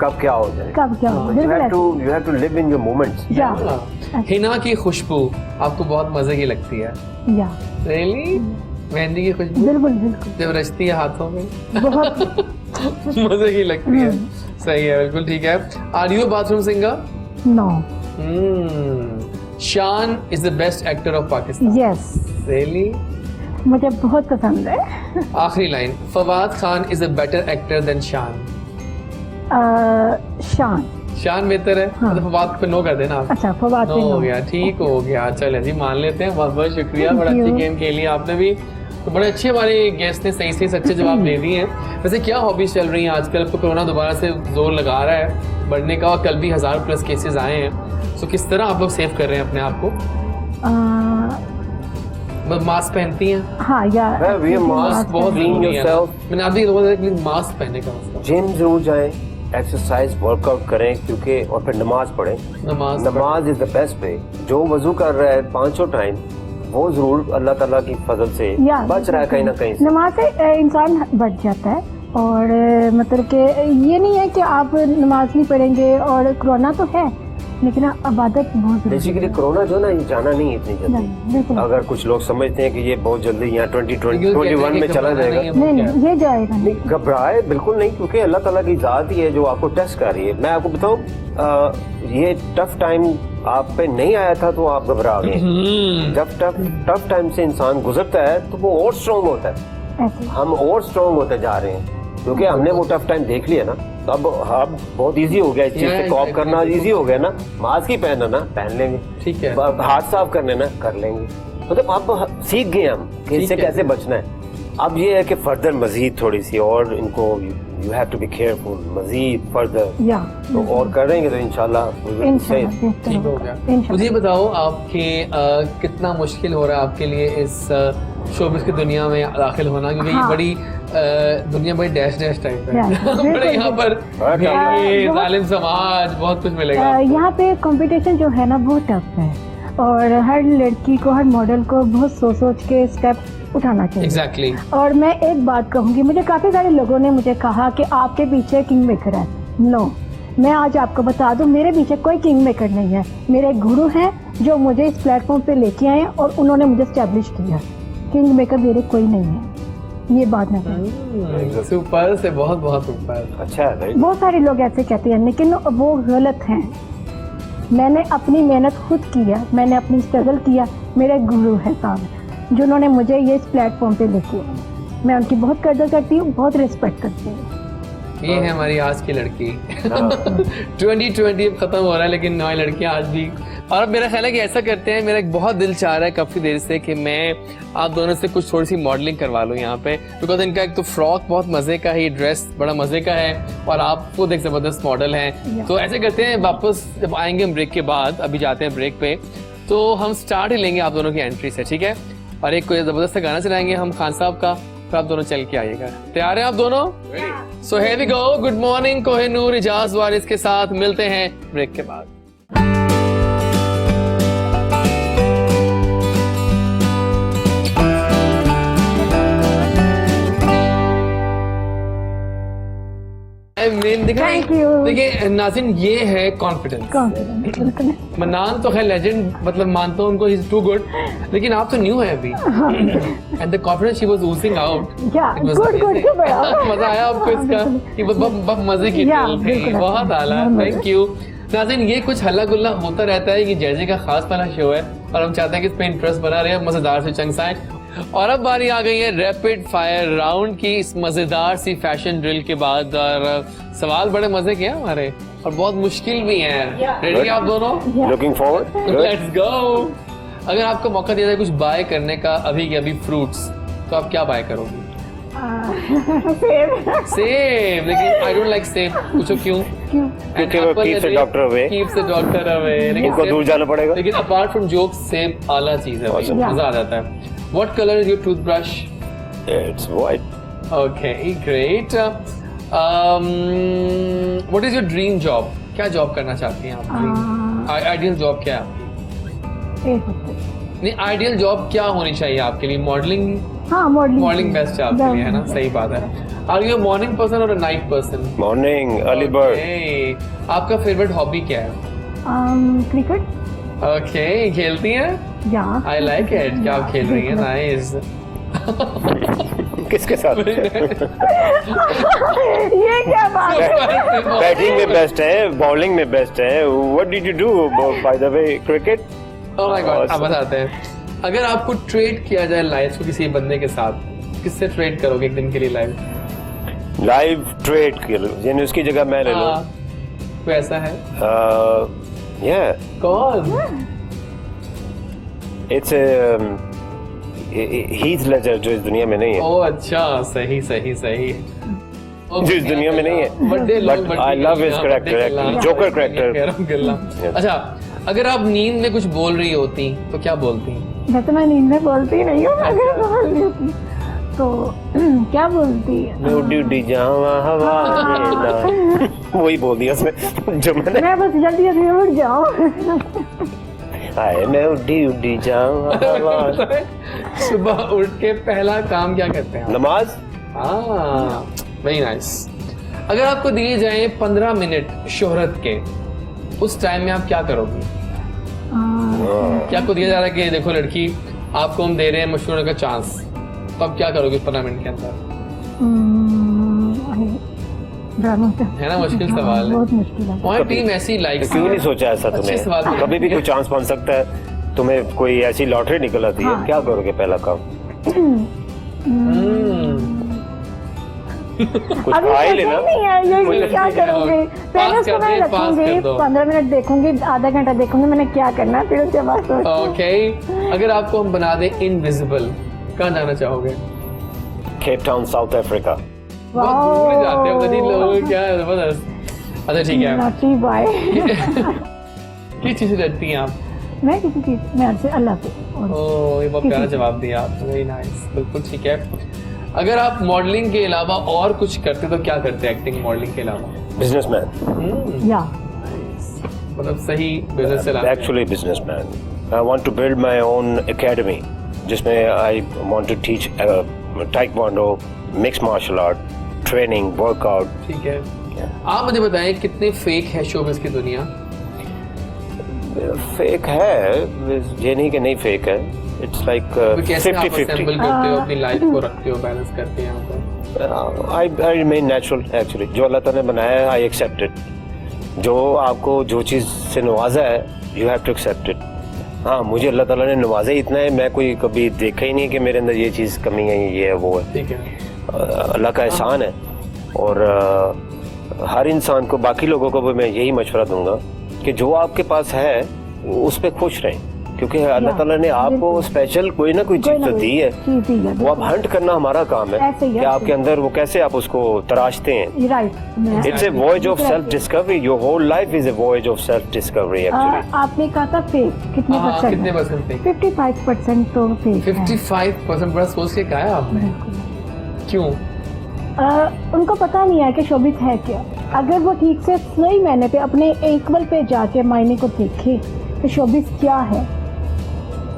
कब क्या हो जाए। कब क्या हो, You बिल्कुल have to ऐसे। you have to live in your moments. या हाँ। हिना की खुशबू आपको बहुत मजे की लगती है? या रियली? मेहंदी की खुशबू बिल्कुल बिल्कुल जब रचती है हाथों में बहुत मजे की लगती है। सही है, बिल्कुल ठीक है। Are you bathroom singer? No. Shaan is the best actor of Pakistan. Yes, really? मुझे बहुत पसंद है। आखिरी line, Fawad Khan is a better actor than Shaan. Shaan. शान बेहतर है? हाँ। तो फवाद पे नो कर देना आप। अच्छा, फवाद नो पे हो नो। गया, ठीक हो गया। चले जी, मान लेते हैं। बहुत बहुत शुक्रिया, Thank बड़ा अच्छी you. गेम खेली आपने भी। तो बड़े अच्छे हमारे गेस्ट ने सही से सच्चे जवाब दे दिए हैं। वैसे क्या हॉबीज चल रही हैं आजकल? अब तो कोरोना दोबारा से जोर लगा रहा है बढ़ने का, और कल भी 1000+ केसेस आए हैं। तो किस तरह आप लोग सेव कर रहे हैं अपने आप को? मास्क पहनती हैं? हाँ, या Well, we are मास्क बहुत Clean जरूरी है ना। yourself. मैंने आप भी लोगों से मास्क पहनने का मतलब जिम जरूर जाएं, एक्सरसाइज वर्कआउट करें, क्योंकि और फिर नमाज पढ़ें। नमाज इज द बेस्ट वे। जो वजू कर रहा है 5 टाइम, वो जरूर अल्लाह ताला की फजल से या बच रहा है कहीं ना कहीं से। नमाज से इंसान बच जाता है। और मतलब कि ये नहीं है कि आप नमाज नहीं पढ़ेंगे, और कोरोना तो है लेकिन इबादत बहुत जरूरी बेसिकली है। कोरोना जो ना, ये जाना नहीं है इतनी नहीं, जल्दी। बिल्कुल। अगर कुछ लोग समझते हैं कि ये बहुत जल्दी यहाँ 2021 में चला जाएगा, नहीं, ये जाएगा नहीं। घबराए बिल्कुल नहीं, क्योंकि अल्लाह ताला की जात ही है जो आपको टेस्ट कर रही है। मैं आपको बताऊं, ये टफ टाइम आप पे नहीं आया था तो आप घबरा गए। जब टफ टाइम से इंसान गुजरता है तो वो और स्ट्रॉन्ग होता है। ऐसे हम और स्ट्रॉन्ग होते जा रहे हैं क्योंकि हमने वो टफ टाइम देख लिया ना। तो अब बहुत इजी हो गया इस चीज से कॉप करना, इजी हो गया ना। मास्क ही पहनना ना, पहन लेंगे। ठीक है। हाथ साफ करने ना, कर लेंगे। मतलब अब सीख गए हम कि इससे कैसे बचना है। अब ये है कि फर्दर मजीद थोड़ी सी और इनको you have to be careful, मजीद फर्दर या तो और करेंगे तो इंशाल्लाह ठीक हो गया। मुझे बताओ आपके कितना मुश्किल हो रहा है आपके लिए इस शोबिस की दुनिया में दाखिल होना, क्योंकि ये हाँ। बड़ी दुनिया बड़ी डैश टाइप है। बिल्कुल, बड़े यहाँ पर ये बहुत- जालिम समाज बहुत कुछ मिलेगा। यहाँ पे कंपटीशन जो है ना बहुत टफ है, और हर लड़की को, हर मॉडल को बहुत सोच के स्टेप उठाना चाहिए। एग्जैक्टली। और मैं एक बात कहूँगी, मुझे काफ़ी सारे लोगों ने मुझे कहा कि आपके पीछे किंग मेकर है। नो, मैं आज आपको बता दूं, मेरे पीछे कोई किंग मेकर नहीं है। मेरे गुरु हैं जो मुझे इस प्लेटफॉर्म पे लेके आए और उन्होंने मुझे स्टैब्लिश किया। किंग मेकर मेरे कोई नहीं है, ये बात ना करें। सुपर से बहुत बहुत ऊपर। अच्छा है भाई। बहुत सारे लोग ऐसे कहते हैं लेकिन वो गलत हैं। मैंने अपनी मेहनत खुद की है, मैंने अपनी स्ट्रगल किया। मेरे गुरु है साहब जिन्होंने मुझे ये इस प्लेटफॉर्म पे लेके आए। मैं उनकी बहुत कदर करती हूँ, बहुत रिस्पेक्ट करती हूँ। ये है हमारी आज की लड़की 2020 अब खत्म हो रहा है लेकिन नई लड़कियां आज भी। और अब मेरा ख्याल है कि ऐसा करते हैं, मेरा एक बहुत दिल चाह रहा है काफी देर से कि मैं आप दोनों से कुछ थोड़ी सी मॉडलिंग करवा लूँ यहाँ पे, बिकॉज इनका एक तो फ्रॉक बहुत मजे का है, ये ड्रेस बड़ा मजे का है और आप खुद एक जबरदस्त मॉडल हैं। तो ऐसे करते हैं, वापस जब आएंगे हम ब्रेक के बाद, अभी जाते हैं ब्रेक पे, तो हम स्टार्ट ही लेंगे आप दोनों की एंट्री से, ठीक है? और एक कोई जबरदस्त गाना चलाएंगे हम खान साहब का, तो आप दोनों चल के आइएगा। तैयार हैं आप दोनों? So here we go. Good morning Kohinoor Ijaz Waris के साथ मिलते हैं ब्रेक के बाद। Thank you. देखिए नाज़िन, ये है कॉन्फिडेंस। मन्नान तो खैर लेजेंड, मतलब मानता हूँ उनको, ही इज टू गुड, लेकिन आप तो न्यू है अभी। And the confidence she was Ojing out. Good मजा आया आपको इसका कि बहुत मजे की फील थी, बहुत आला। Thank you Nazin. ये कुछ हल्ला गुल्ला होता रहता है, ये जैजे का खास वाला शो है और हम चाहते हैं कि इस पे इंटरेस्ट बना रहे, मजेदार से चंक्स आए। और अब बारी आ गई है रैपिड फायर राउंड की, इस मजेदार सी फैशन ड्रिल के बाद। और सवाल बड़े मजे के हैं हमारे और बहुत मुश्किल भी हैं। रेडी आप दोनों? Looking forward, let's go. अगर आपको मौका दिया जाए कुछ बाय करने का अभी के अभी फ्रूट्स, तो आप क्या बाय करोगे? सेब। लेकिन आई डोंट लाइक सेब। पूछो क्यों? क्योंकि वो keeps the doctor away. Keeps the doctor away. उनको दूर जाना पड़ेगा। लेकिन अपार्ट फ्रॉम जोक्स, सेब आला चीज है, मजा आ जाता है। What color is your toothbrush? It's white. Okay, great. What is your dream job? क्या जॉब करना चाहती हैं आप? आइडियल जॉब क्या है? नहीं, आइडियल जॉब क्या होनी चाहिए आपके लिए? मॉडलिंग? हाँ, मॉडलिंग बेस्ट है आपके लिए, है ना? सही बात है। Are you a morning person or a night person? Morning, early bird. Okay. आपका फेवरेट हॉबी क्या है? क्रिकेट। Okay, खेलती हैं? I like it। क्या आप खेल रही हैं? Nice। किसके साथ? ये क्या बात है? बैटिंग में बेस्ट है, बॉलिंग में बेस्ट है। What did you do by the way? Cricket? Oh my God, आप बताते हैं। अगर आपको ट्रेड किया जाए लाइफ को किसी बंदे के साथ, किससे ट्रेड करोगे एक दिन के लिए लाइव? लाइव ट्रेड के लिए, यानी उसकी जगह मैं ले लूं। कोई ऐसा है? कौन? It's हीथ लेजर, जो इस दुनिया में नहीं है। ओह अच्छा, सही सही सही। जो इस दुनिया में नहीं है। But I love his character, joker character। अच्छा, अगर आप नींद में कुछ बोल रही होती तो क्या बोलती? वैसे मैं नींद में बोलती नहीं हूँ, अगर बोल रही होती तो क्या बोलती है? मैं उड्डी जावा हवा। वही बोल दिया उसने जो मैंने। मैं बस जल्दी जल्दी उठ जाऊँ। हाय मैं उड्डी जावा हवा। सुबह उठ के पहला काम क्या करते हैं? नमाज। हाँ, वेरी नाइस। अगर आपको दिए जाए 15 मिनट शोहरत के, उस टाइम में आप क्या करोगे? क्या आपको दिया जा रहा है कि देखो लड़की, आपको हम दे रहे हैं मशहूर होने का चांस, तो आप क्या करोगे 15 मिनट के अंदर? है ना, मुश्किल सवाल है, बहुत मुश्किल है। हमारी टीम ऐसी लाइक। क्यों नहीं सोचा ऐसा अच्छे सवाल तुमने? कभी भी कोई चांस बन सकता है, तुम्हें कोई ऐसी लॉटरी निकल आती है, क्या करोगे पहला काम? कुछ खा ही लेना। ये क्या करोगे? पहले उसको मैं रखूंगी, 15 मिनट देखूंगी, आधा घंटा देखूंगी मैंने क्या करना है, फिर उसके बाद ओके। अगर आपको हम बना दे इनविजिबल, कहाँ जाना चाहोगे? Cape Town, south Africa. बहुत दूर में जाते हो कभी लोग, क्या जबरदस्त। अच्छा ठीक है। Naughty boy. किस चीज से डरती हैं आप? मैं किसी चीज, मैं से अल्लाह से। ओह, ये बहुत प्यारा जवाब दिया आपने, वेरी नाइस। बिल्कुल ठीक है। अगर आप मॉडलिंग के अलावा और कुछ करते तो क्या करते? एक्टिंग, मॉडलिंग के अलावा? बिजनेसमैन। या मतलब सही बिजनेस चलाते हैं। Actually businessman. I want to build my own academy, जिसमें I want to teach taekwondo, mix martial art, training, workout. ठीक है। आप मुझे बताएं कितने फेक है शोबिज़ की दुनिया? फेक है, ये नहीं कि नहीं फेक है। इट्स लाइक 50-50 करते हो अपनी लाइफ को, रखते हो बैलेंस करते हैं यहाँ पर? I remain natural actually. जो अल्लाह ताला ने बनाया है, आई एक्सेप्ट इट। जो आपको जो चीज़ से नवाजा है, you have to accept it. हाँ, मुझे अल्लाह ताला ने नवाजा ही इतना है, मैं कोई कभी देखा ही नहीं कि मेरे अंदर ये चीज़ कमी है, ये है वो है। ठीक है। अल्लाह का एहसान है। और हर इंसान को, बाकी लोगों को भी मैं यही मशवरा दूंगा कि जो आपके पास है उस पर खुश रहें, क्योंकि अल्लाह ताला ने आपको स्पेशल कोई ना कोई चीज तो दी है, वो अब हंट करना हमारा काम है कि आपके अंदर वो कैसे आप उसको तराशते हैं। Right, it's a voyage of self discovery, your whole life is a voyage of self discovery actually. आपने कहा था फेक कितने परसेंट? कितने परसेंट फेक? 55% तो फेक 55%। बड़ा सोच के कहा है आपने, क्यों? उनको पता नहीं है कि शोबित है क्या। अगर वो ठीक से सही मैंने पे अपने इक्वल पे जाके मायने को देखे कि शोबित क्या है,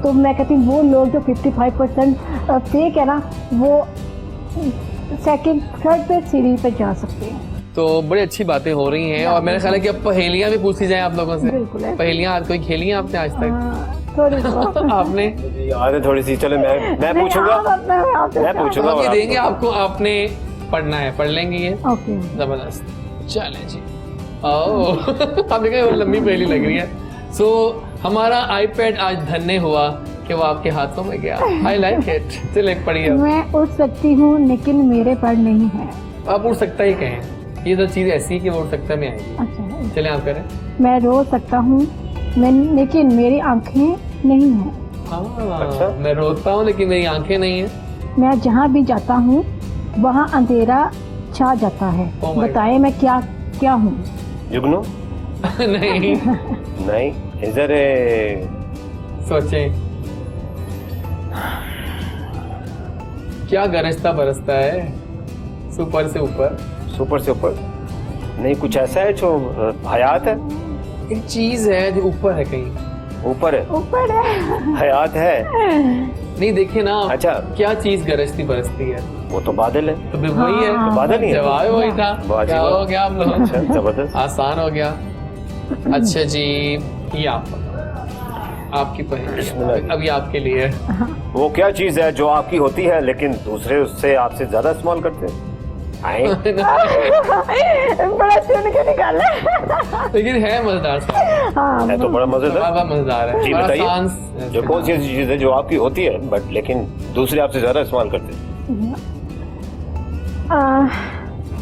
तो मैं कहती हूँ वो लोग जो 55% फेक है ना, वो सेकंड थर्ड पे सीढ़ी पे जा सकते हैं। तो बड़ी अच्छी बातें हो रही हैं और मेरा ख्याल है कि अब पहेलियां भी पूछी जाएं आप लोगों से। बिल्कुल है। पहेलियां आज कोई खेली हैं आपने आज तक? थोड़ी बहुत। आपने? याद है थोड़ी सी, चलो मैं पूछूंगा, मैं पूछूंगा ये और देंगे आपको, आपने पढ़ना है, पढ़ लेंगे ये। ओके, जबरदस्त, चलें जी। ओह आपने कहा वो लंबी पहेली लग रही है। सो हमारा आईपैड आज धन्य हुआ कि वो आपके हाथों में गया। I like it. चले पढ़िए। मैं उड़ सकती हूँ लेकिन मेरे पर नहीं है। आप उड़ सकता ही कहें, ये तो चीज ऐसी है कि वो उड़ सकता में आएगी। अच्छा, चले आप करें। मैं रो सकता हूँ मैं लेकिन मेरी आंखें नहीं हैं। अच्छा। मैं रोता हूँ लेकिन मेरी आंखें नहीं है। मैं जहाँ भी जाता हूँ वहाँ अंधेरा छा जाता है। Oh my बताए मैं क्या क्या हूँ? जुगनू? नहीं, नहीं, इधर सोचें क्या गरजता बरसता है सुपर से ऊपर। सुपर से ऊपर नहीं, कुछ ऐसा है जो हयात है, एक चीज है जो ऊपर है, कहीं ऊपर है, ऊपर है। हयात है। नहीं, देखिए ना। अच्छा। क्या चीज गरजती बरसती है? वो तो बादल है। तो फिर वही है। हाँ, बादल ही है। जवाब वही था। वाह जी क्या वाह। हो गया आप लोग? अच्छा, जबरदस्त। आसान हो गया। अच्छा जी, ये आपकी पहेली अभी आपके लिए है। वो क्या चीज है जो आपकी होती है लेकिन दूसरे उससे आपसे ज्यादा इस्तेमाल करते हैं? आए? बड़ा चुन के निकाला। लेकिन है मजेदार सा। हाँ, है तो बड़ा मजेदार। बड़ा मजेदार है। जी बड़ा बताइए, आसान- जो कौन सी ऐसी चीज है जो आपकी होती है बट लेकिन दूसरे आपसे ज्यादा इस्तेमाल करते हैं?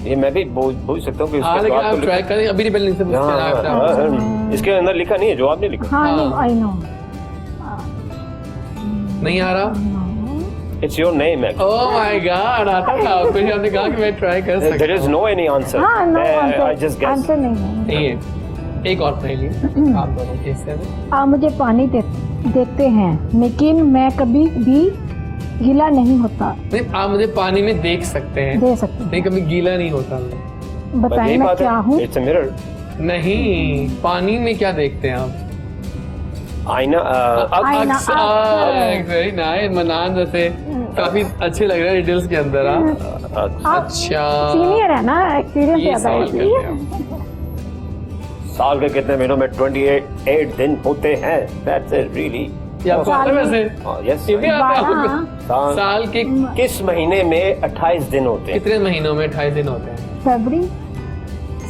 ये मैं भी बोल सकता हूँ कि हाँ, उसके लेकिन बाद आप तो ट्राई करें, अभी नहीं पहले से पूछते हैं आप। इसके अंदर लिखा नहीं है, जो आपने लिखा। हाँ, आई नो। नहीं आ रहा। It's your name. Oh my God, आता था आपको। आपने कहा कि मैं ट्राई कर सकता there is no any answer. हाँ, no I just guess. Answer नहीं है। हूँ। ये एक और पहेली आप दोनों के हिस्से में। आप मुझे पानी देते हैं लेकिन मैं कभी भी गीला नहीं होता। नहीं, आप मुझे पानी में देख सकते हैं, दे सकते हैं। नहीं कभी गीला नहीं होता मैं। बताइए मैं क्या हूँ? It's a mirror. नहीं, पानी में क्या देखते हैं आप? आईना। आईना, वेरी नाइस। मनान जैसे काफी अच्छे लग रहे हैं डिटेल्स के अंदर। अच्छा, सीनियर है ना, एक्सपीरियंस ये ज्यादा है सवाल इसलिए। करते हैं। साल के कितने महीनों में 28 दिन होते हैं? That's it really. ये आपको आता है वैसे? यस। ये भी आता है आपको? 12 साल के किस महीने में 28 दिन होते हैं? कितने महीनों में 28 दिन होते हैं? फरवरी।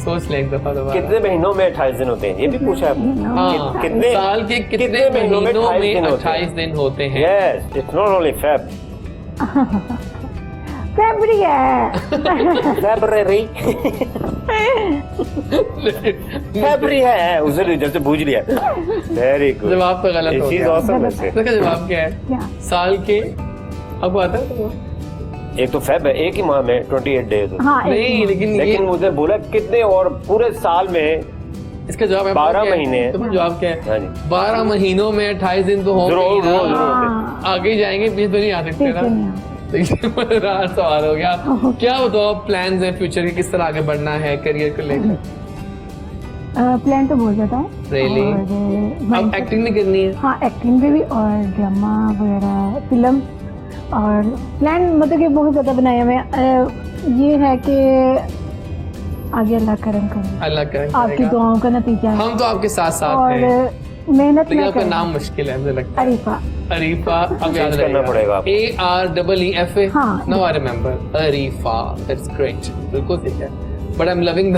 सोच ले एक दफा दोबारा। कितने महीनों में 28 दिन होते हैं? ये भी पूछा है आपने। हाँ, कितने साल के कितने महीनों में 28 दिन होते हैं? Yes, it's not only Feb. फरवरी है। फेब्रुअरी। फेब्रुअरी है, उसे जैसे बूझ लिया। Very good. जवाब तो गलत हो चीज गया। ऑसम वैसे। इसका जवाब क्या है? क्या? साल के आपको आता है तो? एक तो फेब है, एक ही माह में 28 डेज होते हैं। हाँ, नहीं, लेकिन लेकिन ये मुझे बोला कितने और पूरे साल में इसका जवाब है 12 महीने हैं। तो जवाब क्या है? हाँ जी। 12 महीनों में 28 दिन तो होंगे जरूर, ही ना। जरूर, जरूर। आगे जाएंगे पीछे तो नहीं आ सकते ना। देखिए, मजेदार सवाल हो गया। क्या बताओ प्लान्स हैं फ्यूचर के, किस तरह आगे बढ़ना है करियर को लेकर? प्लान तो बहुत ज्यादा है। Really? और, अब एक्टिंग नहीं करनी है? हाँ, एक्टिंग पे भी और ड्रामा वगैरह, फिल्म। और प्लान मतलब कि बहुत ज्यादा बनाया मैं। ये है कि आगे अल्लाह करम करे, अल्लाह करे आपकी दुआओं का नतीजा है। हम तो आपके साथ साथ और हैं, मेहनत लेकिन मैं आपका करूँ। नाम मुश्किल है मुझे लगता है। अरीफा। अरीफा। अब याद Change करना पड़ेगा आपको। AREEFA। हाँ। Now I remember Arifa. That's great। बिल्कुल ठीक है। But I'm loving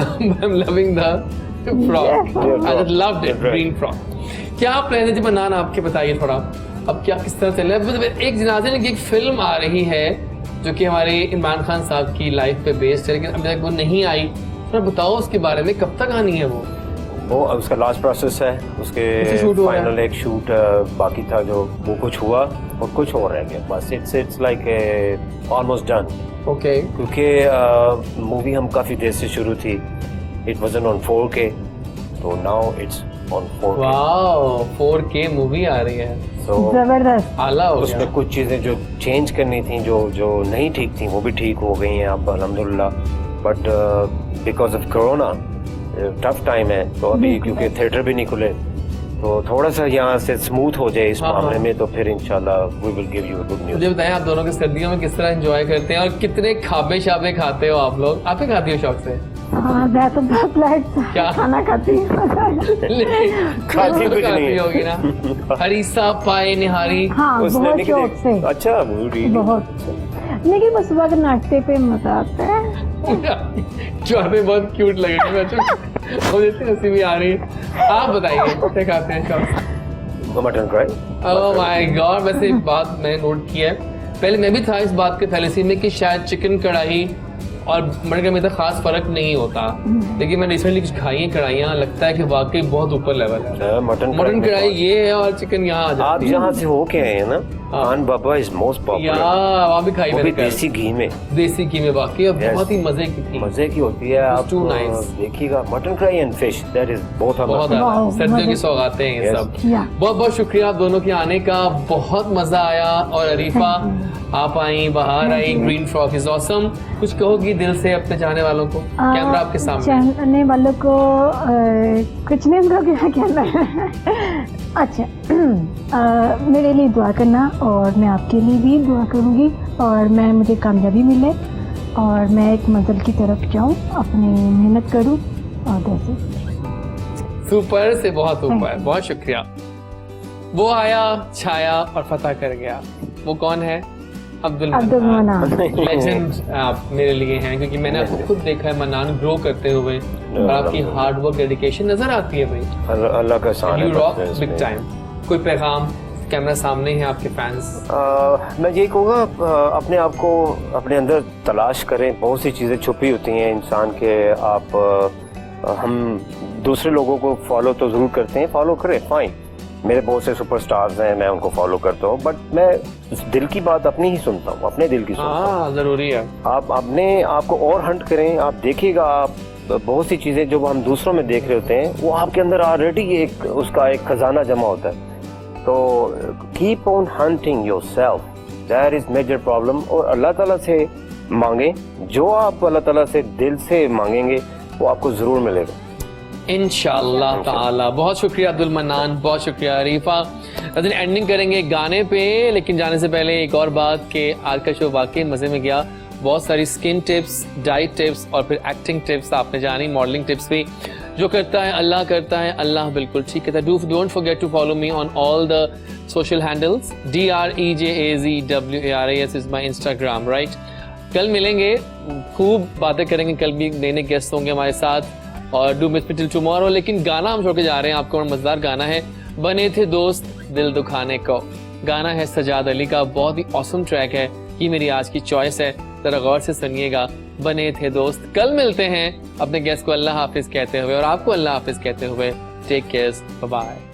the frog. I just loved it. Green frog. क्या प्लान है जी बनाना आपके, बताइए थोड़ा। अब क्या किस तरह चल रहा है? एक जनाजे की एक फिल्म आ रही है जो कि हमारे इमरान खान साहब की लाइफ पे बेस्ड है, लेकिन अभी तक वो नहीं आई। तो बताओ उसके बारे में, कब तक आनी है वो उसका लास्ट प्रोसेस है, उसके फाइनल एक शूट बाकी था जो वो कुछ हुआ और कुछ और रह गया बस। It's like almost done. Okay. क्योंकि मूवी हम काफ़ी देर से शुरू थी, इट वाजंट ऑन 4K, तो now it's on 4K। Wow, 4K movie आ रही है, जबरदस्त, आला हो गया। उसमें कुछ चीज़ें जो चेंज करनी थी, जो नहीं ठीक थी, वो भी ठीक हो गई हैं अब अल्हम्दुलिल्लाह। But because of corona tough time है, तो अभी क्योंकि थिएटर भी नहीं खुले, तो थोड़ा सा यहाँ से स्मूथ हो जाए इस मामले में, तो फिर इंशाल्लाह we will give you good news. मुझे बताएं, आप दोनों की सर्दियों में किस तरह एंजॉय करते हैं और कितने खाबे शाबे खाते हो आप लोग? आप ही खाती हो शौक से? हाँ, मैं तो बहुत लाइट क्या खाना खाती हूँ। खाती कुछ नहीं होगी ना? हरीसा पाए निहारी। हाँ, बहुत शौक से। अच्छा, बहुत, लेकिन बस सुबह के नाश्ते पे मजा आता है। चौबे बहुत क्यूट लग रही है, मुझे हंसी भी आ रही है। आप बताइए क्या खाते हैं शौक? Mutton fry. Oh my God, वैसे एक बात मैंने नोट की है, पहले मैं भी था इस बात के थैलेसी में कि शायद चिकन कढ़ाई और मटन का में तो खास फर्क नहीं होता, लेकिन मैंने रिसेंटली कुछ खाई हैं कढ़ाइयाँ, लगता है कि वाकई बहुत ऊपर लेवल है। मटन कढ़ाई ये है और चिकन यहाँ आ जाती है। आप जहाँ से हो के आए हैं ना, खान बाबा इज मोस्ट पॉपुलर। वहाँ भी खाई मैंने, देसी घी में। देसी घी में वाकई अब बहुत ही मजे की थी, मजे की होती है। आप देखिएगा, मटन कढ़ाई एंड फिश, दैट इज बहुत सर्दियों की सौगातें हैं ये सब। बहुत बहुत शुक्रिया आप दोनों के आने का, बहुत मजा आया। और अरीफा आप आई, बाहर आई, ग्रीन फ्रॉक इज ऑसम। कुछ कहोगी दिल से अपने चाहने वालों को? कैमरा आपके सामने। चाहने वालों को कुछ नहीं, उनको क्या कहना है। अच्छा, मेरे लिए दुआ करना और मैं आपके लिए भी दुआ करूँगी, और मुझे कामयाबी मिले और मैं एक मंजिल की तरफ जाऊँ, अपनी मेहनत करूँ और जैसे। सुपर से बहुत ऊपर, बहुत शुक्रिया। वो आया, छाया और फतह कर गया। वो कौन है? अब्दुल मन्नान। लेजेंड आप मेरे लिए हैं, क्योंकि मैंने आपको खुद देखा है मन्नान ग्रो करते हुए, और आपकी हार्ड वर्क, डेडिकेशन नजर आती है भाई। अल्लाह का शान है, यू रॉक बिग टाइम। कोई पैगाम? कैमरा सामने है आपके फैंस। मैं यही कहूँगा, अपने आप को अपने अंदर तलाश करें। बहुत सी चीज़ें छुपी होती हैं इंसान के। हम दूसरे लोगों को फॉलो तो ज़रूर करते हैं, फॉलो करें, फाइन। मेरे बहुत से सुपरस्टार्स हैं, मैं उनको फॉलो करता हूँ, बट मैं दिल की बात अपनी ही सुनता हूँ, अपने दिल की सुनता हूँ। जरूरी है। आप अपने आप को और हंट करें। आप देखिएगा, आप बहुत सी चीज़ें जो हम दूसरों में देख रहे होते हैं, वो आपके अंदर ऑलरेडी एक उसका एक खजाना जमा होता है। तो keep on hunting yourself, that is major problem. और अल्लाह ताला से मांगे, जो आप अल्लाह ताला से दिल से मांगेंगे वो आपको ज़रूर मिलेगा इंशाअल्लाह ताला। बहुत शुक्रिया अब्दुल मन्नान, बहुत शुक्रिया अरीफा। एंडिंग करेंगे गाने पे, लेकिन जाने से पहले एक और बात कि आज का शो वाकई मजे में गया। बहुत सारी स्किन टिप्स, डाइट टिप्स और फिर एक्टिंग टिप्स आपने जानी, मॉडलिंग टिप्स भी। जो करता है अल्लाह करता है, अल्लाह बिल्कुल ठीक कहता है। Don't forget to follow me on all the social handles. DREJAZWARAS is my Instagram, right. कल मिलेंगे, खूब बातें करेंगे, कल भी नए नए गेस्ट होंगे हमारे साथ, और do miss me till tomorrow. लेकिन गाना हम छोड़ के जा रहे हैं आपको, मजेदार गाना है, बने थे दोस्त दिल दुखाने को। गाना है सजाद अली का, बहुत ही ऑसम ट्रैक है, ये मेरी आज की चॉइस है, जरा गौर से सुनिएगा। बने थे दोस्त। कल मिलते हैं अपने गेस्ट को अल्लाह हाफिज कहते हुए और आपको अल्लाह हाफिज कहते हुए। Take care, bye bye.